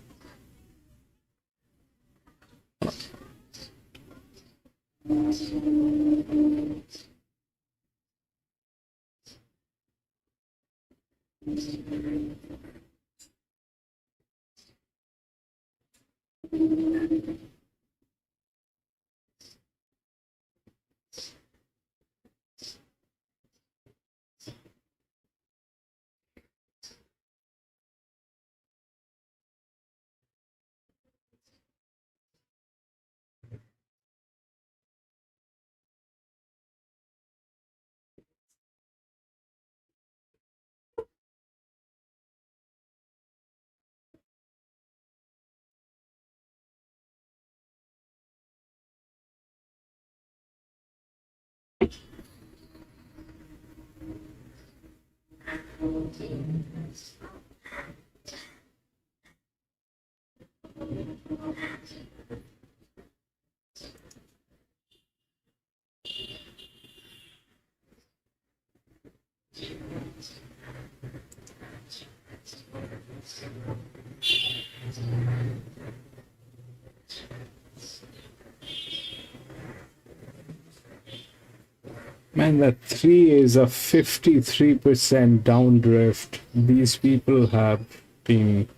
Man, that 3 is a 53% downdrift. These people have been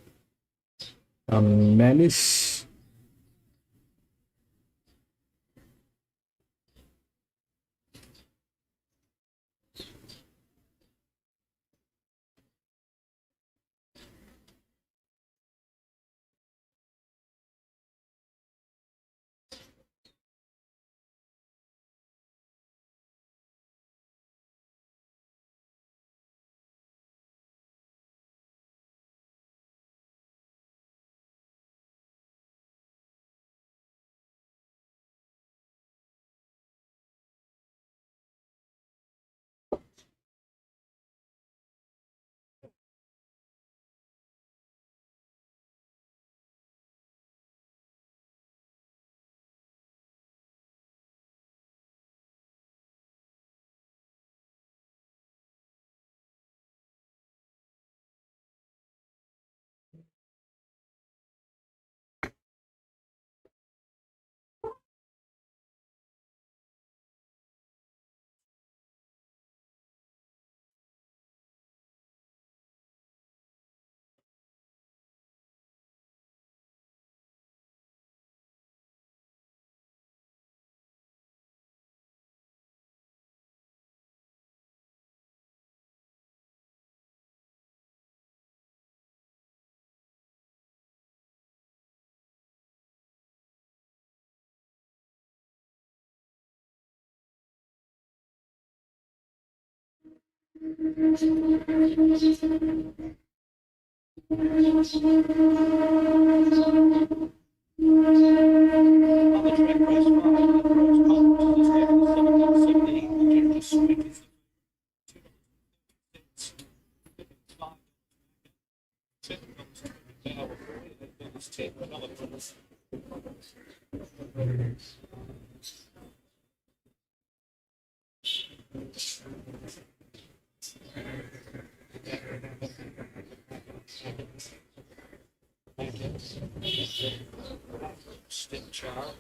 a menace. Stepchild.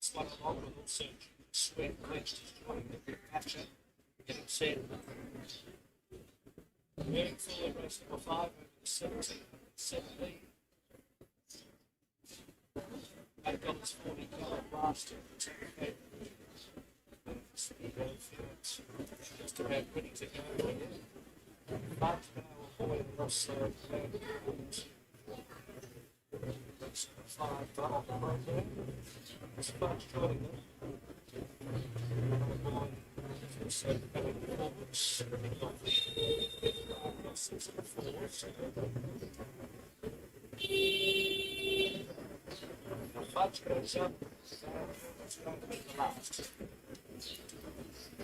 It's like a lot of also sweat clenched his joint a bit matcher, getting set. Moving forward, race number 5 over the 17, 17. $8.40 last in the 10K. Speedo Fields just about ready to go again. But now boy also race number 5 double right there. Sponge joining them. So going forwards, picking off the 6 and 4. So the fudge goes up, it's going to be the last.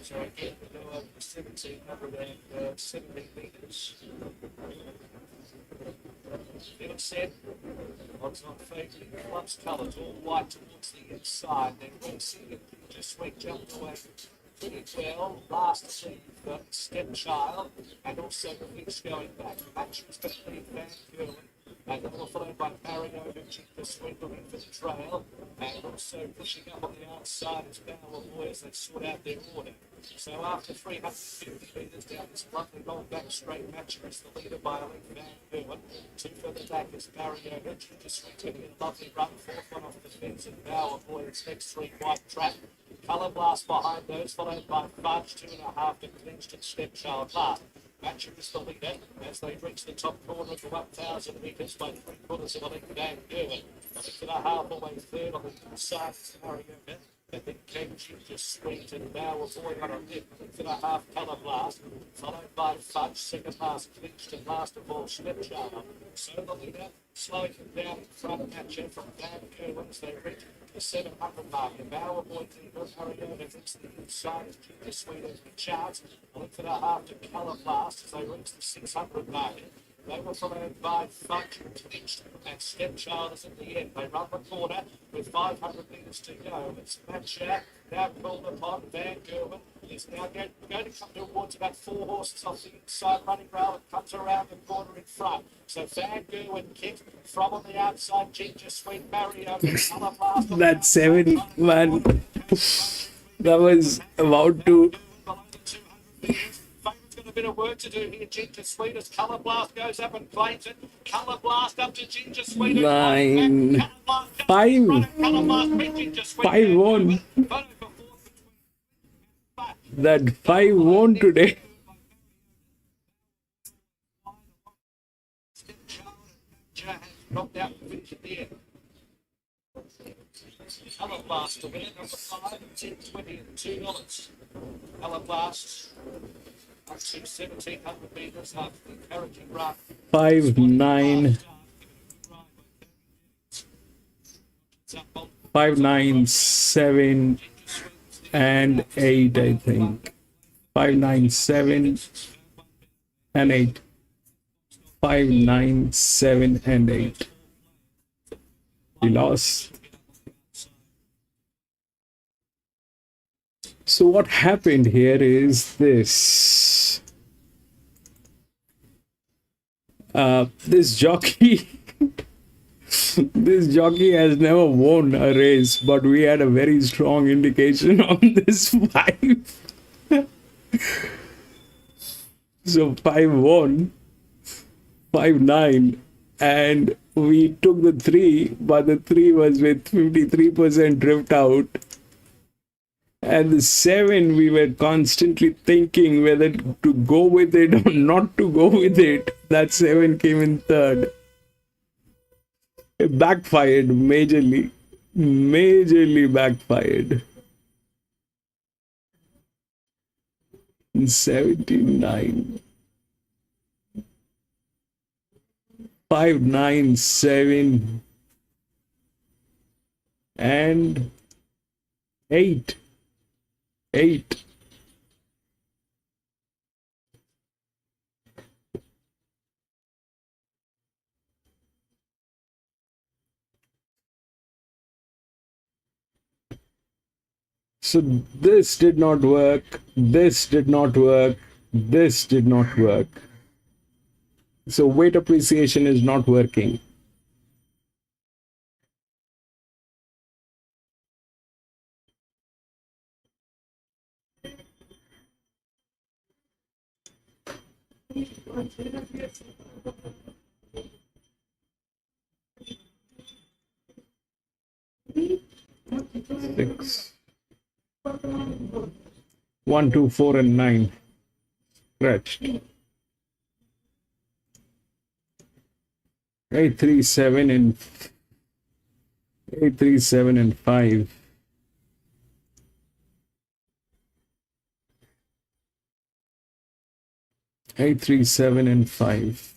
So again, we go over the 1770 metres. Field set, odds on favouring clubs coloured, all white towards the inside. Then racing and just went jumped away pretty well. Last lead for Stepchild, and also the Fix going back. Matching's going to lead Van Gerwen, and all followed by Mario, who checked the swing looking for the trail, and also pushing up on the outside is Bower Boys. They sort out their order. So after 350 metres down this lovely long back straight, Matcher is the leader by a length. Van Gerwen. 2 further back is Mario, who just went taking a lovely run. 4th one off the fence, and Bower Boys next 3 white trap. Colour Blast behind those, followed by Fudge, 2.5 to clinched and Stepchild last. Matcher is the leader as they reach the top corner of the 1,000 metres by 3/4 of a length. Van Gerwen. I think they're halfway third on the inside is Mario. And then came Ginger Sweet and Bower Boy on a lip for the half Colour Blast, followed by Fudge, second last clinched, and last of all Stepchild. So the leader slowing him down in front Matcher from Van Gerwen as they reach the 700 mark. And Bower Boy leader Mario reaches the inside as Ginger Sweet over the charts. A length and a half to Colour Blast as they reach the 600 mark. They were followed by Fudge, clinched, and Stepchild is at the end. They run the corner with 500 metres to go. It's Matcher now called upon. Van Gerwen is now going to come towards about 4 horses off the inside running rail and comes around the corner in front. So Van Gerwen kicked from on the outside. Ginger Sweet, Mario, Colour Blast. That 7-1 that was about to a bit of work to do here. Ginger Sweet as Colour Blast goes up and claims it. Colour Blast up to Ginger Sweet. 9, 5, Colour Blast beat Ginger Sweet. 5 won. Photo for fourth. That 5 won today. Has dropped out to finish at the end. Colour Blast to win it. Number 5, 10, 20 and $2. Colour Blast up to 1,700 metres after the encouraging run. 5, 9, 5, 9, 7, and 8, I think. 5, 9, 7, and 8. 5, 9, 7, and 8. We lost. So what happened here is this. This jockey this jockey has never won a race, but we had a very strong indication on this 5. So 5 won, 5, 9, and we took the 3, but the 3 was with 53% drift out. And the 7, we were constantly thinking whether to go with it or not to go with it. That 7 came in third. It backfired majorly. Majorly backfired. 79. 5, 9, 7, and 8. 8. So this did not work, this did not work, this did not work. So weight appreciation is not working. Six. 1, 2, 4, and 9. Scratched. 8, 3, 7, and 8, 3, 7, and 5. 8, 3, 7, and 5.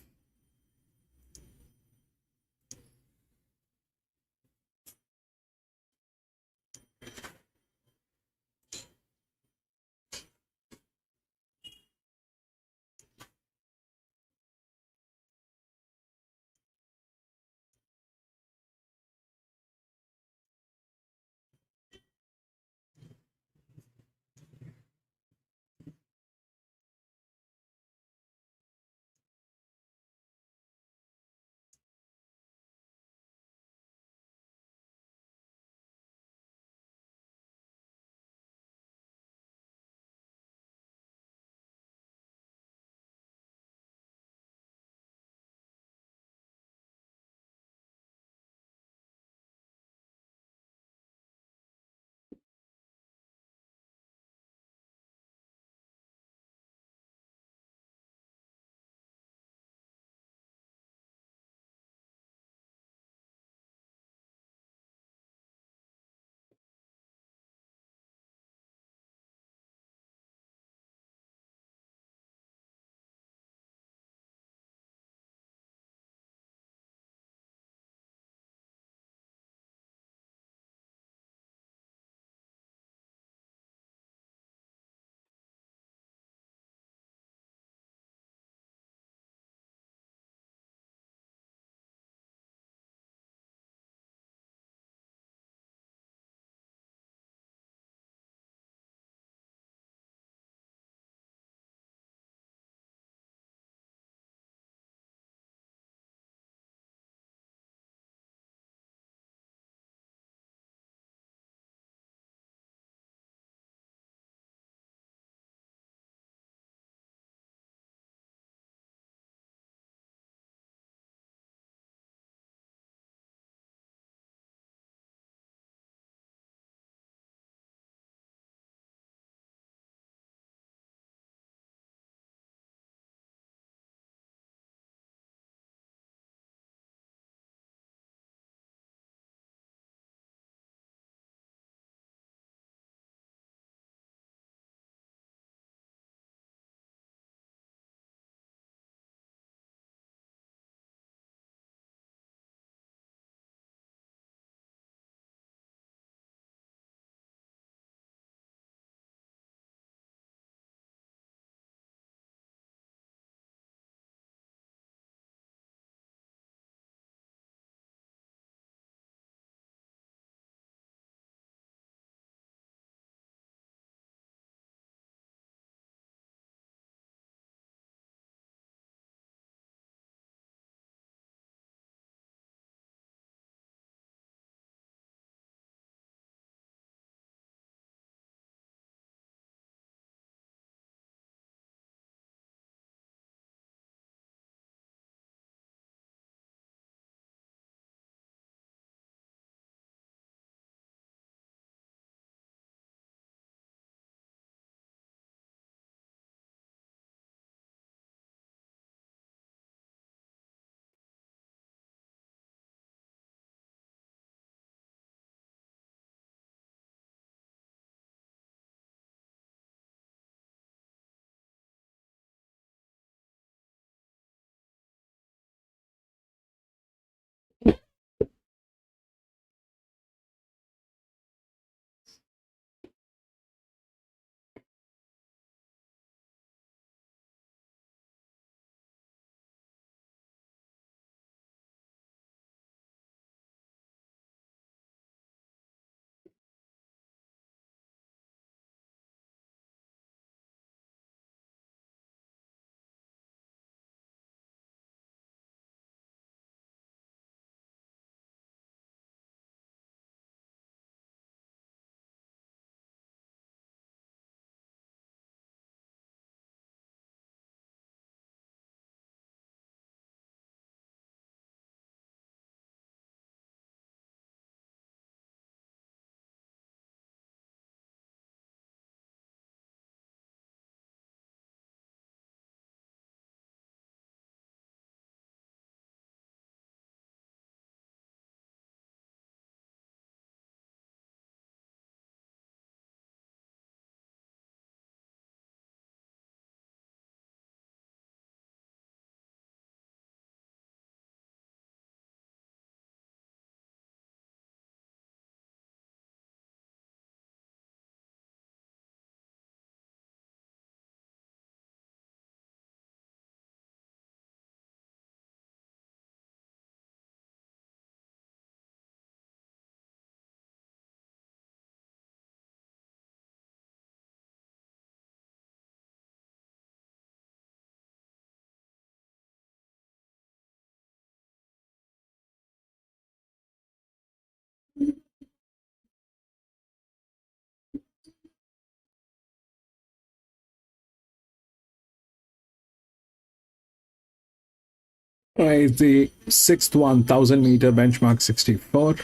It's the sixth 1,000-meter benchmark 64.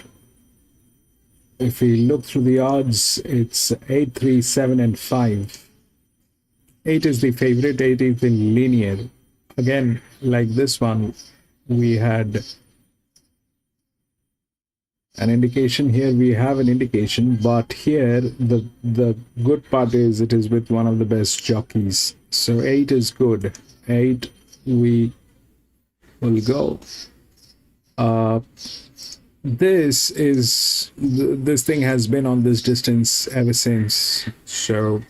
If we look through the odds, it's 8, 3, 7, and 5. 8 is the favorite, 8 is the linear. Again, like this one, we had an indication. Here we have an indication, but here the good part is it is with one of the best jockeys. So 8 is good. 8 we will go. This thing has been on this distance ever since. So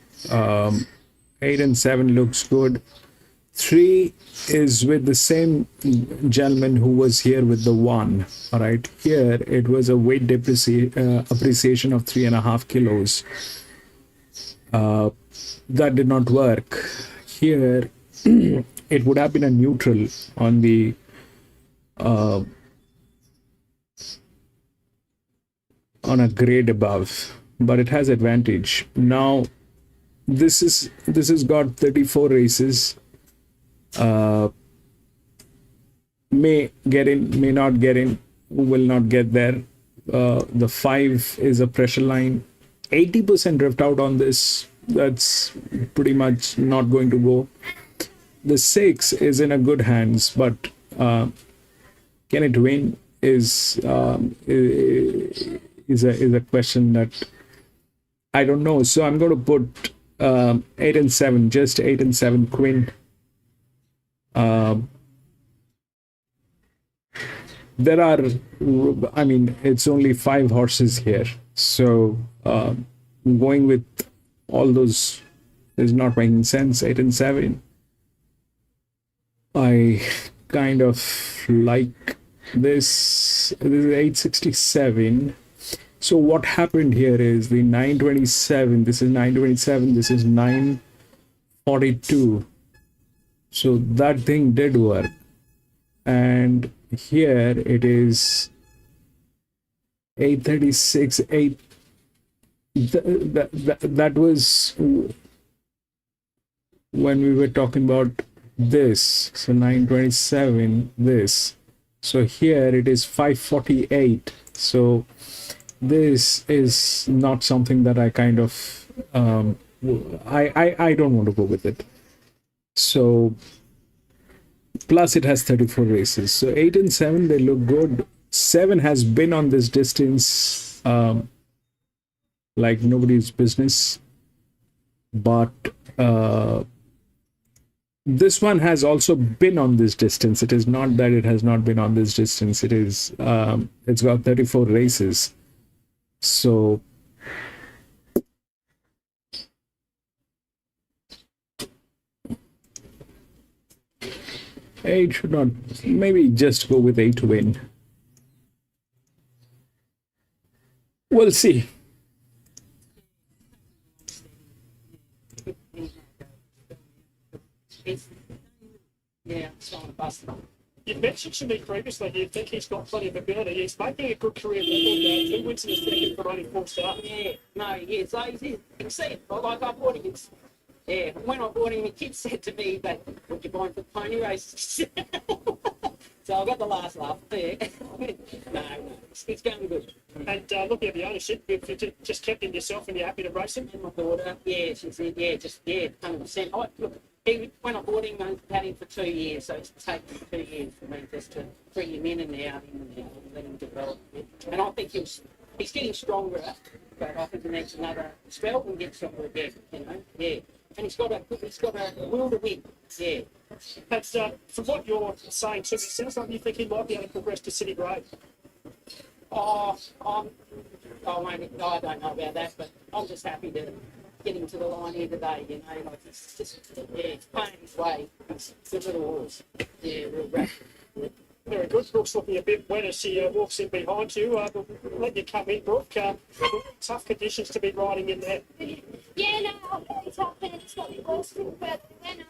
8 and 7 looks good. 3 is with the same gentleman who was here with the 1. All right, here it was a weight appreciation of 3.5 kilos. That did not work. Here it would have been a neutral on the on a grade above, but it has advantage. Now this has got 34 races. May get in, may not get in, will not get there. The 5 is a pressure line. 80% drift out on this. That's pretty much not going to go. The 6 is in a good hands, but can it win is a question that I don't know. So I'm going to put 8 and 7, just 8 and 7 Queen. There are, I mean, it's only 5 horses here, so going with all those is not making sense. 8 and 7. I kind of like this. This is 867. So what happened here is the 927. This is 927. This is 942. So that thing did work. And here it is 836. 8. That was when we were talking about this. So 927, this. So here it is 548. So this is not something that I kind of I don't want to go with it. So plus it has 34 races. So 8 and 7, they look good. 7 has been on this distance like nobody's business, but this one has also been on this distance. It is not that it has not been on this distance. It is it's got 34 races. So eight should not, maybe just go with 8 to win. We'll see. Yeah, it's on a bus. You mentioned to me previously you think he's got plenty of ability. He's making a good career record now. 2 wins in his second for only 4 starts. Yeah, no, yeah, so you can see it. Like I bought him, yeah, when I bought him, the kid said to me, "But what you buying for pony races?" So I got the last laugh there. No, it's going good. And looking at the ownership, you've just kept him yourself and you're happy to race him. And my daughter, yeah, she said, yeah, 100%. Look, when I bought him, I had him for 2 years, so it's taken 2 years for me just to bring him in and out and let him develop a bit. And I think he's getting stronger, but I think he needs another spell and get stronger again, you know, yeah. And he's got a will to win, yeah. That's from what you're saying to me, sounds like you think he might be able to progress to City Grade. I don't know about that, but I'm just happy to get him to the line here today, you know, like it's just, yeah, it's paying his way. It's a little horse, yeah, real rapid. Very good. Brooke's looking a bit wet as she walks in behind you. We'll let you come in, Brooke. Tough conditions to be riding in there. Yeah, no, I'm really tough, and it's got me worse for further when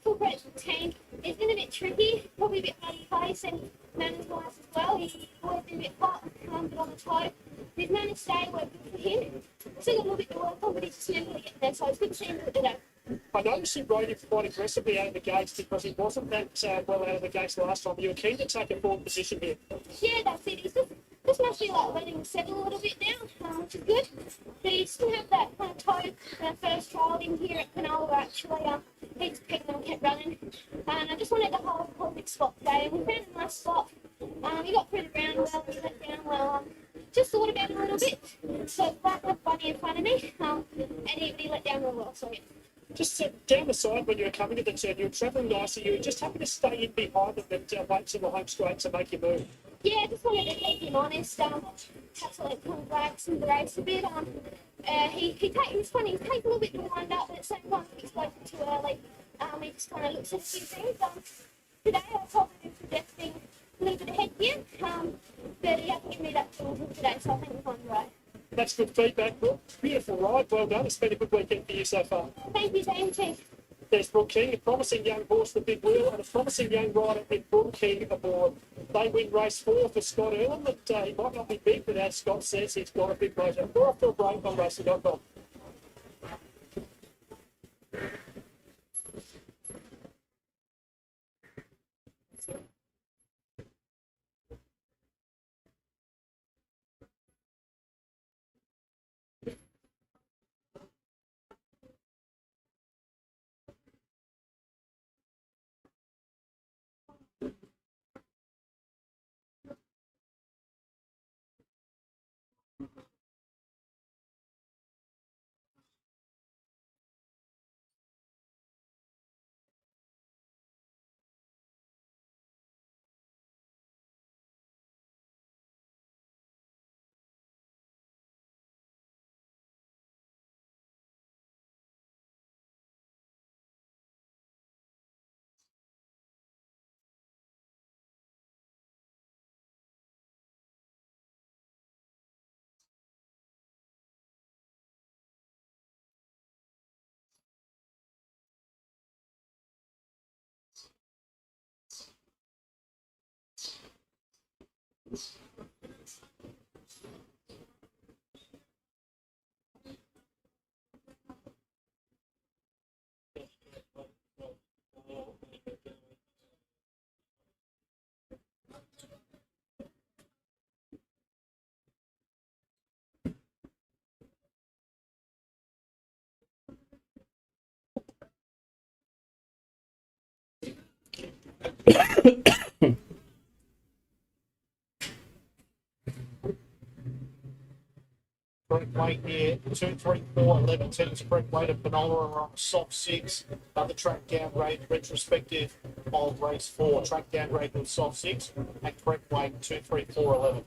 full credit to the team. It's been a bit tricky, probably a bit muddy pace, and manners wise as well. He's always been a bit hot, but on the toe. His manners stay were good for him. Still got a little bit to work on, but he's just never really getting there, so it's good to see him do it today. I noticed you rode him quite aggressively out of the gates because he wasn't that well out of the gates last time. You were keen to take a forward position here. Yeah, that's it. He's just must be like letting him settle a little bit now, which is good. But he still have that kind of toe when I first trialled him here at Canola actually. He just picked on, kept running. And I just wanted to hold a perfect spot today. And we found a nice spot. He got through the round well, he let down well. Just thought about it a little bit. So Black left Bunny in front of me. And he let down real well. So yeah. Just down the side when you were coming to the turn, you were travelling nicely. You were just happy to stay in behind them and wait till the home straight to make you move. Yeah, I just wanted to keep him honest. Have to let him relax and race a bit. He's funny. He takes a little bit to wind up, but at the same time, he's spoken too early. He just kind of looks at a few things. Today, I'll probably be suggesting a little bit of head gear, but he hasn't given me that tool today, so I think we're on the right. That's good feedback. Well, beautiful ride. Well done. It's been a good weekend for you so far. Thank you, Dame Chief. There's Brook King, a promising young horse, the Big Wheel, and a promising young rider in Brook King aboard. They win race 4 for Scott Earlham, but he might not be big, but as Scott says, he's got a big motor. We're off to a break on racing.com. Correct weight here, 2, 3, 4, 11 tenths correct weight of Panola are on soft 6. Another track downgrade retrospective of race 4. Track downgrade with soft 6 and correct weight 2, 3, 4, 11.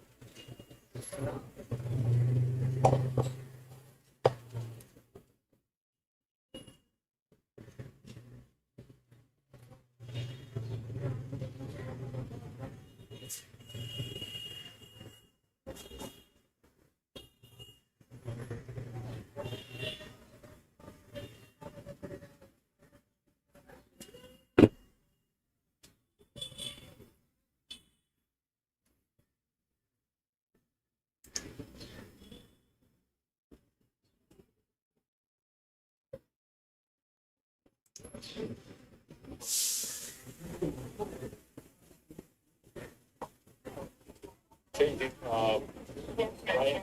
Changing, Ryan,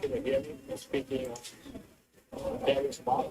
can you hear me? Speaking of Darius Mark.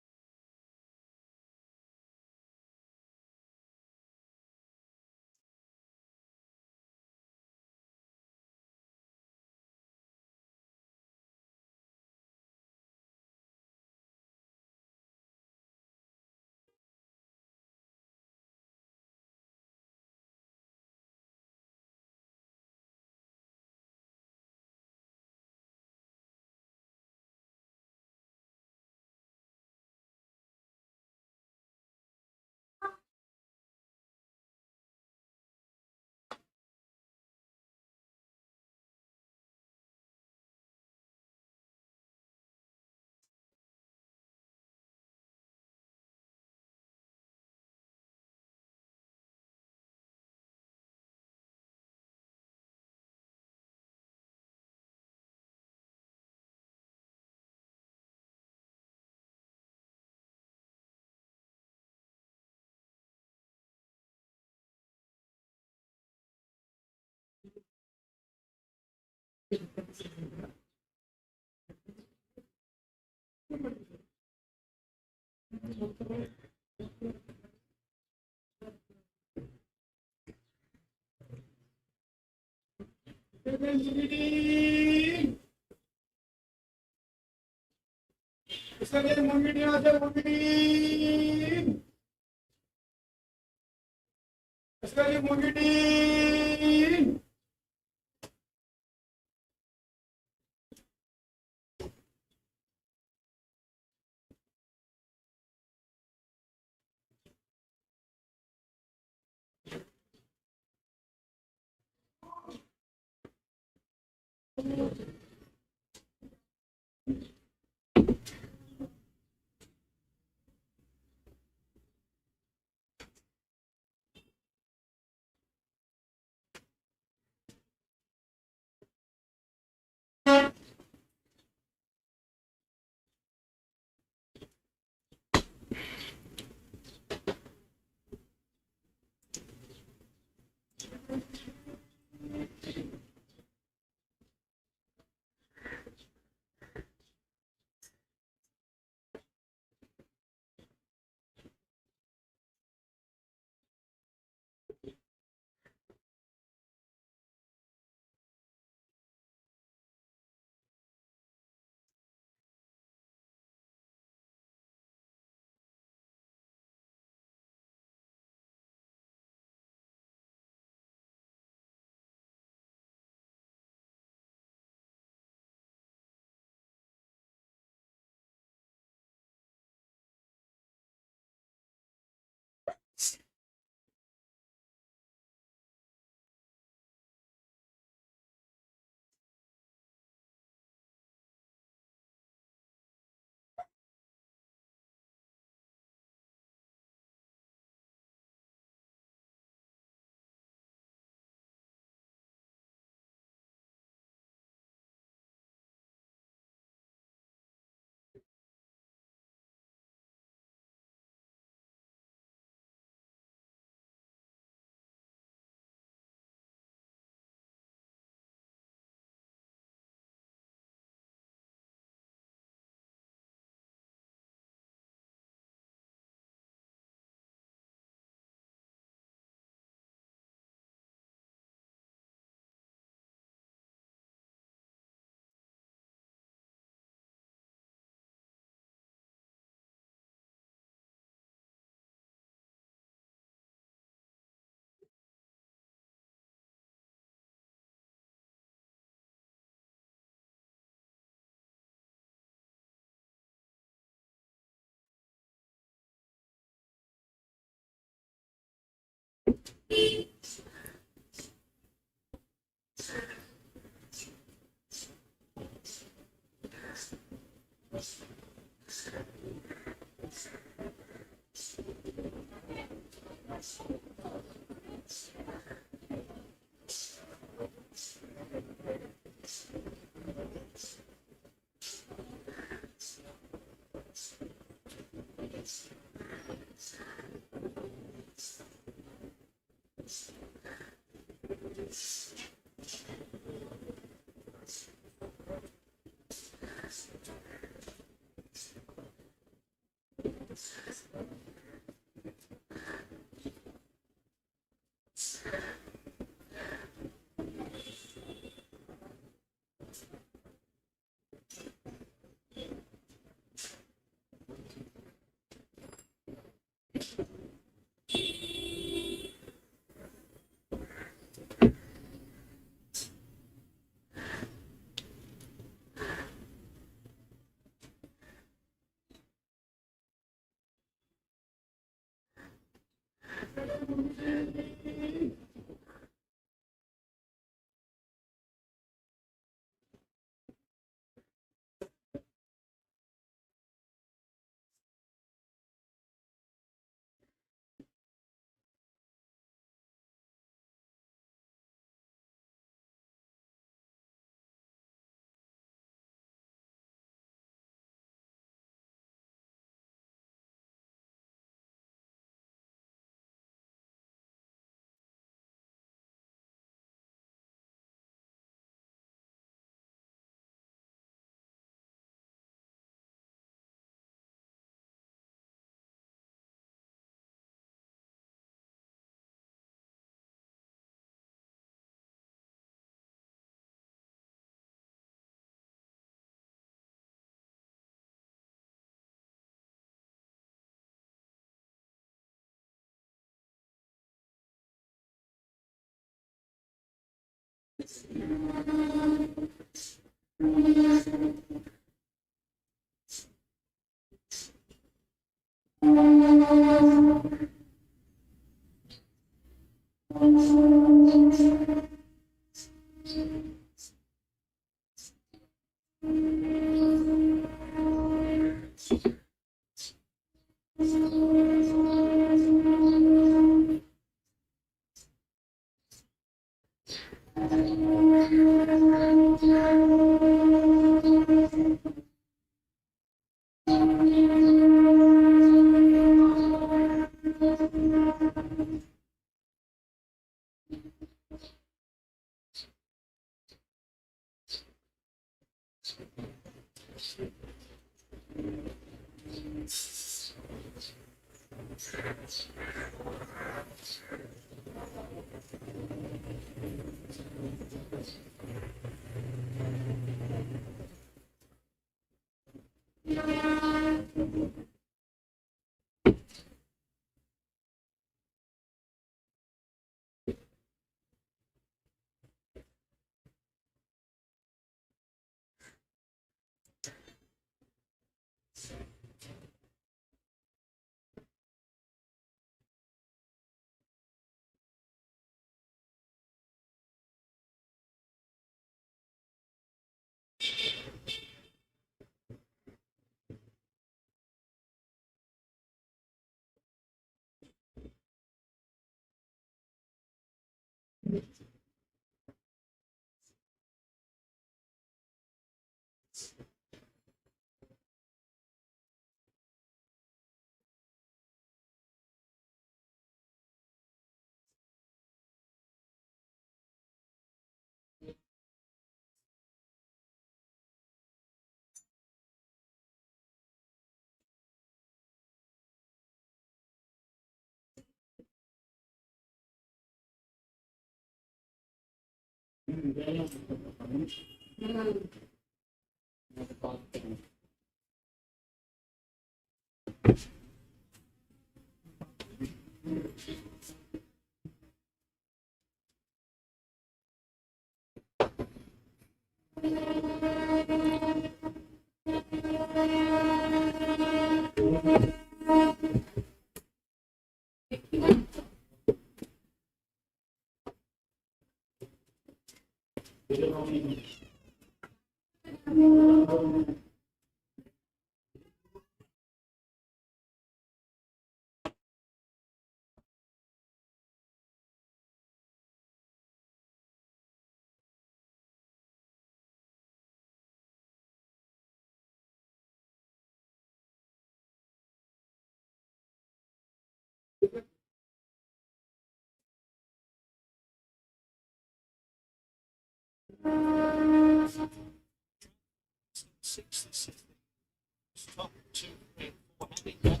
Six, this is top 2 and 4 handicap.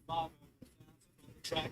5,000 on the track.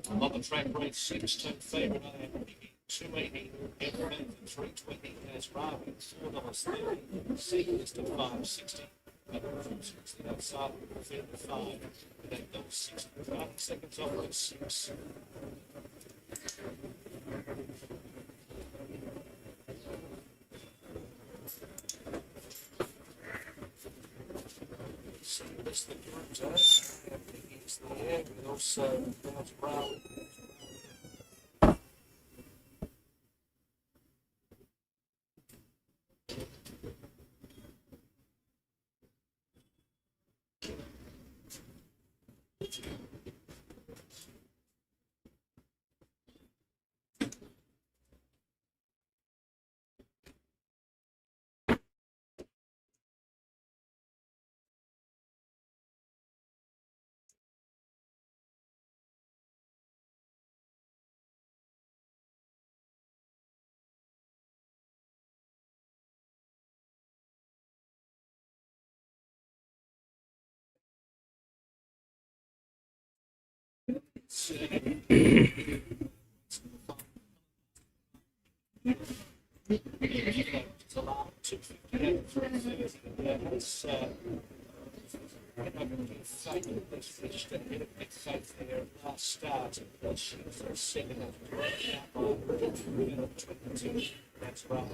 On the track, race 6, 10 favourite, I am 280, everything for 320 as Randwick, $4.30, second is to 560, and 460 outside, 55, and $8.60, 90 seconds off race 6. There's the cruiser. Everything is there. We also there's Randwick. It's a lot. 258, 330. Yeah, it's this reached a bit of mid-faith there last start. She was a second of 22. That's right.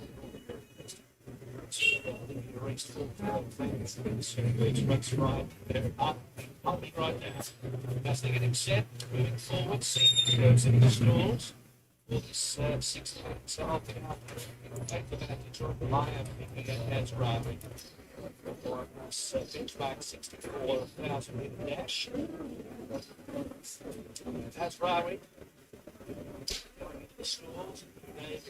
You reached full things. Race right there. Pumping right now. As they're getting set, moving forward, seeing goes into the stalls. For this 6 minutes, I'll pick up. Take the back to join the line, picking it as Randwick. Benchmark 64,000 in dash. That's Randwick. Going into the stalls,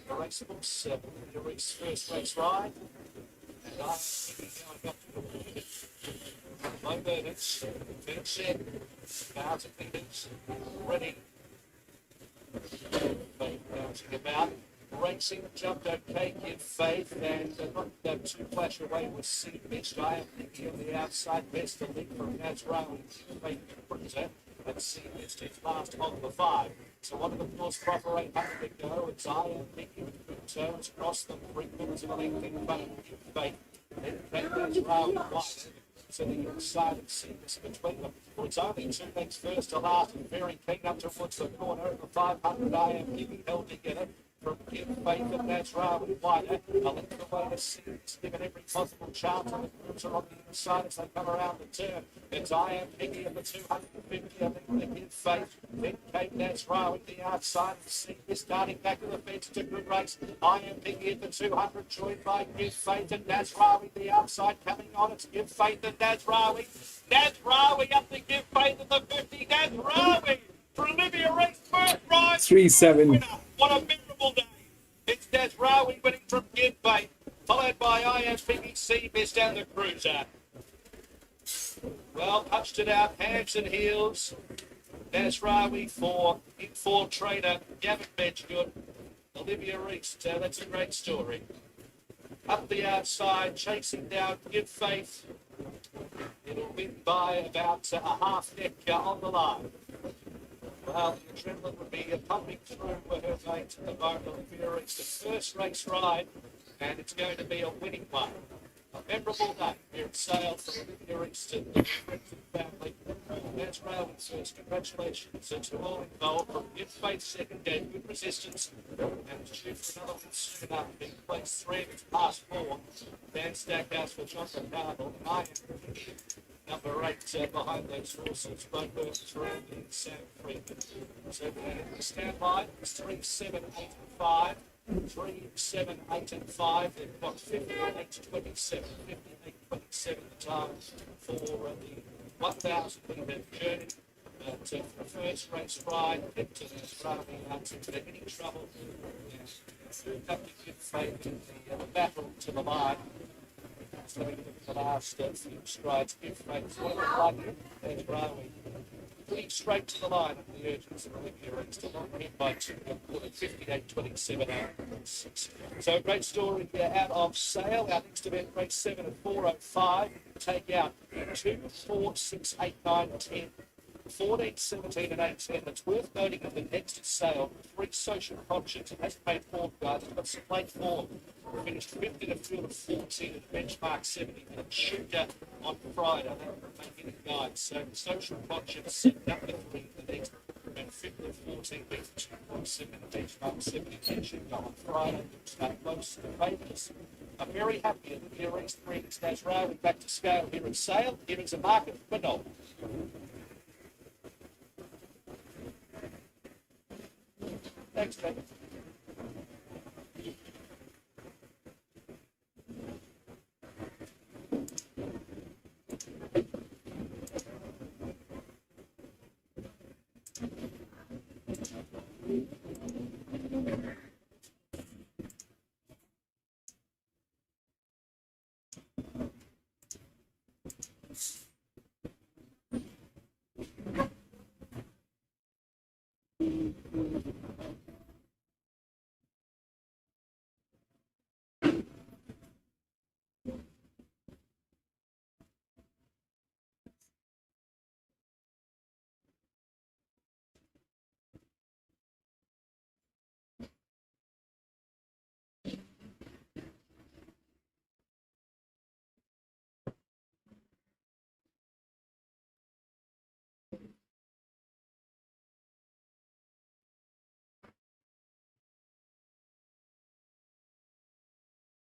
the race books, the race first race ride. And I'm going up to the low minutes, minute set, 1,000 meters, ready. Bouncing about. Racing jumped okay, give faith, and not too flash away with C Best. I am thinking on the outside, best the lead from Nazrao and Faith Cruiser, and C Best is last on the 5. So one of the first proper 800 to go. It's I am thinking with good turns across the 3 quarters of a length in front of Faith. Then Nazrao and White. So the inside and C Best between them. Well, it's only 2 lengths first to last, and very keen up towards the corner of the 500. I am giving held together. From Give Faith and Nazrao and Wider, a length away to see it's given every possible chance, and the groups are on the inside as they come around the turn. It's I am Piggy at the 250, a length to Give Faith, then came Nazrao at the outside, and see this starting back to the fence. It's a good race. I am Piggy at the 200, joined by Give Faith and Nazrao at the outside, coming on. It's Give Faith and Nazrao. Nazrao up to Give Faith at the 50. Nazrao for Olivia Reese, first ride. 3-7. What a memorable day. It's Nazrao winning from Give Faith, followed by ISPBC Best and the Cruiser. Well, punched it out, hands and heels. Nazrao for in-four trainer Gavin Bedgood. Olivia Reese, that's a great story. Up the outside, chasing down Give Faith. It'll win by about a half neck on the line. Well, the adrenaline would be pumping through her veins at the moment. Olivia Reese, the first race ride, and it's going to be a winning one. A memorable day here at Sale for Olivia Reese to the family. Nazrao first. Congratulations to all involved. From Give Faith second, gave good resistance, and it's due for another one soon enough. Being placed 3 minutes past 4. Dan Stackhouse for Jonathan Cardinal. And I am number 8 behind those horses, Blackbird, Randy, and Sam Freeman. So the stand by is 3, 7, 8, and 5. 3, 7, 8, and 5. They've got 58, 27. 58, 27 the time for the 1,000 metre journey. To the first race ride, into the running out into any trouble. Have to Give Faith in the battle to the line. So the last few strides, Give Faith one of the lucky as Randwick. Putting straight to the line of the urgents of Olivia Reese to long hit by 2 58, 27, 6. So a great story here out of Sale. Our next event, race 7 at 4:05. Take out 2, 4, 6, 8, 9, 10. 14, 17 and 18. It's worth noting that the next Sale, 3 Social Conscience, it hasn't made 4 guys, but it's late 4. Finished 5th in a field of 14 at benchmark 70 and shooter on Friday. That making it guys. So Social Conscience set up the 3 the next and 5th of 14 beats 2.7 at benchmark 70 and shooter on Friday. Start close to the favourites. are very happy with the East Rings as railing back to scale here at Sale. Here is a market for Knoll. Thanks, Ben.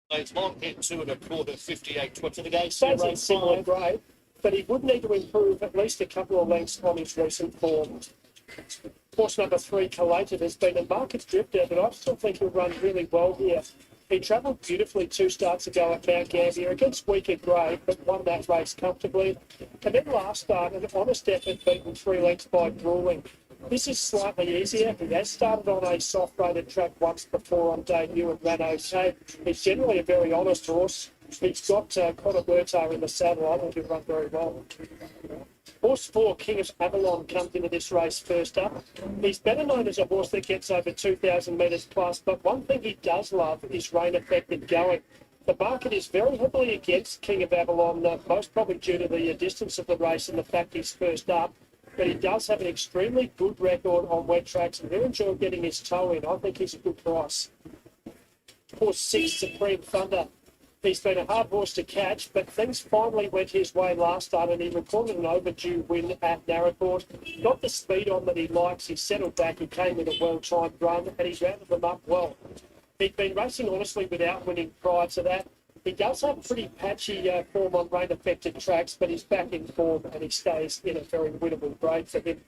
It's long hit 2.25, 58 To the game, stays in similar grade, but he would need to improve at least a couple of lengths on his recent form. Horse number 3, Collated, has been a market drifter, but I still think he'll run really well here. He travelled beautifully 2 starts ago at Mount Gambier against weaker grade, but won that race comfortably. And then last start, an honest effort beaten 3 lengths by Grueling. This is slightly easier. He has started on a soft-rated track once before on debut and ran okay. He's generally a very honest horse. He's got Conor Bertar in the saddle. I think he'll run very well. Horse 4, King of Avalon, comes into this race first up. He's better known as a horse that gets over 2,000 metres plus, but one thing he does love is rain-affected going. The market is very heavily against King of Avalon, most probably due to the distance of the race and the fact he's first up. But he does have an extremely good record on wet tracks and he'll enjoy getting his toe in. I think he's a good price. Horse 6, Supreme Thunder. He's been a hard horse to catch, but things finally went his way last start and he recorded an overdue win at Narracourt. Got the speed on that he likes, he settled back, he came in a well-timed run and he rounded them up well. He'd been racing honestly without winning prior to that. He does have pretty patchy form on rain-affected tracks, but he's back in form and he stays in a very winnable grade for him.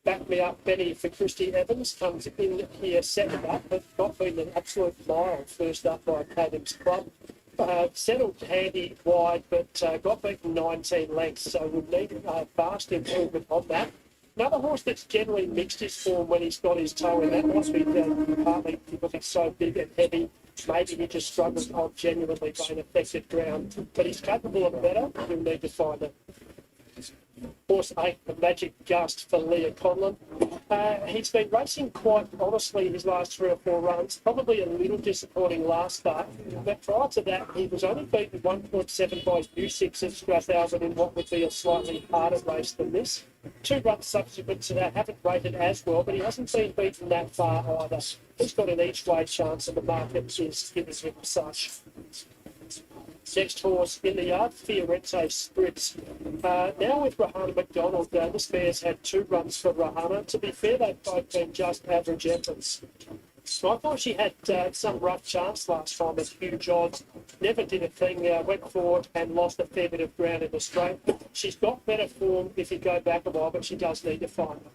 Back me up, Benny for Christy Evans, comes in here second up, but not been an absolute mile first up by Cadam's Club. Settled handy wide, but got beaten 19 lengths, so would need vast improvement on that. Another horse that's generally mixed his form when he's got his toe in. That must be partly because he's so big and heavy. Maybe he just struggles on genuinely rain-affected ground, but he's capable of better. He'll need to find it. Horse 8, the Magic Gust for Leah Conlon. He's been racing quite honestly his last 3 or 4 runs. Probably a little disappointing last start, but prior to that, he was only beaten 1.7 by U6 at Strathalbyn in what would be a slightly harder race than this. 2 runs subsequent to that haven't rated as well, but he hasn't been beaten that far either. He's got an each-way chance, and the market is giving him such. Next horse in the yard, Fiorente Spritz. Now with Rahana McDonald, this mare's had 2 runs for Rahana. To be fair, they've both been just average efforts. So I thought she had some rough chance last time at huge odds. Never did a thing, went forward and lost a fair bit of ground in the straight. She's got better form if you go back a while, but she does need to find it.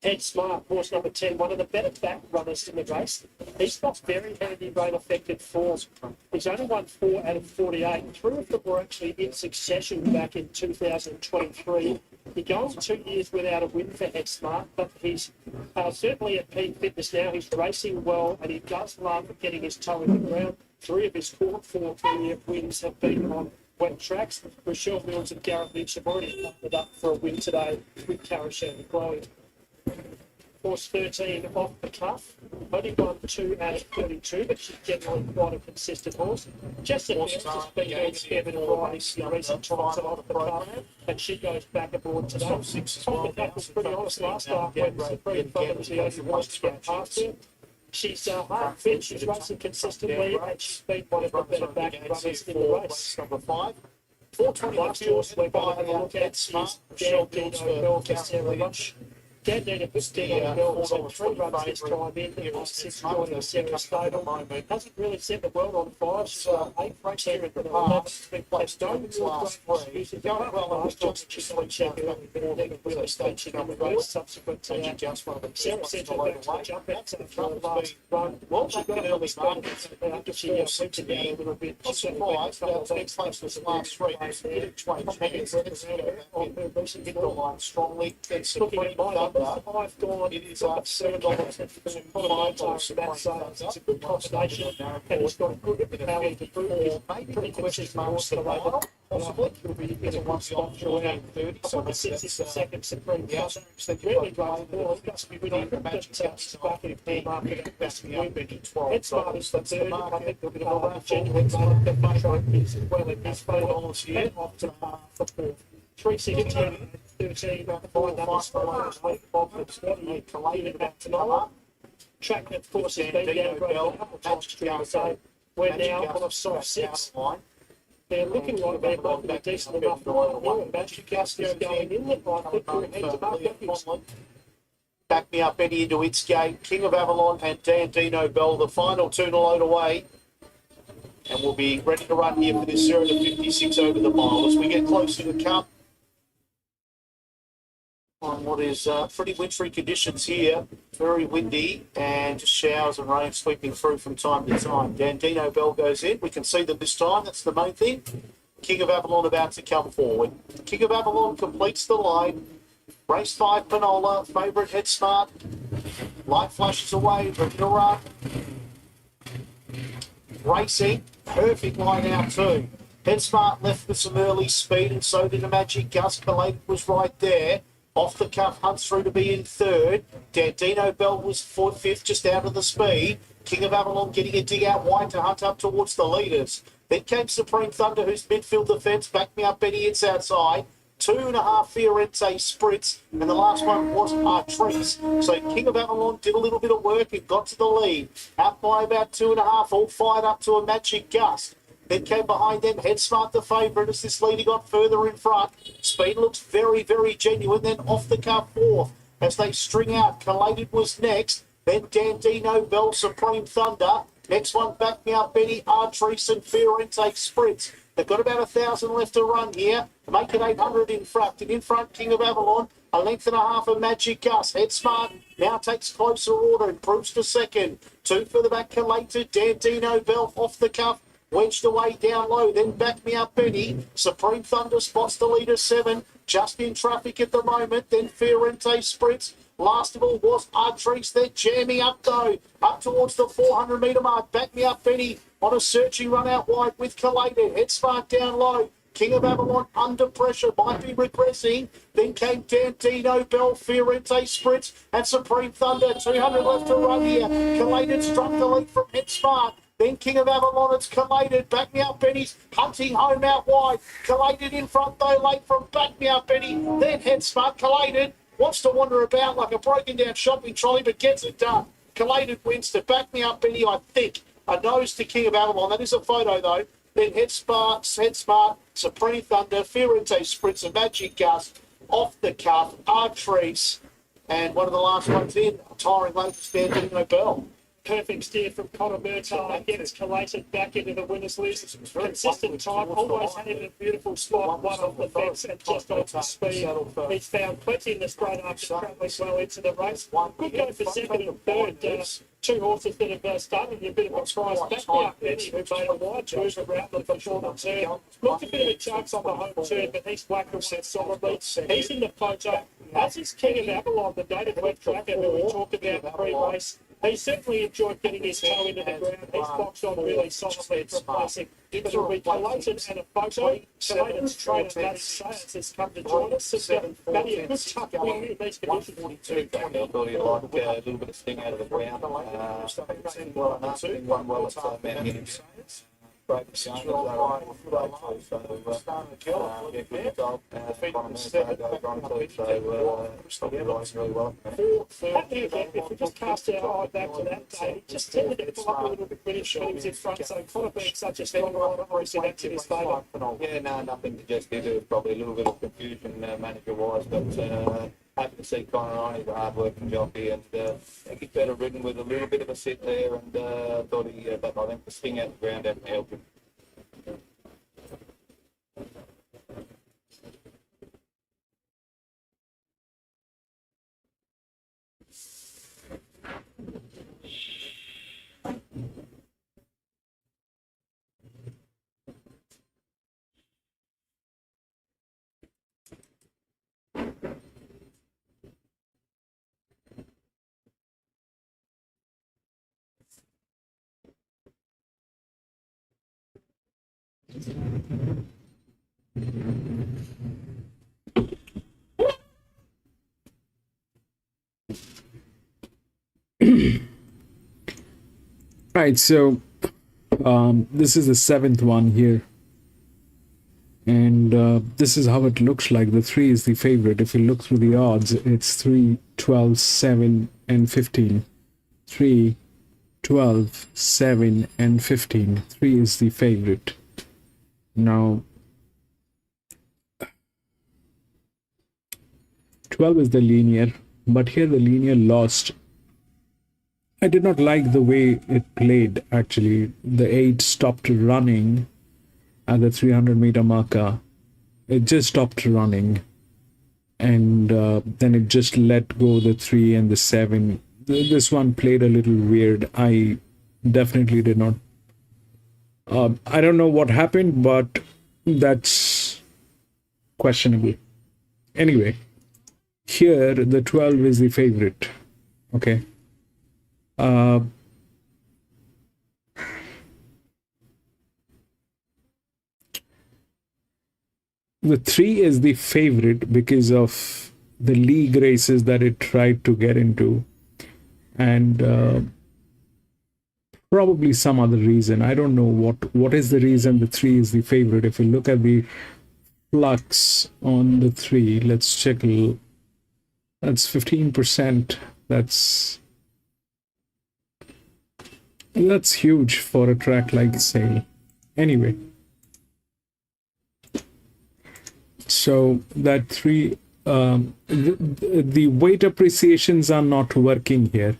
Head Smart, horse number 10, one of the better back runners in the race. He's got very handy rain-affected form. He's only won 4 out of 48. 3 of them were actually in succession back in 2023. He's going 2 years without a win for Head Smart, but he's certainly at peak fitness now. He's racing well, and he does love getting his toe in the ground. 3 of his 4 career wins have been on wet tracks. Rochelle Mills and Garrett Lynch have already partnered up for a win today with Carashan and Chloe. Horse 13 off the cuff. Only won 2 out of 32, but she's generally quite a consistent horse. Just at best has been doing a fair bit of riding in recent times off the cuff, and she goes back aboard today. Off the cuff was pretty honest last start when Supreme Thunder was the only horse to get past her. She's hard fit, she's racing consistently, and she's been one of the better back runners in the race. Number 5. 420 last horse we're going to have a look at is Dan Dino Bell for Sarah Lunch. Dandino Bell's had 3 runs this time in, since joining Sarah Stable. Hasn't really set the world on fire. She's 8 races here at the past. Don't last 3. She's going well last time. She's going to check it out. Never really staged on the race subsequent to that. Sarah said her back to jump out to the last run. Well, she got an early start. She went to down a little bit. She's surprised. Next place was the last 3. On her recent hit the line strongly. Looking at my numbers, I've gone, it is up $7 and it's a good combination, and it's got a good power to prove it. Pretty questions marks to the label. Possibly it'll be in a one spot throughout 30. So the 6 is the second supreme contest. They really drive the ball. It must be really good. That's back in the market. That's the movement. It's smart as the third. I think they'll be a genuine trophies as well in this $4 here. Off to the fourth. 316, 13, about 5 numbers for Bob Scotty, collated about tonight. Track, of course, has been downgraded a couple of times during the day. We're now on a soft 6. They're looking like they're making a decent enough line here, and Magic Gas is going in there. I think we're head to mark. Back me up, Eddie, into its gate. King of Avalon and Dandino Bell, the final 2 to load away. And we'll be ready to run here for this 0 to 56 over the mile. As we get closer to the cup, on what is pretty wintry conditions here, very windy, and just showers and rain sweeping through from time to time. Dandino Bell goes in. We can see them this time. That's the main thing. King of Avalon about to come forward. King of Avalon completes the line. Race 5, Panola, favourite Head Smart. Light flashes away, ready to run. Racing, perfect line out too. Head Smart left with some early speed, and so did a Magic Gust. Belated was right there. Off the cuff, hunts through to be in 3rd. Dandino Bell was 5th, just out of the speed. King of Avalon getting a dig out wide to hunt up towards the leaders. Then came Supreme Thunder, whose midfield defence. Back me up, Benny, it's outside. 2.5 Fiorente Spritz, and the last one was Artrice. So King of Avalon did a little bit of work and got to the lead. Out by about 2.5, all fired up to a Magic Gust. Then came behind them, Head Smart the favourite as this leader got further in front. Speed looks very, very genuine. Then off the cuff 4th as they string out. Collated was next. Then Dandino Bell, Supreme Thunder. Next one, back me up, Benny, Artrice and Fiorente Spritz. They've got about 1,000 left to run here to make it 800 in front. And in front, King of Avalon, 1.5 lengths of Magic Gust. Head Smart now takes closer order, improves to 2nd. 2 further back, collated. Dandino Bell off the cuff. Wedged away down low, then back me up, Benny. Supreme Thunder spots the leader 7, just in traffic at the moment. Then Fiorente Spritz. Last of all was Artrice. They're jamming up though, up towards the 400 metre mark. Back me up, Benny, on a searching run out wide with Collated. Head Smart down low. King of Avalon under pressure, might be regressing. Then came Dandino Bell, Fiorente Spritz, and Supreme Thunder. 200 left to run here. Collated struck the lead from Head Smart. Then King of Avalon, it's Collated. Back me up, Benny's hunting home out wide. Collated in front though, late from Back me up, Benny. Then Head Smart, Collated wants to wander about like a broken down shopping trolley, but gets it done. Collated wins to Back me up, Benny, I think. A nose to King of Avalon. That is a photo though. Then Head Smart, Supreme Thunder, Fiorente Spritz, and Magic Gust. Off the cuff, Artrice, and one of the last ones in, tiring late Dandino Bell. Perfect steer from Connor Murtaugh, gets collated back into the winners list. Consistent time, always had him in a beautiful spot, one off the fence and just off the speed. He's found plenty in the straight after travelling well into the race. Good go for 2nd and 3rd. 2 horses that have started a bit of a surprise. Back me up, Benny, who made a wide move around them before the turn. Looked a bit of a chance on the home turn, but he's whacked it solidly. He's in the photo. As is King of Avalon, the native wet tracker who we talked about pre-race. He certainly enjoyed getting his toe into the ground. He's boxed on really solidly for placing. But it'll be Collated and a photo. Collated's trainer, Matty Sayers, has come to join us. Matty, a good tough win in these conditions. 42, ability to like a little bit of sting out of the ground. One well at Mount Hinton. Great going, good result. Probably riding really well. If we just cast our eye back to that day, it just tended to pull up a little bit British swings in front, so Connor being such a strong rider, obviously that's in his favour. Yeah, no, nothing to just do. There was probably a little bit of confusion manager-wise, but happy to see Connor on. He's a hard-working jockey, and I think he's better ridden with a little bit of a sit there, and thought he, but I think the sting out the ground definitely helped him. Right, so this is the 7th one here, and this is how it looks like. The 3 is the favorite. If you look through the odds, it's 3, 12, 7, and 15. 3, 12, 7, and 15. 3 is the favorite. Now, 12 is the linear, but here the linear lost. I did not like the way it played, actually. The 8 stopped running at the 300-meter marker. It just stopped running. And then it just let go the 3 and the 7. This one played a little weird. I definitely did not. I don't know what happened, but that's questionable. Anyway, here the 12 is the favorite. Okay. The 3 is the favorite because of the league races that it tried to get into, and probably some other reason. I don't know what is the reason the 3 is the favorite. If you look at the flux on the 3, let's check. That's 15%. That's huge for a track like Sale. Anyway, so that 3, the weight appreciations are not working here.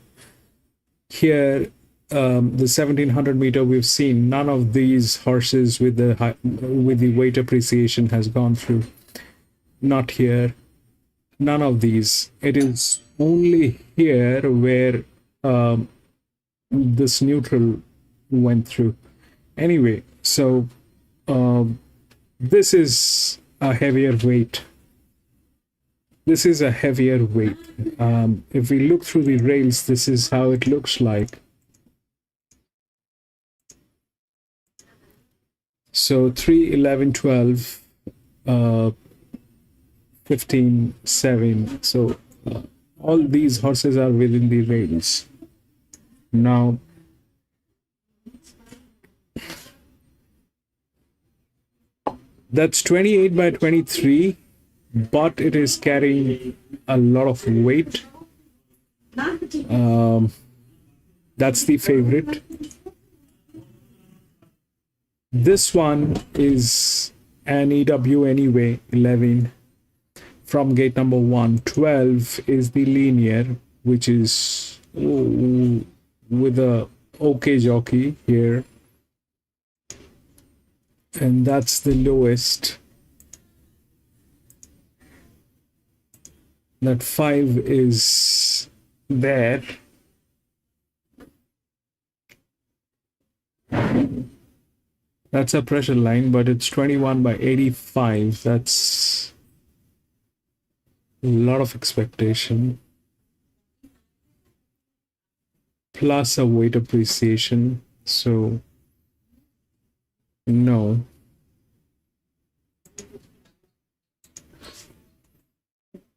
Here, the 1700-meter we've seen, none of these horses with the weight appreciation has gone through. Not here. None of these. It is only here where this neutral went through. Anyway, so this is a heavier weight. This is a heavier weight. If we look through the rails, this is how it looks like. So 3, 11, 12, 15, 7. So all these horses are within the rails. Now, that's 28 by 23, but it is carrying a lot of weight. That's the favorite. This one is an EW anyway, 11 from gate number 1. 12 is the linear, which is with a OK jockey here, and that's the lowest. That 5 is there. That's a pressure line, but it's 21 by 85. That's a lot of expectation. Plus a weight appreciation. So, no.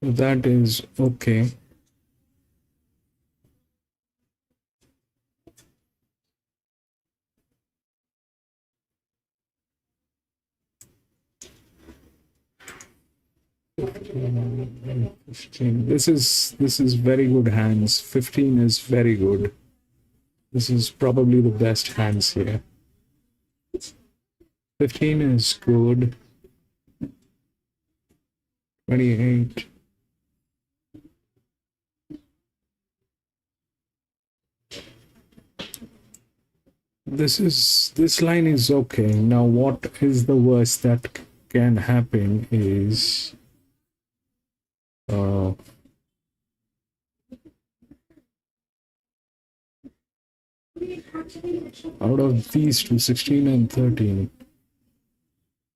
That is okay. This is very good hands. 15 is very good. This is probably the best hands here. 15 is good. 28. this line is okay. Now what is the worst that can happen is out of these two, 16 and 13,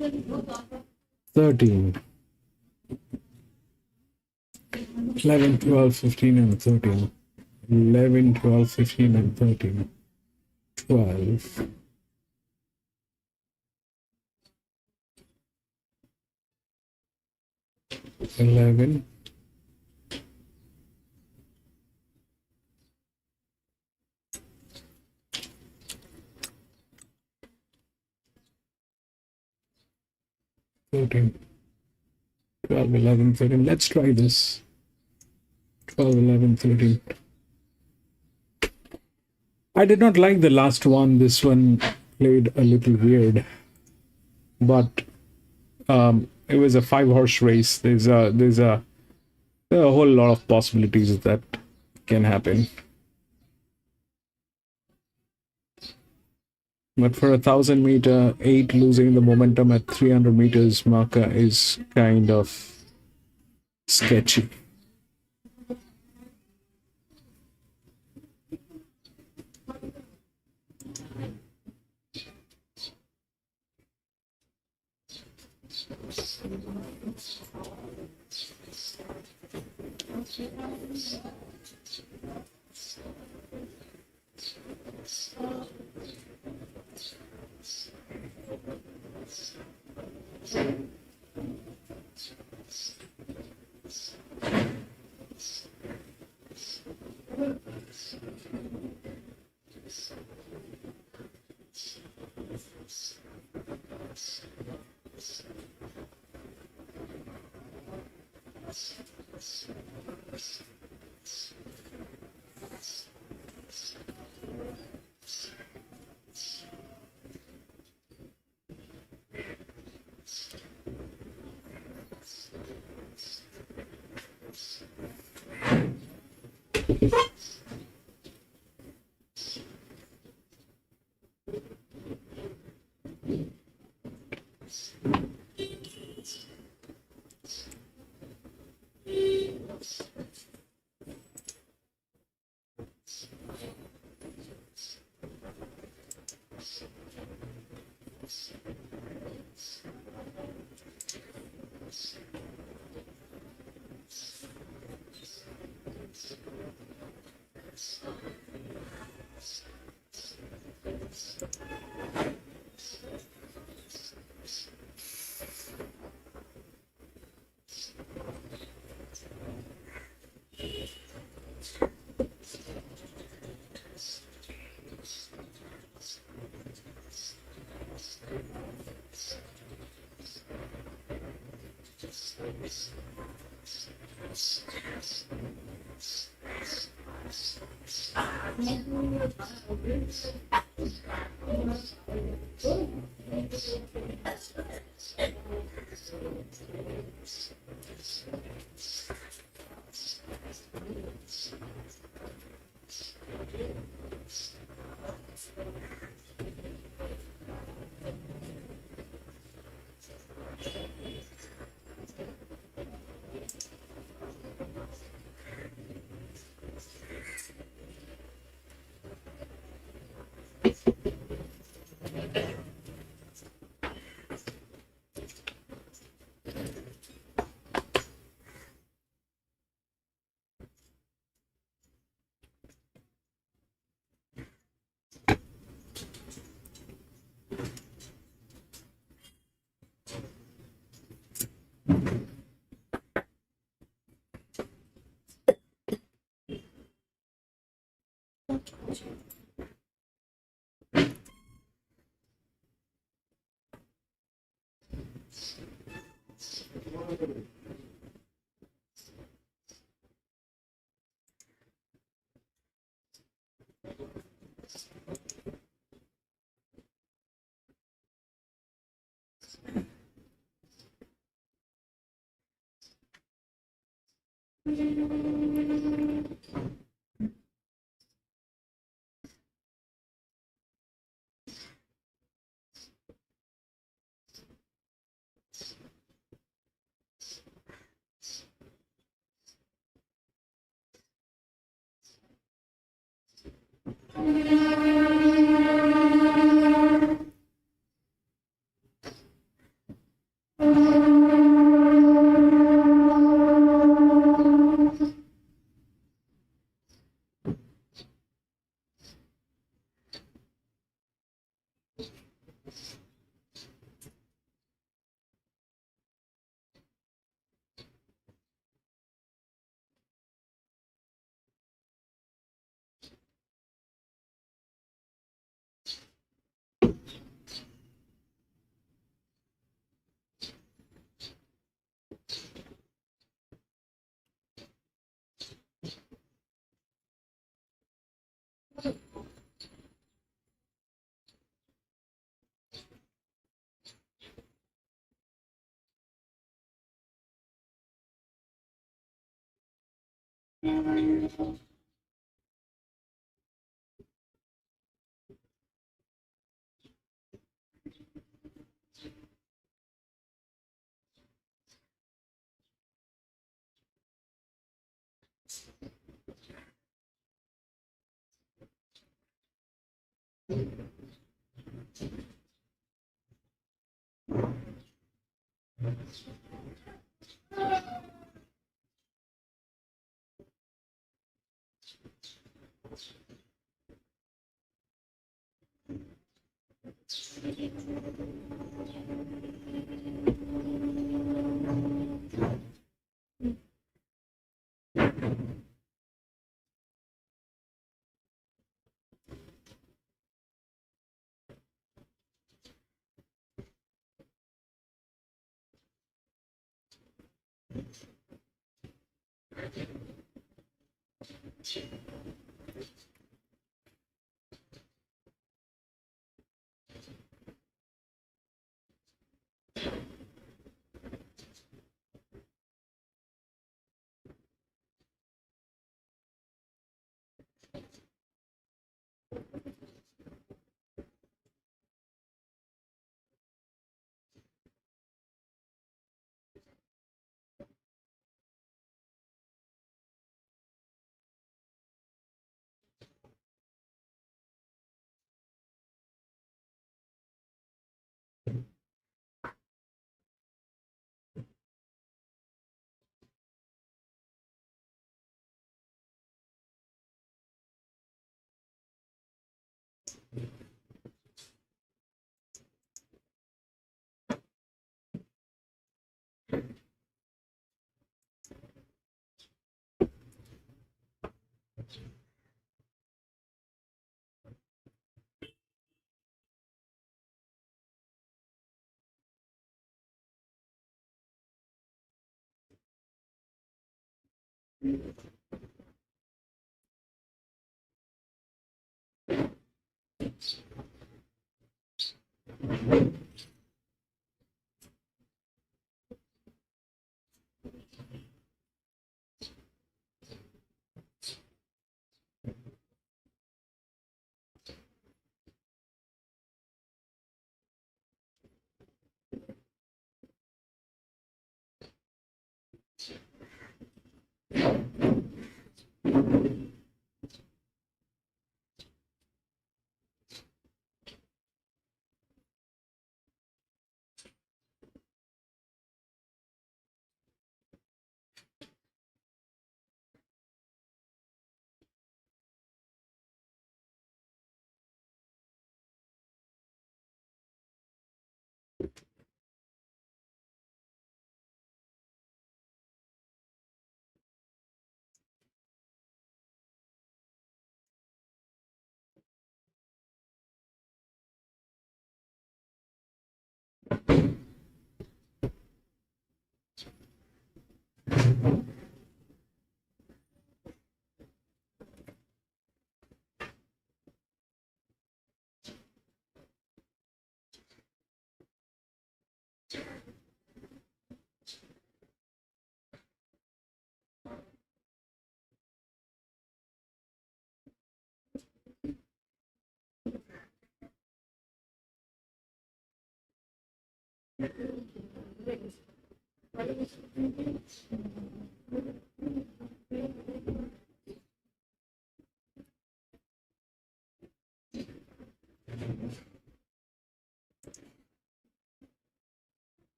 11, 12, 15 and 13, 11, 12, 15 and 13, 12, 11, 13, 12, 11, 13. Let's try this. 12, 11, 13. I did not like the last one. This one played a little weird, but it was a 5-horse race. There are a whole lot of possibilities that can happen. But for 1,000-meter, 8 losing the momentum at 300 meters marker is kind of sketchy.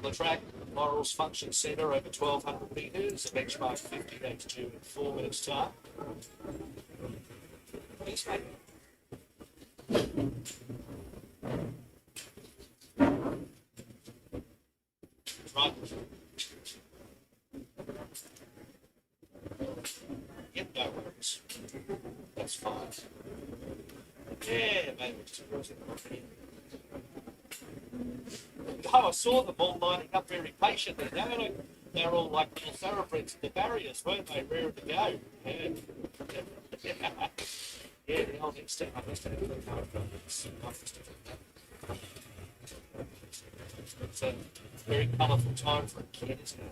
On the track, Laurel's Function Centre over 1,200 metres, a benchmark 50 days due in 4 minutes' time. Thanks, mate. Right. Yep, no worries. That's fine. Yeah, maybe just oh, I saw them all lining up very patiently. They were all like little thoroughbreds at the barriers, weren't they? Ready to go. Yeah. Yeah, the old extent. I must have it's a very colourful time for a kid, isn't it?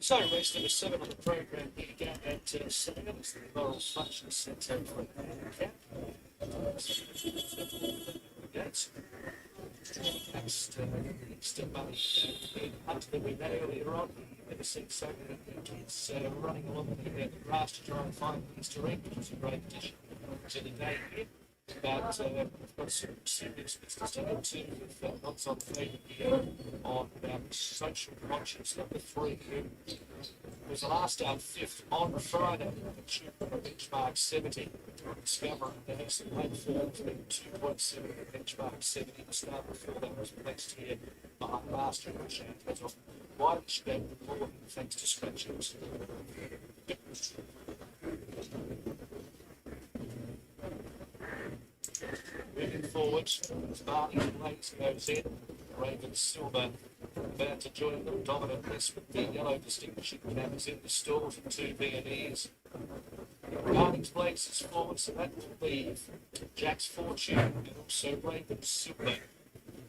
So, race number 7 on the program here again at Senegal is the Laurel's Function Centre for Handicap. Next money Hunter that we met earlier on. You've never seen so many kids running along the grass to try and find these direct, which is a great addition to the day here. But we've got some serious business to get to with lots on feed here on social conscience number 3 who was the last start 5th on Friday, benchmark 70. Discovering the excellent late form has been 2.7 benchmark 70. The start before that was placed here behind Master, which has wide step forward thanks to scratches. Moving forward, Barney Blaze goes in. Raven Silver about to join them. Dominant West with the yellow distinction caps in the stalls and 2 B&Es. Barney's Blaze is forward, so that will leave Jack's Fortune and also Raven Silver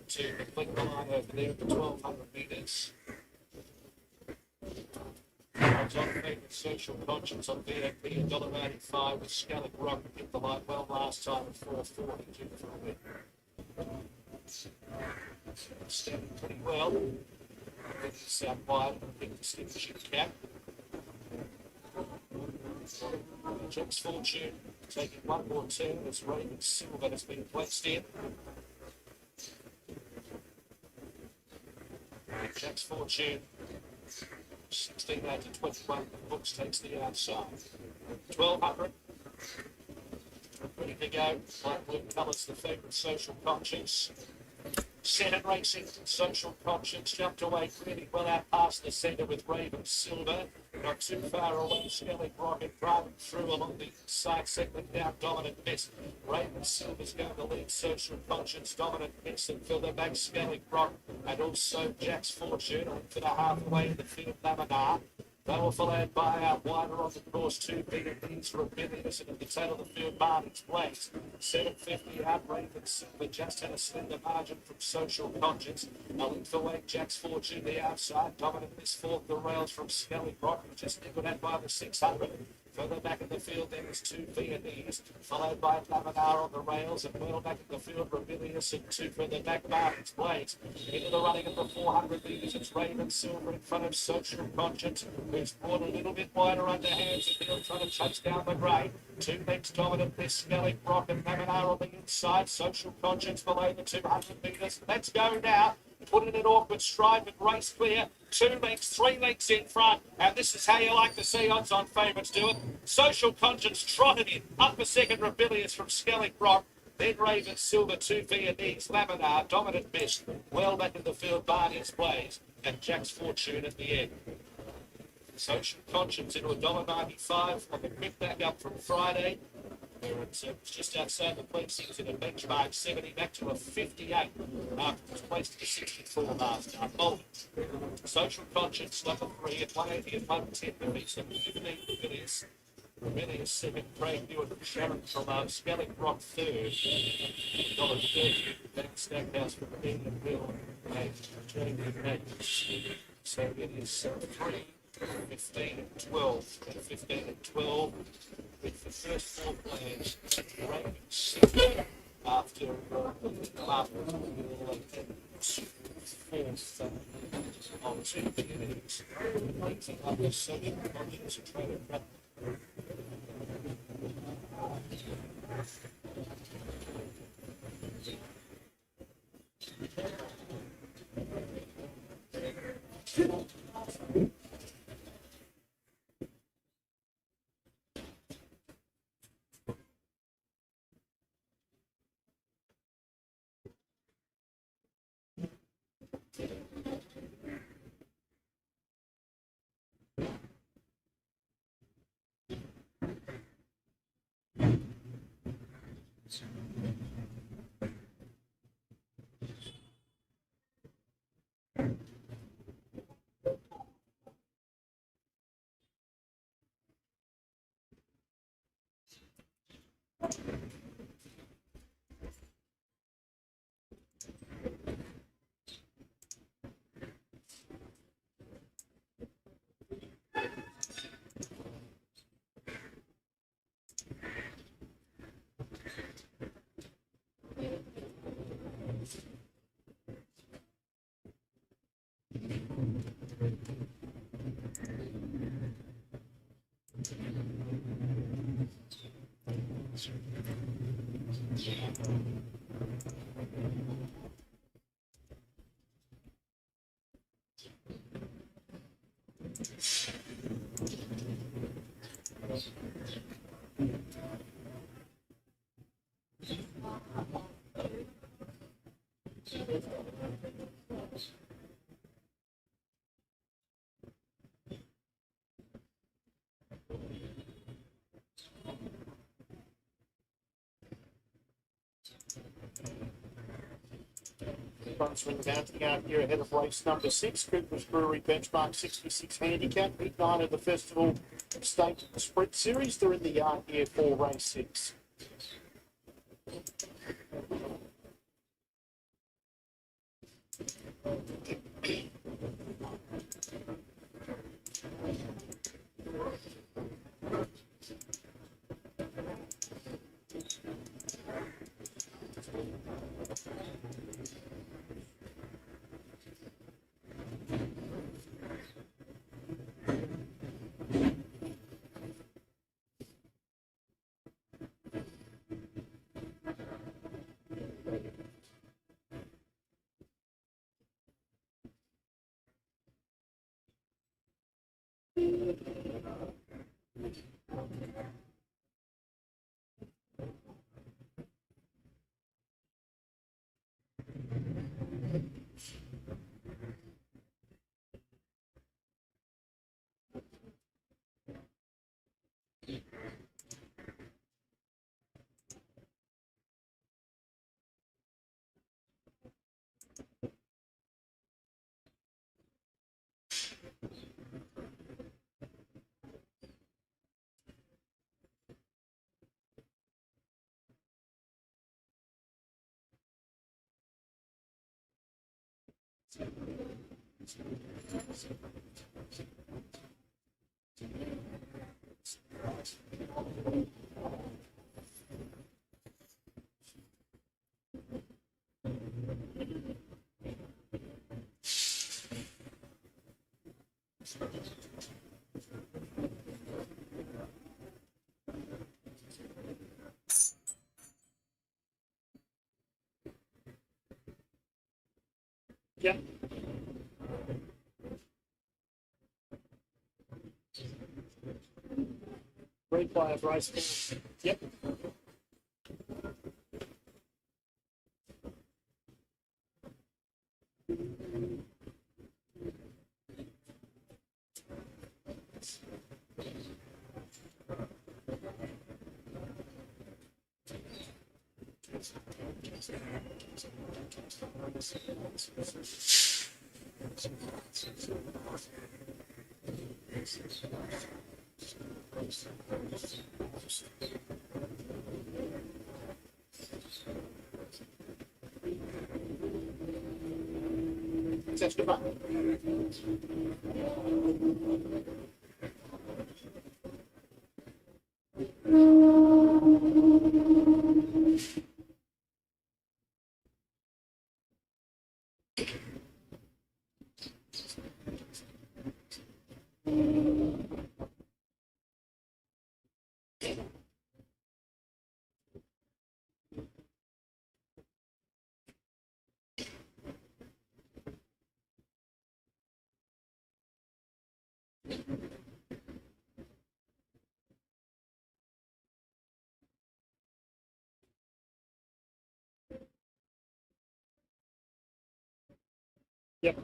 to complete the line over there at the 1200 metres. Odds on favourite Social Conscience on VIP, $1.85 with Skellig Rock hit the line well last time at 440 due for a win. Standing pretty well. With his wide big distinction cap. Jack's Fortune taking one more turn as Raven Silver has been placed in. Jack's Fortune 16 to 21, the books takes the outside. 1200. Ready to go. Light blue colours the favourite Social Conscience. Senate Racing, Social Conscience jumped away really well out past the centre with Raven Silver. Not too far away, Skellig Rocket driving through along the side segment now, Dominant Miss. Raven Silver's going to lead Social Conscience, Dominant Miss, and further back Skellig Rock, and also Jack's Fortune on for the halfway in the field, Laminar. They were followed by out wider on the course, 2 B&Bs for $1 and at the tail of the field, Barney's Place. 750 out, Raven Silver just had a slender margin from Social Conscience. A length away, Jack's Fortune the outside. Dominant Miss fourth, the rails from Skellig Rock, who just nibbled at by the 600. Further back in the field, there is 2 B&Es, followed by Laminar on the rails, and well back in the field, Rebellious, and 2 further back, Barney's Blades. Into the running of the 400 metres, it's Raven Silver in front of Social Conscience, who's brought a little bit wider underhands in field, trying to chase down the grey. 2 legs Dominant, this Skellig Rock and Laminar on the inside, Social Conscience below the 200 metres. Let's go now. Put in an awkward stride with race clear. 2 legs, 3 legs in front. And this is how you like to see odds on favourites do it. Social Conscience trotted in. Up for second, Rebellious from Skellig Rock. Then Raven Silver, 2 V&Es, Laminar, Dominant Mist. Well back in the field, Barney's Blaze. And Jack's Fortune at the end. Social Conscience into $1.95 on the quick back up from Friday. It's just outside the placings in a benchmark 70 back to a 58 after it was placed at a 64 last time. Bolton. Social Conscience number 3 at 180 and 110 to beat them 15 Rebellious. Rebellious second, Craig Hewitt and Sharon from Skellig Rock third. $1.30 Grandstand Gazette for Ben and Bill and Jane and so it is 3, 15 and 12, 15 and 12. With the first 4 players, Raven Silver after fourth on 2 beginnings, making up the Social Conscience and trying to Runs from the mounting out here ahead of race number 6. Cooper's Brewery benchmark 66 handicap. Big 9 of the Festival State Sprint Series. They're in the yard here for race 6. Yep. Replay of race 4. Yep. Test the button. Yep.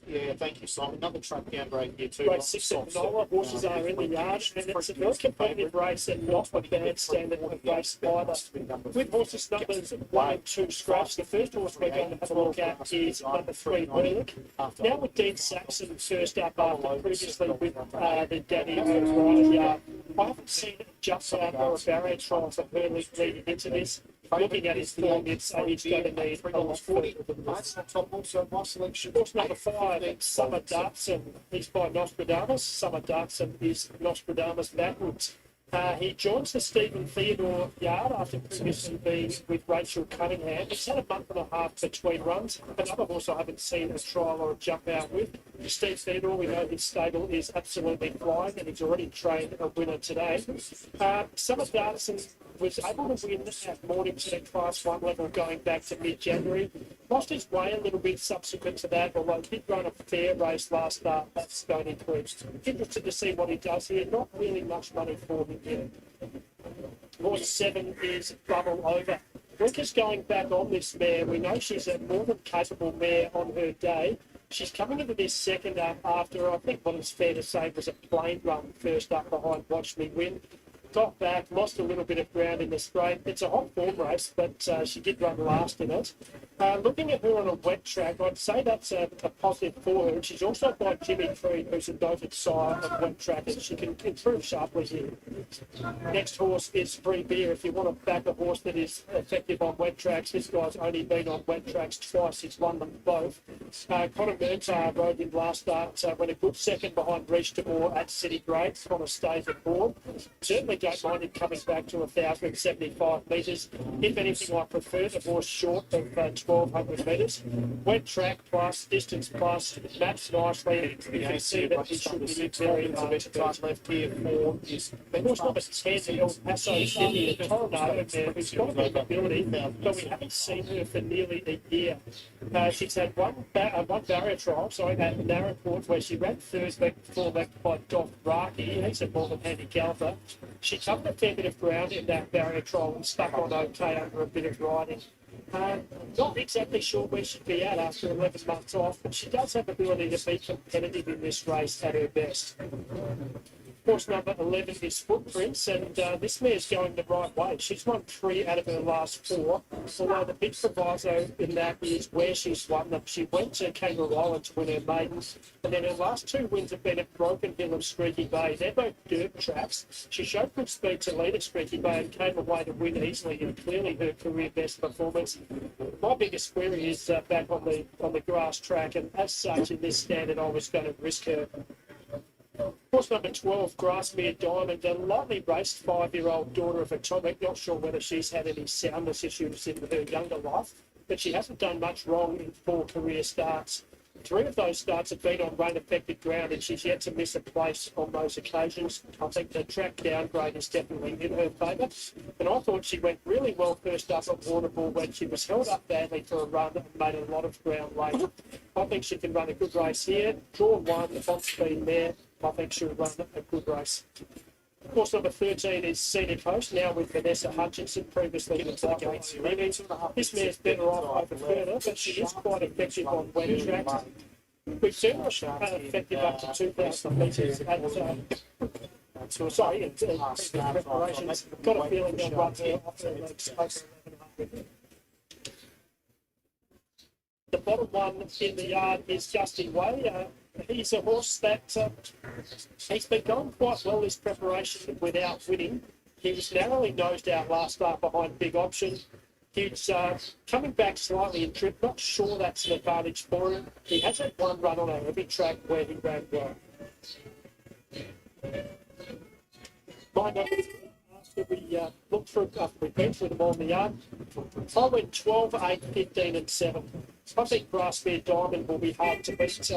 Yeah, thank you, Simon. Another truck down break here too. Race 6 at Penola, horses are in the yard, and it's a very competitive race and not a bad standard of race either. With horses numbers 1 and 2 scratch, the first horse we're going to have a look at is number 3, Randwick. Now with Dean Saxon first up after previously with the Danny O'Brien yard. I haven't seen jump out or a barrier trial for Hurley leading into this. Looking at his form, it's going to need a lot for it. Nice on top also, my selection. Horse number 5, Summer Dartson, is by Nostradamus. Summer Dartson is Nostradamus backwards. He joins the Stephen Theodore yard after previously being with Rachel Cunningham. He's had a month and a half between runs. Another horse I haven't seen a trial or a jump out with. Steve Theodore, we know his stable is absolutely flying and he's already trained a winner today. Summer Dartson was able to win at Mornington at Class 1 level going back to mid-January. Lost his way a little bit subsequent to that, although he did run a fair race last start at Stony Creek. Interested to see what he does here. Not really much money for him yet. Horse 7 is Bubble Over. Rick is going back on this mare. We know she's a more than capable mare on her day. She's coming into this second up after, I think what it's fair to say, was a plain run first up behind Watch Me Win. Got back, lost a little bit of ground in the straight. It's a hot form race, but she did run last in it. Looking at her on a wet track, I'd say that's a positive for her. And she's also got Jimmy Tree, who's a noted sire of wet track, and she can improve sharply here. Next horse is Free Beer. If you want to back a horse that is effective on wet tracks, this guy's only been on wet tracks twice. He's won them both. Conor Mertar rode him last start, went a good second behind Reach to More at City Grades. Connor stays at board. Certainly don't mind him coming back to 1,075 metres. If anything, I prefer the horse short of 1,200 metres. Wet track plus, distance plus, maps nicely. You can see that he should be very hard to time left here for his horse number 10, El Paso City, the Tornado there, who's got a bit of ability, but we haven't seen her for nearly a year. She's had one barrier trial, at Narrowport, where she ran Thursday before left by Doc Raki. He's a more than handy galloper. She covered a fair bit of ground in that barrier trial and stuck on okay under a bit of riding. Not exactly sure where she'd be at after 11 months off, but she does have ability to be competitive in this race at her best. Horse number 11 is Footprints, and this mare's going the right way. She's won 3 out of her last 4, although the big proviso in that is where she's won them. She went to Kangaroo Island to win her maidens, and then her last 2 wins have been at Broken Hill and Streaky Bay. They're both dirt tracks. She showed good speed to lead at Streaky Bay and came away to win easily, and clearly her career best performance. My biggest query is back on the grass track, and as such, in this standard, I was going to risk her. Horse number 12, Grassmere Diamond, a lightly raced 5-year-old daughter of Atomic. Not sure whether she's had any soundness issues in her younger life, but she hasn't done much wrong in 4 career starts. 3 of those starts have been on rain-affected ground, and she's yet to miss a place on those occasions. I think the track downgrade is definitely in her favour, and I thought she went really well first up at Waterbull when she was held up badly for a run and made a lot of ground late. I think she can run a good race here. Draw 1, on speed there. I think she'll run a good race. Horse number 13 is Scenic Host, now with Vanessa Hutchinson, previously with the Gates. This mare's better off over further, but she is quite effective on wet tracks. We've seen her effective up to 2,000 metres at preparations. Got a feeling they'll run there off the legs over 1,100. The bottom one in the yard is Justin Way. He's a horse that he's been going quite well this preparation without winning. He was narrowly nosed out last start behind Big Option. He's coming back slightly in trip. Not sure that's an advantage for him. He has had one run on a heavy track where he ran well. Mind after we looked through, after we went through them all in the yard, I went 12, 8, 15 and 7. I think Grassmere Diamond will be hard to beat.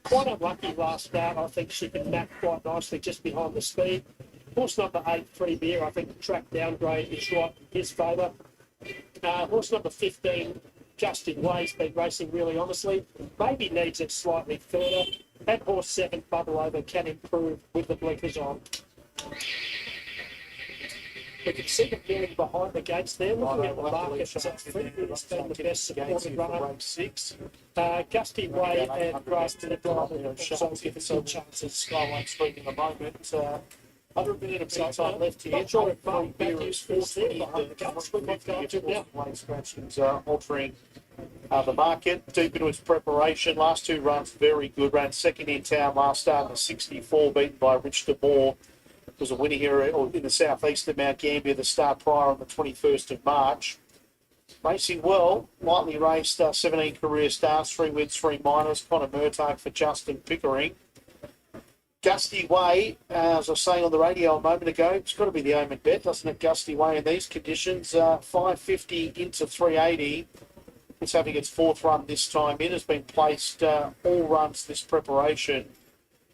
Quite unlucky last start. I think she can map quite nicely just behind the speed. Horse number 8, Free Beer, I think the track downgrade is right in his favour. Horse number 15, Justin Way's been racing really honestly. Maybe needs it slightly further. And horse 7, Bubble Over, can improve with the blinkers on. We can see the feeling behind the gates there. Looking at the market, Free Beer's been the best supported runner. 6. Gusty Way and Grandstand Gazette so give us some chances. Skyline Street in the moment. 100 minutes of time left here. Not sure if Free Beer is forced there behind the gates. We've got going to now. Lane scratchings altering the market. Deep into its preparation. Last 2 runs very good. Ran second in town last start in the 64, beaten by Rich de Moore. Was a winner here in the southeast of Mount Gambier, the start prior on the 21st of March. Racing well, lightly raced, 17 career starts, 3 wins, 3 minors. Conor Mertar for Justin Pickering. Gusty Way, as I was saying on the radio a moment ago, it's got to be the Omen bet, doesn't it? Gusty Way in these conditions, 550 into 380. It's having its 4th run this time in. Has been placed all runs this preparation.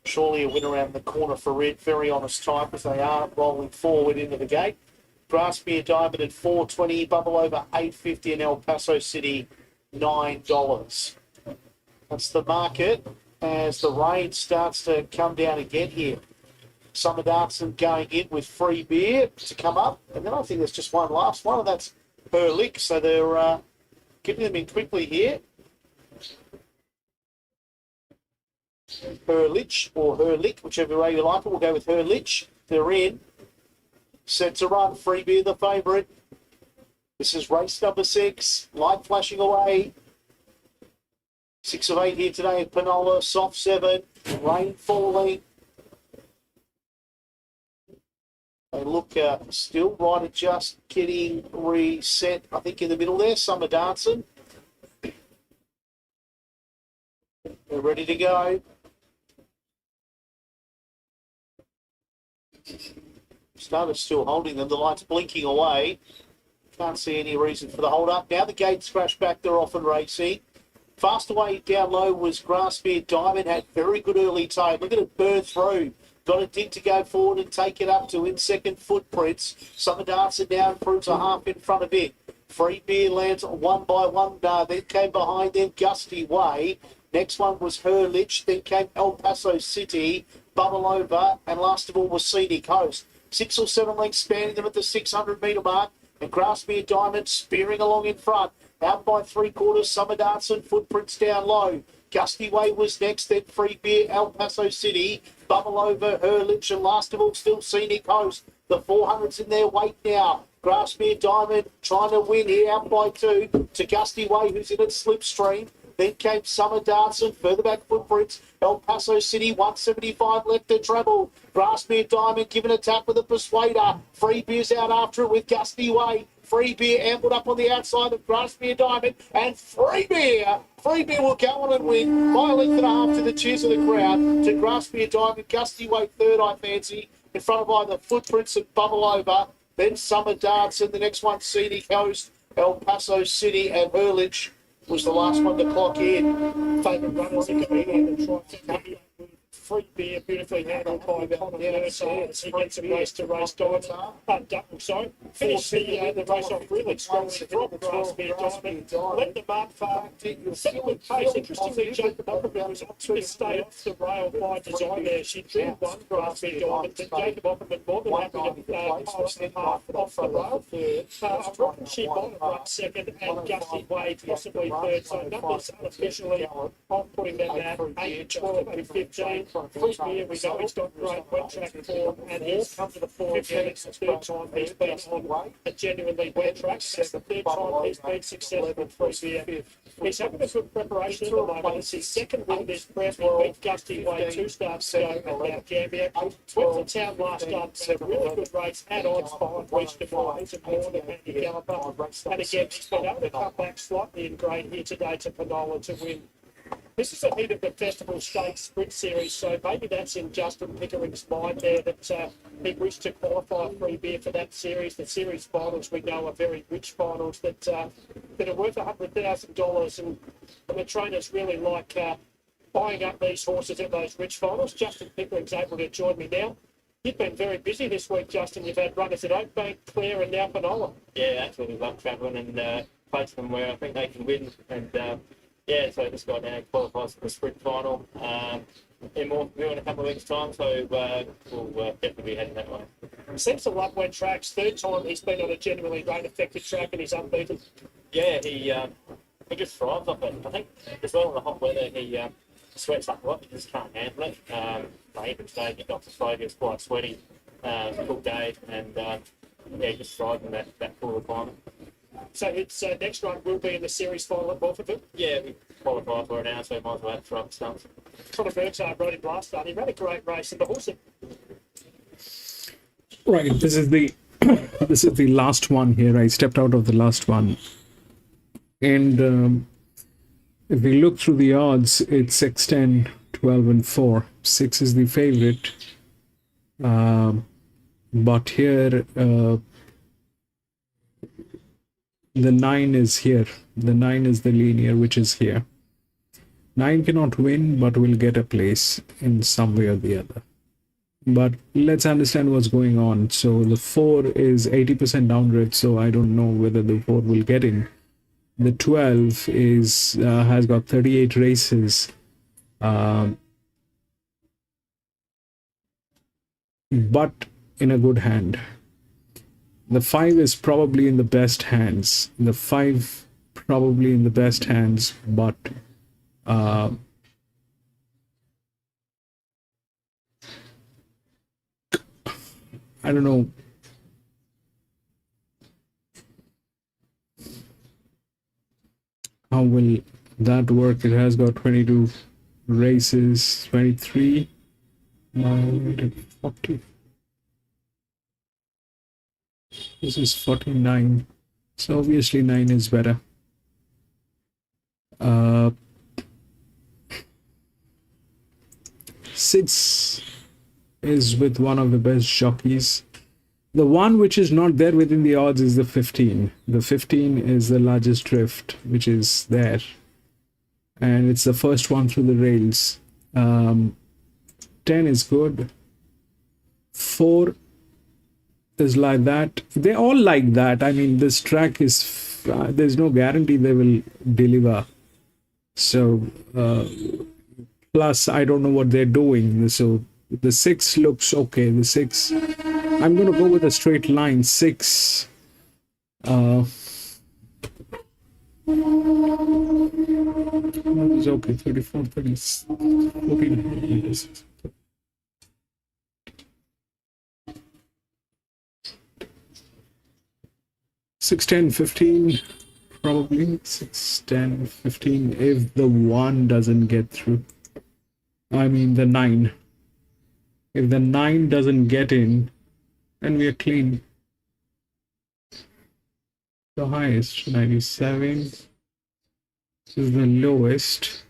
Surely a win around the corner for it. Very honest type as they are rolling forward into the gate. Grassmere Diamond at 420, Bubble Over 850, and El Paso City $9. That's the market as the rain starts to come down again here. Summer Dartson going in with Free Beer to come up, and then I think there's just one last one, and that's Her Lick. So they're getting them in quickly here. Hurlich or Hurlich, whichever way you like it. We'll go with Hurlich. They're in. Set to run. Freebie the favourite. This is race number 6. Light flashing away. 6 of 8 here today at Penola. Soft 7. Rain falling. They look still right at just getting reset. I think in the middle there. Summer dancing. They're ready to go. Starter still holding them. The light's blinking away. Can't see any reason for the hold up. Now the gates crash back. They're off and racing. Fast away down low was Grassmere Diamond. Had very good early tone. Look at it burn through. Got a dig to go forward and take it up to in second Footprints. Summer Dancer now improves a half in front of it. Free Beer lands one by one. Then came behind them Gusty Way. Next one was Hurlich. Then came El Paso City. Bubble Over. And last of all was Scenic Coast. 6 or 7 lengths spanning them at the 600 metre mark. And Grassmere Diamond spearing along in front. Out by 3/4, Summer Dance and Footprints down low. Gusty Way was next, then Free Beer, El Paso City, Bubble Over, Hurlich, and last of all still Scenic Coast. The 400's in their wake now. Grassmere Diamond trying to win here out by 2 to Gusty Way, who's in its slipstream. Then came Summer Dance and further back Footprints. El Paso City, 175 left to travel. Grassmere Diamond giving a tap with a Persuader. Free Beer's out after it with Gusty Way. Free Beer ambled up on the outside of Grassmere Diamond. And Free Beer will go on and win by a length and a half to the cheers of the crowd. To Grassmere Diamond, Gusty Way third, I fancy. In front of either Footprints and Bubble Over. Then Summer Dance and the next one, Scenic Coast, El Paso City and Hurlich was the last one to clock in. Favourite runners are going in the trifecta. Free Beer, beautifully handled by Connor Mercer as he gets a race to race Diamond. Sorry, finished the race off really strongly from Grassmere Diamond. Let the mark far. Second with pace. Interestingly, Jacob Opperman was up to stay off the rail by design there. She drew one Grassmere Diamond, but Jacob Opperman more than happy to pass the half off the rail. I reckon she might have run second and Gusty Way possibly third. So numbers unofficially, I'm putting them at 8, 12 and 15. Free Beer, we know he's got great wet track form and he's come to the fore again. It's the third time he's been on a genuinely wet track. It's the third time he's been successful with Free Beer. He's having a good preparation at the moment. It's his second win this prep. He beat Gusty Way 2 starts ago at Mount Gambier. Went to town last start, had a really good race, had odds behind Reach to Find and more than Handy Galloper. And again, he's been able to come back slightly in grade here today to Penola to win. This is a heat of the Festival Stakes Sprint Series, so maybe that's in Justin Pickering's mind there that he wished to qualify Free Beer for that series. The series finals we know are very rich finals that are worth $100,000, and the trainers really like buying up these horses at those rich finals. Justin Pickering's able to join me now. You've been very busy this week, Justin. You've had runners at Oakbank, Clare, and now Penola. Yeah, absolutely love travelling and place them where I think they can win. And yeah, so this guy now qualifies for the sprint final in Moorville in a couple of weeks' time. So we'll definitely be heading that way. Seems to love wet tracks. Third time he's been on a genuinely rain-affected track and he's unbeaten. Yeah, he just thrives off it. I think as well in the hot weather he sweats up a lot. He just can't handle it. Even today he got to slow. He was quite sweaty. Cool day, and yeah, just thrives in that cooler climate. So its next run will be in the series final at Morphettville? Yeah, we qualified for it now, so might as well have to throw up stumps. Connor Mercer rode him last start. He ran a great race, and the horse... Right, this is the last one here. I stepped out of the last one. And if we look through the odds, it's 6, 10, 12, and 4. 6 is the favorite. But here... the 9 is here. The 9 is the linear, which is here. 9 cannot win, but will get a place in some way or the other. But let's understand what's going on. So the 4 is 80% downgrade, so I don't know whether the 4 will get in. The 12 is has got 38 races. But in a good hand. The 5 is probably in the best hands. The 5 probably in the best hands, but I don't know. How will that work? It has got 22 races, 23, 40. This is 49. So obviously 9 is better. Uh, 6 is with one of the best jockeys. The one which is not there within the odds is the 15. The 15 is the largest drift, which is there. And it's the first one through the rails. 10 is good. 4 is like that. They all like that. I mean, this track is, there's no guarantee they will deliver. So, plus, I don't know what they're doing. So, the 6 looks okay. The 6, I'm going to go with a straight line. 6. It's okay. 34, 30, 14. 6, 10, 15. Probably 6, 10, 15. If the 1 doesn't get through. I mean, the 9. If the 9 doesn't get in, then we are clean. The highest, 97. This is the lowest.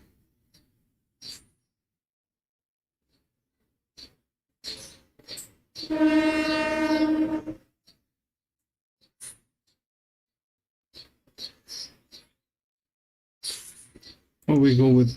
Or we go with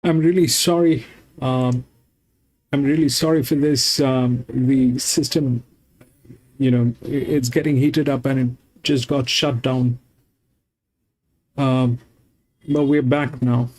I'm really sorry. I'm really sorry for this. The system, it's getting heated up and it just got shut down. But we're back now.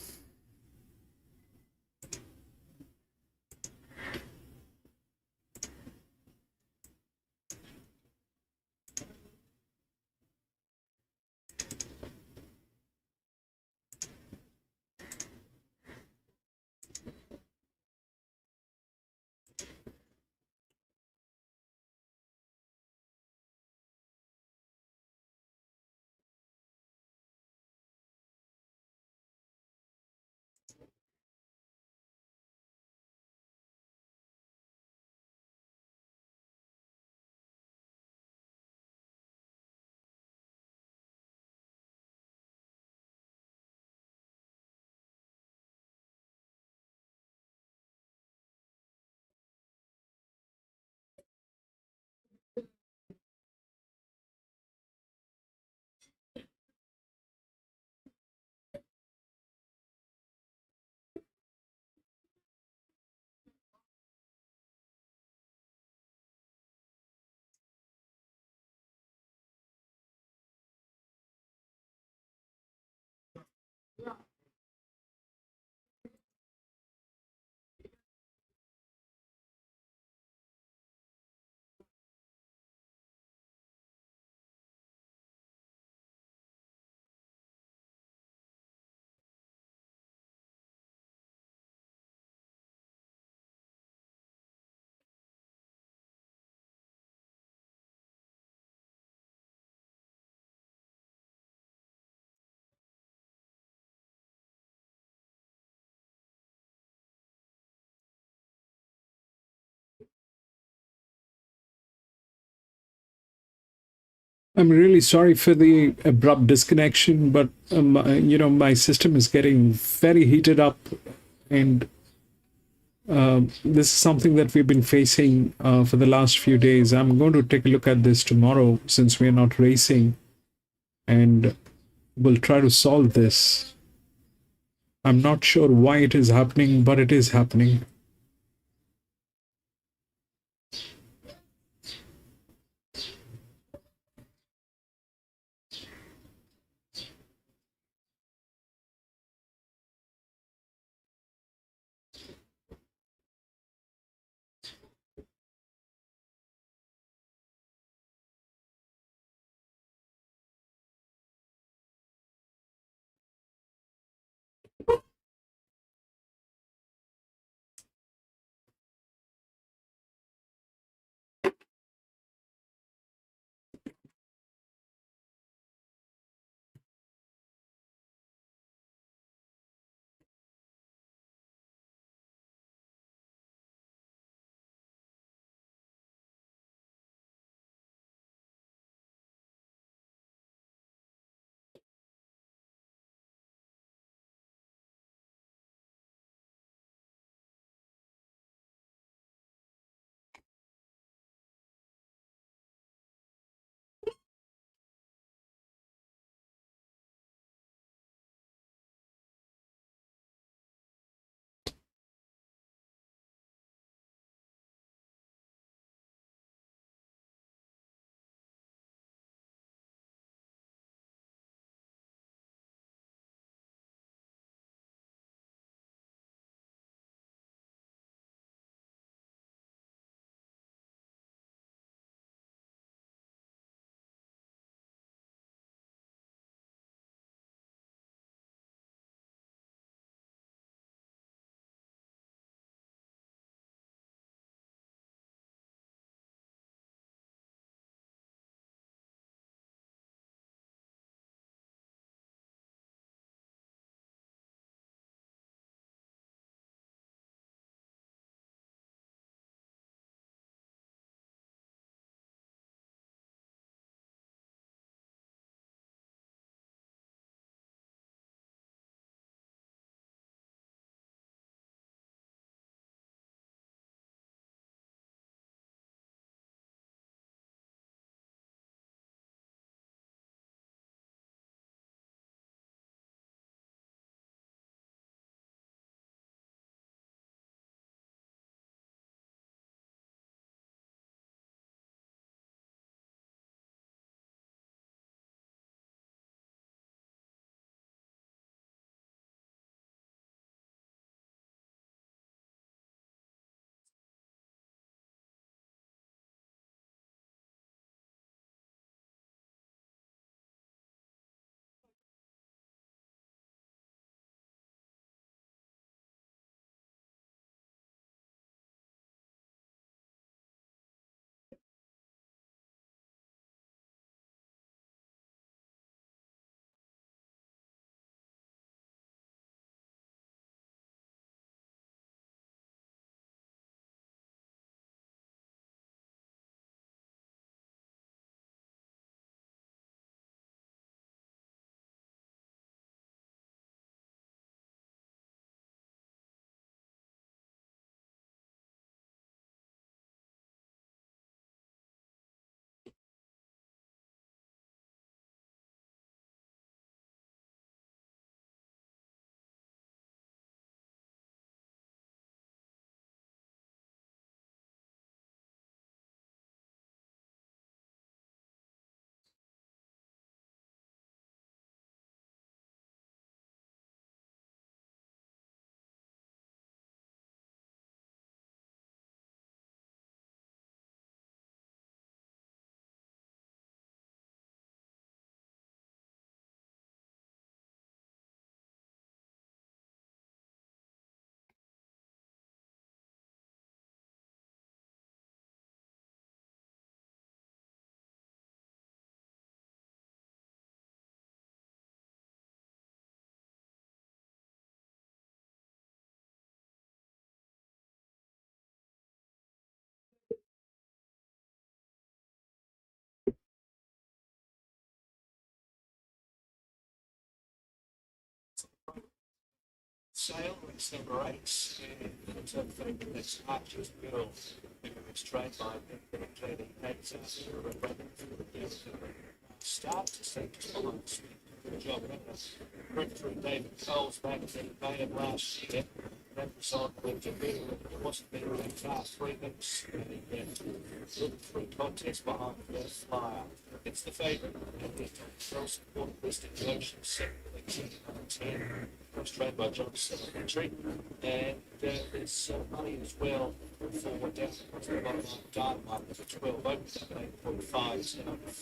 I'm really sorry for the abrupt disconnection, but my system is getting very heated up, and this is something that we've been facing for the last few days. I'm going to take a look at this tomorrow since we're not racing, and we'll try to solve this. I'm not sure why it is happening, but it is happening. sale, race number 8, and the top favourite, that's Archer's Girl, who was trained by clearly Nate's start to see just behind the speed. Good job, Rick through David Cole's back in May of last year. That result went to be, it wasn't very fast, 3 minutes, and he looked through contest behind the first flyer. It's the favourite, and the most important listed motion, 7, 10, was trained by John Secretary, and there's money as well for down to the bottom line Dynamite with a 12 open at 8.5, so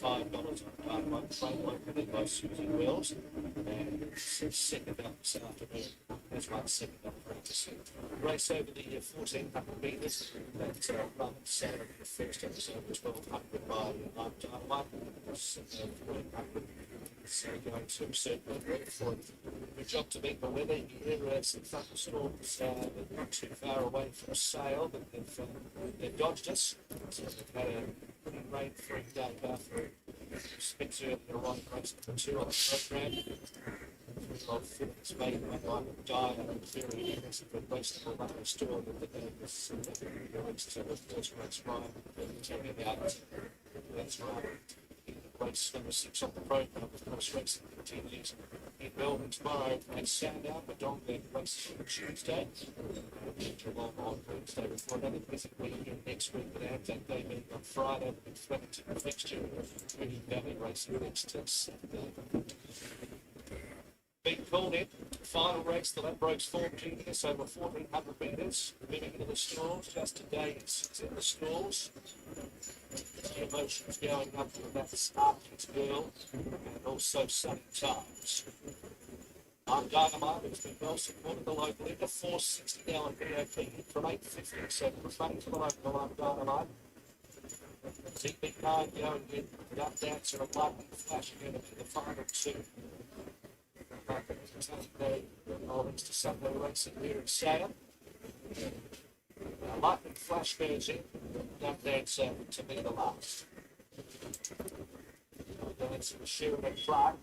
$5 on Dynamite, trained locally by Susie Wells, and it's second up this afternoon. There's 1 second up 3%. Race over the 1400 metres, that's run Saturday the first episode, 1200 by Dynamite, 1400. So going to certainly wait for it. Good job to beat the weather here. Some thunderstorms not too far away from Sale, but they've dodged us. So they've had a pretty rain-free day after Spence earlier on race number 2 on the program. Of fitness made one line of die and very impressive replaceable number store that the day was released to the first race Ryan telling about that's right. Race number 6 on the program, of course, racing continues in Melbourne tomorrow and Sandown, but Don then races on Tuesday. Geelong on Wednesday before another busy weekend next week with Anzac Day being on Friday with Flemington fixture, Reading Valley racing next Saturday. Being called in, final race, the Ladbrokes Form Genius over 1400 metres, moving into the stalls, just today it's in the stalls. The emotions going up to that Arctic Girl and also Sunny Times. I'm Dynamite, who's been well supported the local into 460 now on VOP from 850, so from running to the local, I'm Dynamite. See Big 9 going in, Young Dancer and Lightning Flash are going to be the final 2. Saturday, mornings to Sunday racing here in Sale. Lightning Flash goes in, Young Dancer to be the last. Dancer with Sheridan Clark.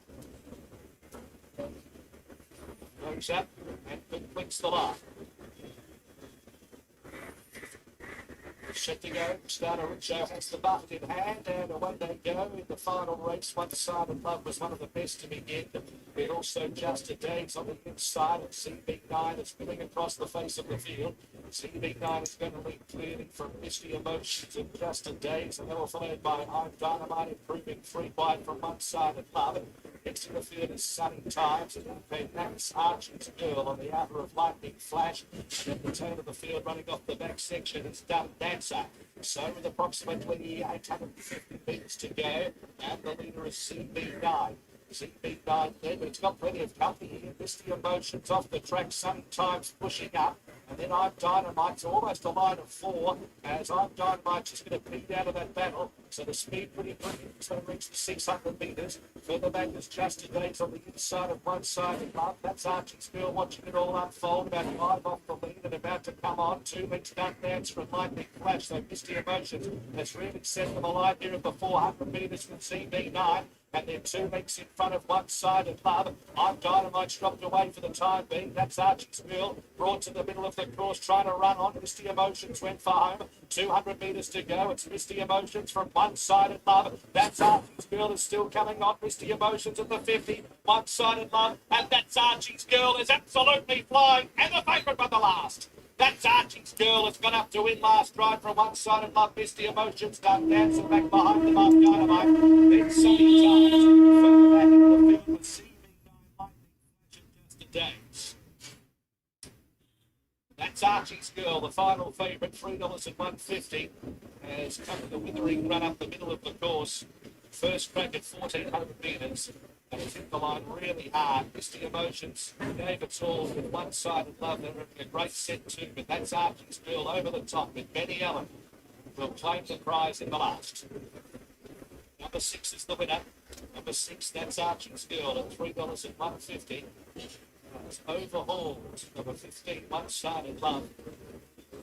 Goes up and clicks the line. Set to go, Starter Richo has the bucket in hand, and away they go in the final race. One Side of Love was one of the best to begin. But also Just a Days on the inside, and CB9 is spinning across the face of the field. CB9 is going to lead clearly from Misty Emotions and Just a Days, and they were followed by I'm Dynamite, improving 3 wide from One Side of Love. Next to the field is Sunny Times, and that's Archie's Girl on the outer of Lightning Flash. And at the tail of the field, running off the back section, is Dumb Dancer. So with approximately 850 metres to go, and the leader is CB9. CB9 there, but it's got plenty of company here. Misty Emotions off the track, Sunny Times pushing up. And then I'm Dynamite's almost a line of 4, as I'm Dynamite just going to beat out of that battle. So the speed pretty brilliant. It's going to reach the 600 metres. Further back is Just a Days on the inside of One Side of Love. That's Archie's Girl watching it all unfold. About 5 off the lead and about to come on. 2 lengths Dumb Dancer and Lightning Flash. So Misty Emotions has really set them alive here at the 400 metres with CB9. And they're 2 lengths in front of One Side of Love. I'm Dynamite's dropped away for the time being. That's Archie's Girl brought to the middle of the course, trying to run on. Misty Emotions went for home. 200 metres to go. It's Misty Emotions from One Side of Love. That's Archie's Girl is still coming on. Misty Emotions at the 50. One Side of Love. And that's Archie's Girl is absolutely flying. And the favourite by the last. That's Archie's Girl. It's gone up to win last ride from One Side of Love. Misty Emotions done dancing back behind the mark Dynamite. Then Sunny Times. Further back into the field with CB9 Lightning Flash and Just a Days. That's Archie's Girl, the final favourite, $3.150. Has come to the withering run up the middle of the course. First crack at 1400 metres. And it's hit the line really hard. Misty Emotions gave it all with One Side of Love. They're having a great set too, but that's Archie's Girl over the top with Benny Allen. Will claim the prize in the last. Number 6 is the winner. Number 6, that's Archie's Girl at $3.150. It's overhauled. Number 15, One Side of Love.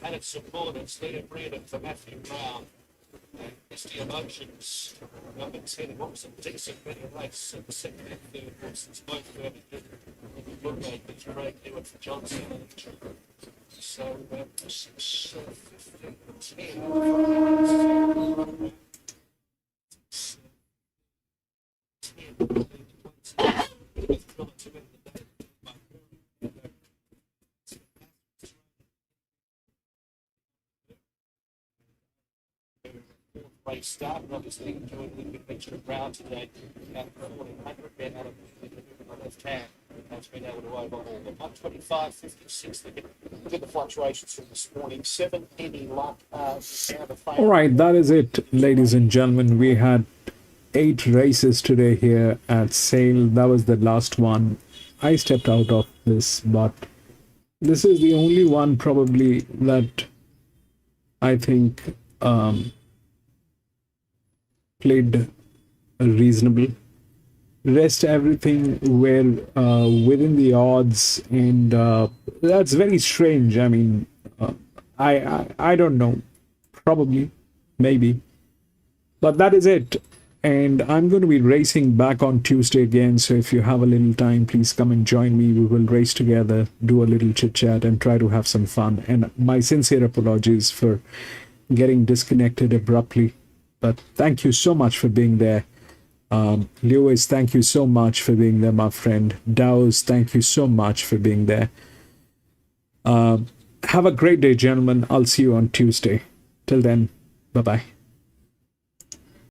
And its supporters, Liam Reardon for Matthew Brown. And Misty Emotions, number 10, what was a decent winning race in the second and third horses, both fairly good. look at it's Craig Hewitt for Johnson. So 6, 15, 10. 10. Race start, and obviously enjoyed a little bit of extra ground today. Out of 1400, been out of the left hand. Has been able to overhaul the 125.56. Look at the fluctuations from this morning. 7 any luck. All right, that is it, ladies and gentlemen. We had 8 races today here at Sale. That was the last one. I stepped out of this, but this is the only one probably that I think played reasonable. Rest everything were within the odds, and that's very strange. I mean, I don't know, probably, maybe, but that is it. And I'm going to be racing back on Tuesday again, so if you have a little time, please come and join me. We will race together, do a little chit chat, and try to have some fun. And my sincere apologies for getting disconnected abruptly, but thank you so much for being there. Lewis, thank you so much for being there, my friend. Dowes, thank you so much for being there. Have a great day, gentlemen. I'll see you on Tuesday. Till then, bye-bye.